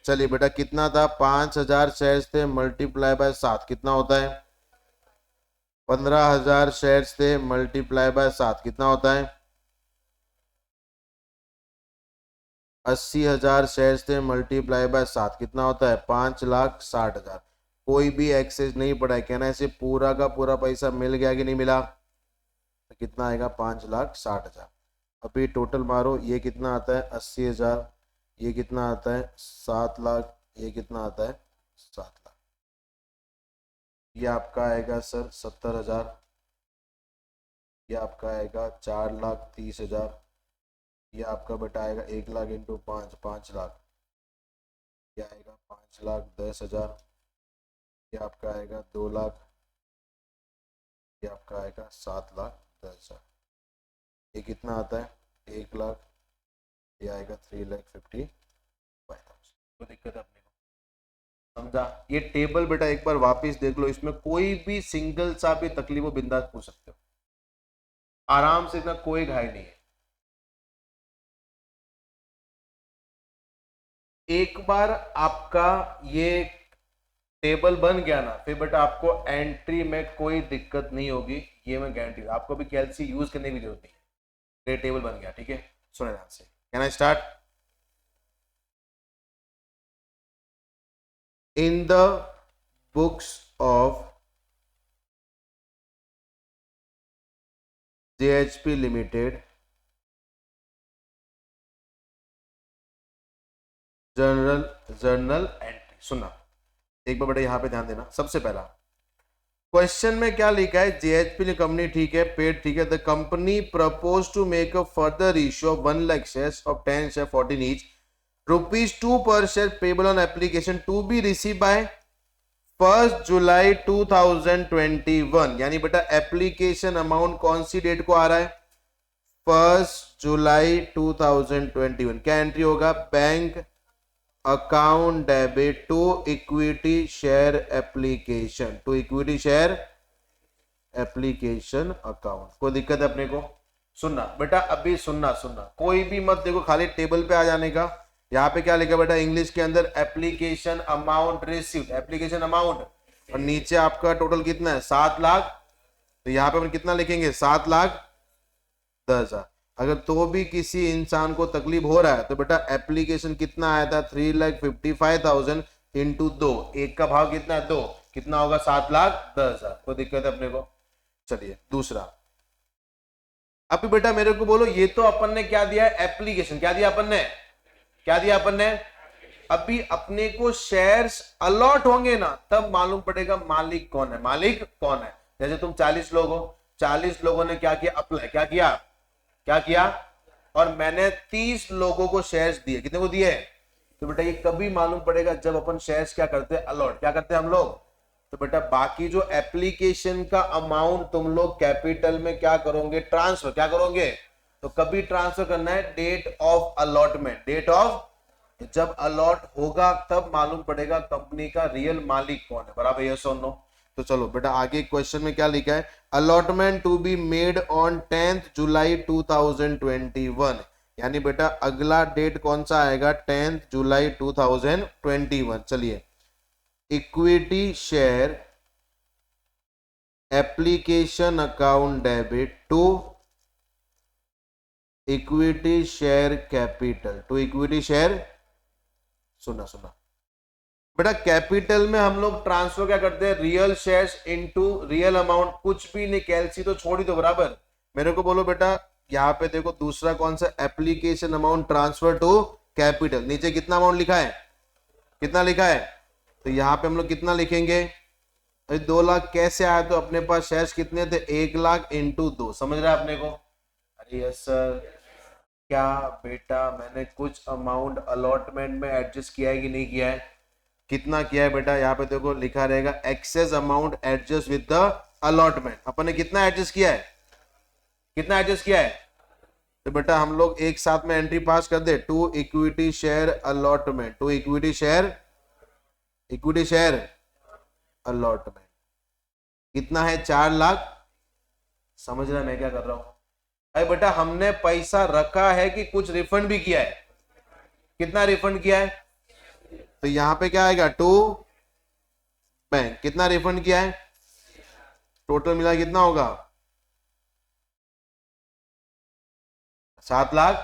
चलिए बेटा कितना था? 5,000 शेयर्स थे, मल्टीप्लाई बाय 7 कितना होता है? 15,000 शेयर्स थे, मल्टीप्लाई बाय 7 कितना होता है? 80,000 शेयर्स थे, मल्टीप्लाई बाय 7 कितना होता है? 5,60,000। कोई भी एक्सेस नहीं पड़ा है, कहना ऐसे पूरा का पूरा पैसा मिल गया कि नहीं मिला? तो कितना आएगा? 5,60,000। अभी टोटल मारो, ये कितना आता है? 80,000। ये कितना आता है? 7 लाख। ये कितना आता है? 7 लाख। ये आपका आएगा सर 70,000। ये आपका आएगा 4,30,000। ये आपका बेटा आएगा 1 लाख इंटू 5, 5 लाख। ये आएगा 5,10,000। ये आपका आएगा 2 लाख। ये आपका आएगा 7,10,000। ये कितना आता है? 1 लाख। ये आएगा 3,55,000। तो दिक्कत है अपने को, समझा? ये टेबल बेटा एक बार वापस देख लो, इसमें कोई भी सिंगल सा भी तकलीफ हो बिंदास पूछ सकते हो आराम से, इतना कोई घाई नहीं है। एक बार आपका ये टेबल बन गया ना, फिर बेटा आपको एंट्री में कोई दिक्कत नहीं होगी, ये मैं गारंटी। आपको भी कैलसी यूज करने की जरूरत नहीं है, ये टेबल बन गया। ठीक है, सुने ध्यान से। Can I start? In the books of JHP limited journal entry. सुना एक बार बेटा, यहां पे ध्यान देना। सबसे पहला क्वेश्चन में क्या लिखा है? JHP कंपनी, ठीक है, पेड, ठीक है। The company propose to make a further issue of 1 lakh shares of 10 share 14 each, ₹2 per share payable on application to be received by 1 जुलाई 2021। यानी बेटा एप्लीकेशन अमाउंट कौन सी डेट को आ रहा है? 1 जुलाई 2021। क्या एंट्री होगा? Bank account debit to equity share application, to equity share application account. कोई दिक्कत है अपने को? सुनना बेटा, अभी सुनना कोई भी मत देखो खाली टेबल पे आ जाने का। यहाँ पे क्या लिखा बेटा इंग्लिश के अंदर? Application amount received, application amount, और नीचे आपका टोटल कितना है? 7 लाख। तो यहाँ पे हम कितना लिखेंगे? 7,10,000। अगर तो भी किसी इंसान को तकलीफ हो रहा है तो बेटा एप्लीकेशन कितना आया था? 3,55,000 इंटू 2। एक का भाव कितना है? 2। कितना होगा? 7,10,000। कोई दिक्कत है अपने को? चलिए दूसरा। अभी बेटा मेरे को बोलो, ये तो अपन ने क्या दिया है? एप्लीकेशन। क्या दिया अपन ने? क्या दिया अपन ने? अभी अपने को शेयर्स अलॉट होंगे ना, तब मालूम पड़ेगा मालिक कौन है। मालिक कौन है? जैसे तुम 40 लोग हो, 40 लोगों ने क्या किया? अप्लाई। क्या किया? क्या किया? और मैंने 30 लोगों को शेयर्स दिए। कितने को दिए? तो बेटा ये कभी मालूम पड़ेगा जब अपन शेयर्स क्या करते हैं? अलॉट। क्या करते हैं हम लोग? तो बेटा बाकी जो एप्लीकेशन का अमाउंट तुम लोग कैपिटल में क्या करोगे? ट्रांसफर। क्या करोगे? तो कभी ट्रांसफर करना है date of allotment. Date of, जब अलॉट होगा तब मालूम पड़ेगा कंपनी का रियल मालिक कौन है। बराबर? यस और नो? तो चलो बेटा आगे क्वेश्चन में क्या लिखा है? Allotment to be made on 10 July 2021। यानी बेटा अगला डेट कौन सा आएगा? 10 जुलाई 2021। चलिए, equity share application account debit to equity share capital, to equity share. सुना बेटा कैपिटल में हम लोग ट्रांसफर क्या करते हैं, real shares into real amount, कुछ भी नहीं, कैलसी तो छोड़ ही दो बराबर। मेरे को बोलो बेटा यहाँ पे देखो दूसरा कौन सा, application amount transfer to capital, नीचे कितना अमाउंट लिखा है, कितना लिखा है, तो यहाँ पे हम लोग कितना लिखेंगे, 2 लाख कैसे आया, तो अपने पास शेयर्स कितने थे, 1 लाख इंटू 2, समझ रहे हैं अपने को। अरे यस सर, क्या बेटा मैंने कुछ अमाउंट अलॉटमेंट में एडजस्ट किया है कि नहीं किया है, कितना किया है बेटा, यहाँ पे देखो लिखा रहेगा excess amount adjust with the allotment, अपन ने कितना एडजस्ट किया है, कितना एडजस्ट किया है, तो बेटा हम लोग एक साथ में एंट्री पास कर दे, to equity share allotment, to equity share, equity share allotment कितना है, 4 लाख, समझ रहा है मैं क्या कर रहा हूं। अरे बेटा हमने पैसा रखा है कि कुछ रिफंड भी किया है, कितना रिफंड किया है, तो यहां पे क्या आएगा, टू बैंक, कितना रिफंड किया है, टोटल मिला कितना होगा, 7 लाख,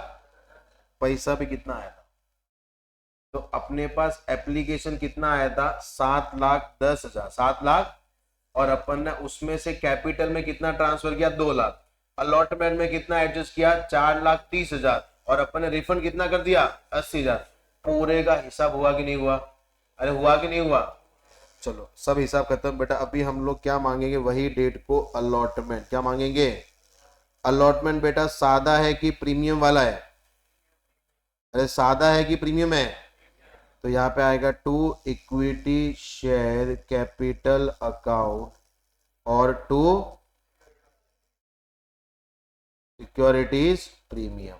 पैसा भी कितना आया था, तो अपने पास एप्लीकेशन कितना आया था, 7,10,000, 7 लाख, और अपन ने उसमें से कैपिटल में कितना ट्रांसफर किया, 2 लाख, अलॉटमेंट में कितना एडजस्ट किया, 4,30,000, और अपन ने रिफंड कितना कर दिया, 80,000, पूरे का हिसाब हुआ कि नहीं हुआ, अरे हुआ कि नहीं हुआ, चलो सब हिसाब खत्म बेटा। अभी हम लोग क्या मांगेंगे, वही डेट को अलॉटमेंट, क्या मांगेंगे, अलॉटमेंट बेटा सादा है कि प्रीमियम वाला है, अरे सादा है कि प्रीमियम है, तो यहाँ पे आएगा to equity share capital account और टू सिक्योरिटीज प्रीमियम।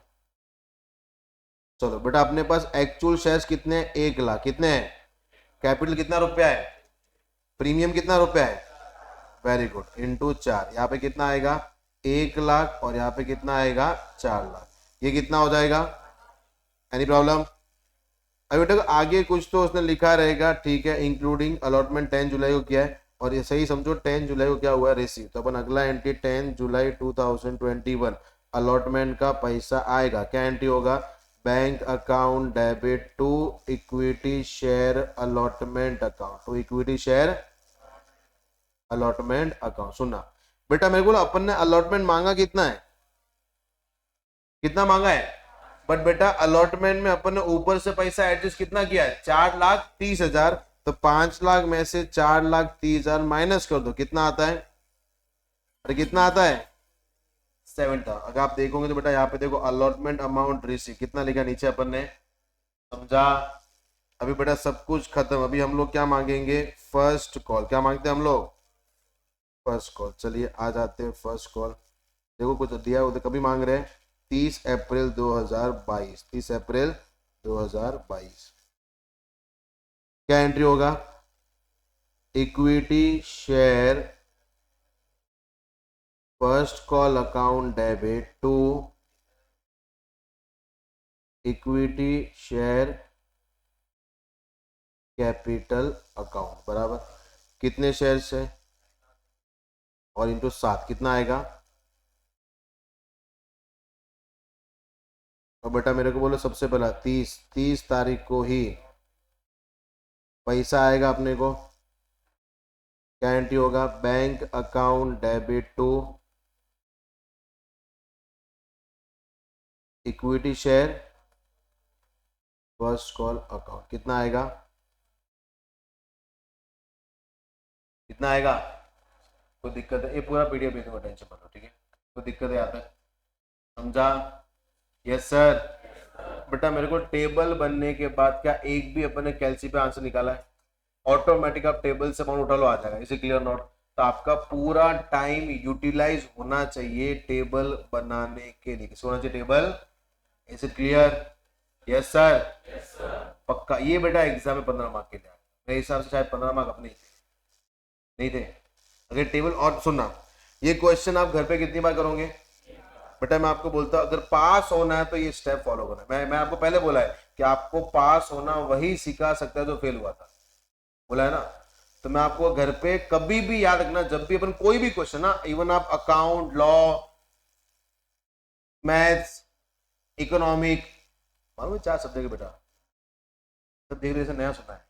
चलो बेटा अपने पास एक्चुअल शेयर्स कितने हैं, 1 लाख, कितने हैं, कैपिटल कितना रुपया है, प्रीमियम कितना रुपया है, वेरी गुड, इंटू 4, यहाँ पे कितना आएगा, 1 लाख, और यहाँ पे कितना आएगा, 4 लाख, ये कितना हो जाएगा, एनी प्रॉब्लम। अभी बेटा आगे कुछ तो उसने लिखा रहेगा, ठीक है, इंक्लूडिंग अलॉटमेंट 10 जुलाई को किया है, और ये सही समझो 10 जुलाई को क्या हुआ है, रिसीव, तो अपन अगला एंट्री 10 जुलाई 2021 अलॉटमेंट का पैसा आएगा, क्या एंट्री होगा, bank account debit to equity share allotment account, to equity share allotment account. सुनना बेटा मेरे को अपन ने अलॉटमेंट मांगा कितना है, कितना मांगा है, बट बेटा अलॉटमेंट में अपन ने ऊपर से पैसा एडजस्ट कितना किया है, 4,30,000, तो 5 लाख में से 4,30,000 माइनस कर दो, कितना आता है, अरे कितना आता है, 7 था। अगर आप देखोगे तो बेटा यहाँ पे देखो अलॉटमेंट अमाउंट रिसीव कितना लिखा नीचे अपन ने, समझा। अभी बेटा सब कुछ खत्म, अभी हम लोग क्या मांगेंगे, फर्स्ट कॉल, क्या मांगते हैं हम लोग, फर्स्ट कॉल। चलिए आ जाते हैं फर्स्ट कॉल, देखो कुछ दिया उधर, कभी मांग रहे हैं 30 अप्रैल 2022, 30 अप्रैल 2022, क्या एंट्री होगा, equity share first call account debit to equity share capital account, बराबर कितने शेयर है, और इंटू 7 कितना आएगा, और बेटा मेरे को बोलो सबसे पहला 30 तारीख को ही पैसा आएगा अपने को, क्या एंट्री होगा, bank account debit to equity share first call account, कितना आएगा, कितना आएगा, कोई दिक्कत है, ये पूरा पीडीएफ भेज दूंगा, टेंशन मत लो, ठीक है, कोई दिक्कत है यहाँ तक, समझा, यस सर। बेटा मेरे को टेबल बनने के बाद क्या एक भी अपन ने कैलसी पे आंसर निकाला है, ऑटोमेटिक आप टेबल से अमाउंट उठा लो, आ जाएगा, इसे क्लियर नोट। तो आपका पूरा टाइम यूटिलाइज होना चाहिए टेबल बनाने के लिए, किसको होना चाहिए टेबल, इसे क्लियर, यस सर, पक्का। ये बेटा एग्जाम में 15 मार्क के लिए, मेरे हिसाब से शायद 15 मार्क अपने नहीं थे अगर टेबल। और सुनना ये क्वेश्चन आप घर पे कितनी बार करोगे बेटा, मैं आपको बोलता हूं अगर पास होना है तो ये स्टेप फॉलो करना है। मैं आपको पहले बोला है कि आपको पास होना वही सिखा सकता है जो फेल हुआ था, बोला है ना। तो मैं आपको घर पे कभी भी याद रखना, जब भी अपन कोई भी क्वेश्चन ना, इवन आप अकाउंट, लॉ, मैथ्स, इकोनॉमिक, मालूम 4 सब्जेक्ट बेटा, सब देख रहे नया सुना है,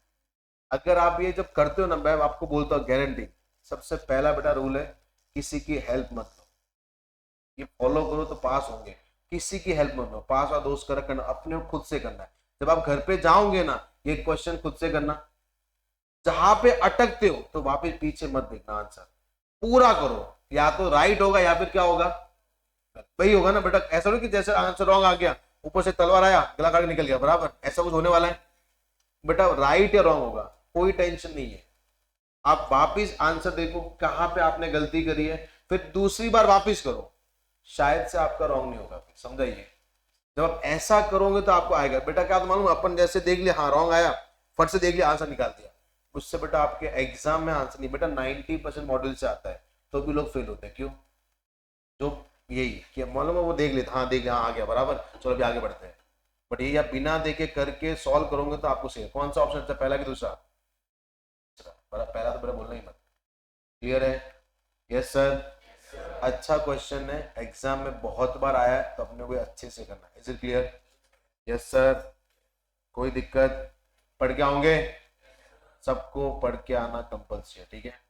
अगर आप ये जब करते हो ना, मैं आपको बोलता हूँ गारंटी, सबसे पहला बेटा रूल है किसी की हेल्प मत लो। ये फॉलो करो तो पास होंगे। किसी की हेल्प मत लो, पास और दोस्त करना अपने खुद से करना है। जब आप घर पे जाओगे ना, ये क्वेश्चन खुद से करना। जहां पे अटकते हो तो वापस पीछे मत देखना, आंसर पूरा करो। या तो राइट होगा या फिर क्या होगा, वही होगा ना बेटा। ऐसा नहीं कि जैसे आंसर रॉन्ग आ गया, ऊपर से तलवार आया गला काट के निकल गया, बराबर ऐसा कुछ होने वाला है बेटा? राइट या रॉन्ग होगा, कोई टेंशन नहीं है। आप वापिस आंसर देखो कहां पे आपने गलती करी है, फिर दूसरी बार वापिस करो, शायद से आपका रॉन्ग नहीं होगा। समझाइए, जब आप ऐसा करोगे तो आपको आएगा बेटा। क्या तो मालूम, अपन जैसे देख लिया, हाँ रॉन्ग आया, फट से देख लिया, आंसर निकाल दिया, उससे बेटा आपके एग्जाम में आंसर नहीं। बेटा 90% मॉडल से आता है, तो भी लोग फेल होते हैं। क्यों? जो यही कि मालूम है वो देख लेते, हाँ देख लिया, हाँ आ गया बराबर, चलो अभी आगे बढ़ते हैं। बट ये आप बिना देखे करके सॉल्व करोगे तो आपको सही। कौन सा ऑप्शन था, पहला कि दूसरा? पहला तो मेरा बोलना ही मत। क्लियर है? Yes sir. अच्छा क्वेश्चन है, एग्जाम में बहुत बार आया है, तो अपने को अच्छे से करना है। Is it clear? Yes sir. कोई दिक्कत? पढ़ के आओगे? सबको पढ़ के आना कंपल्सरी है, ठीक है?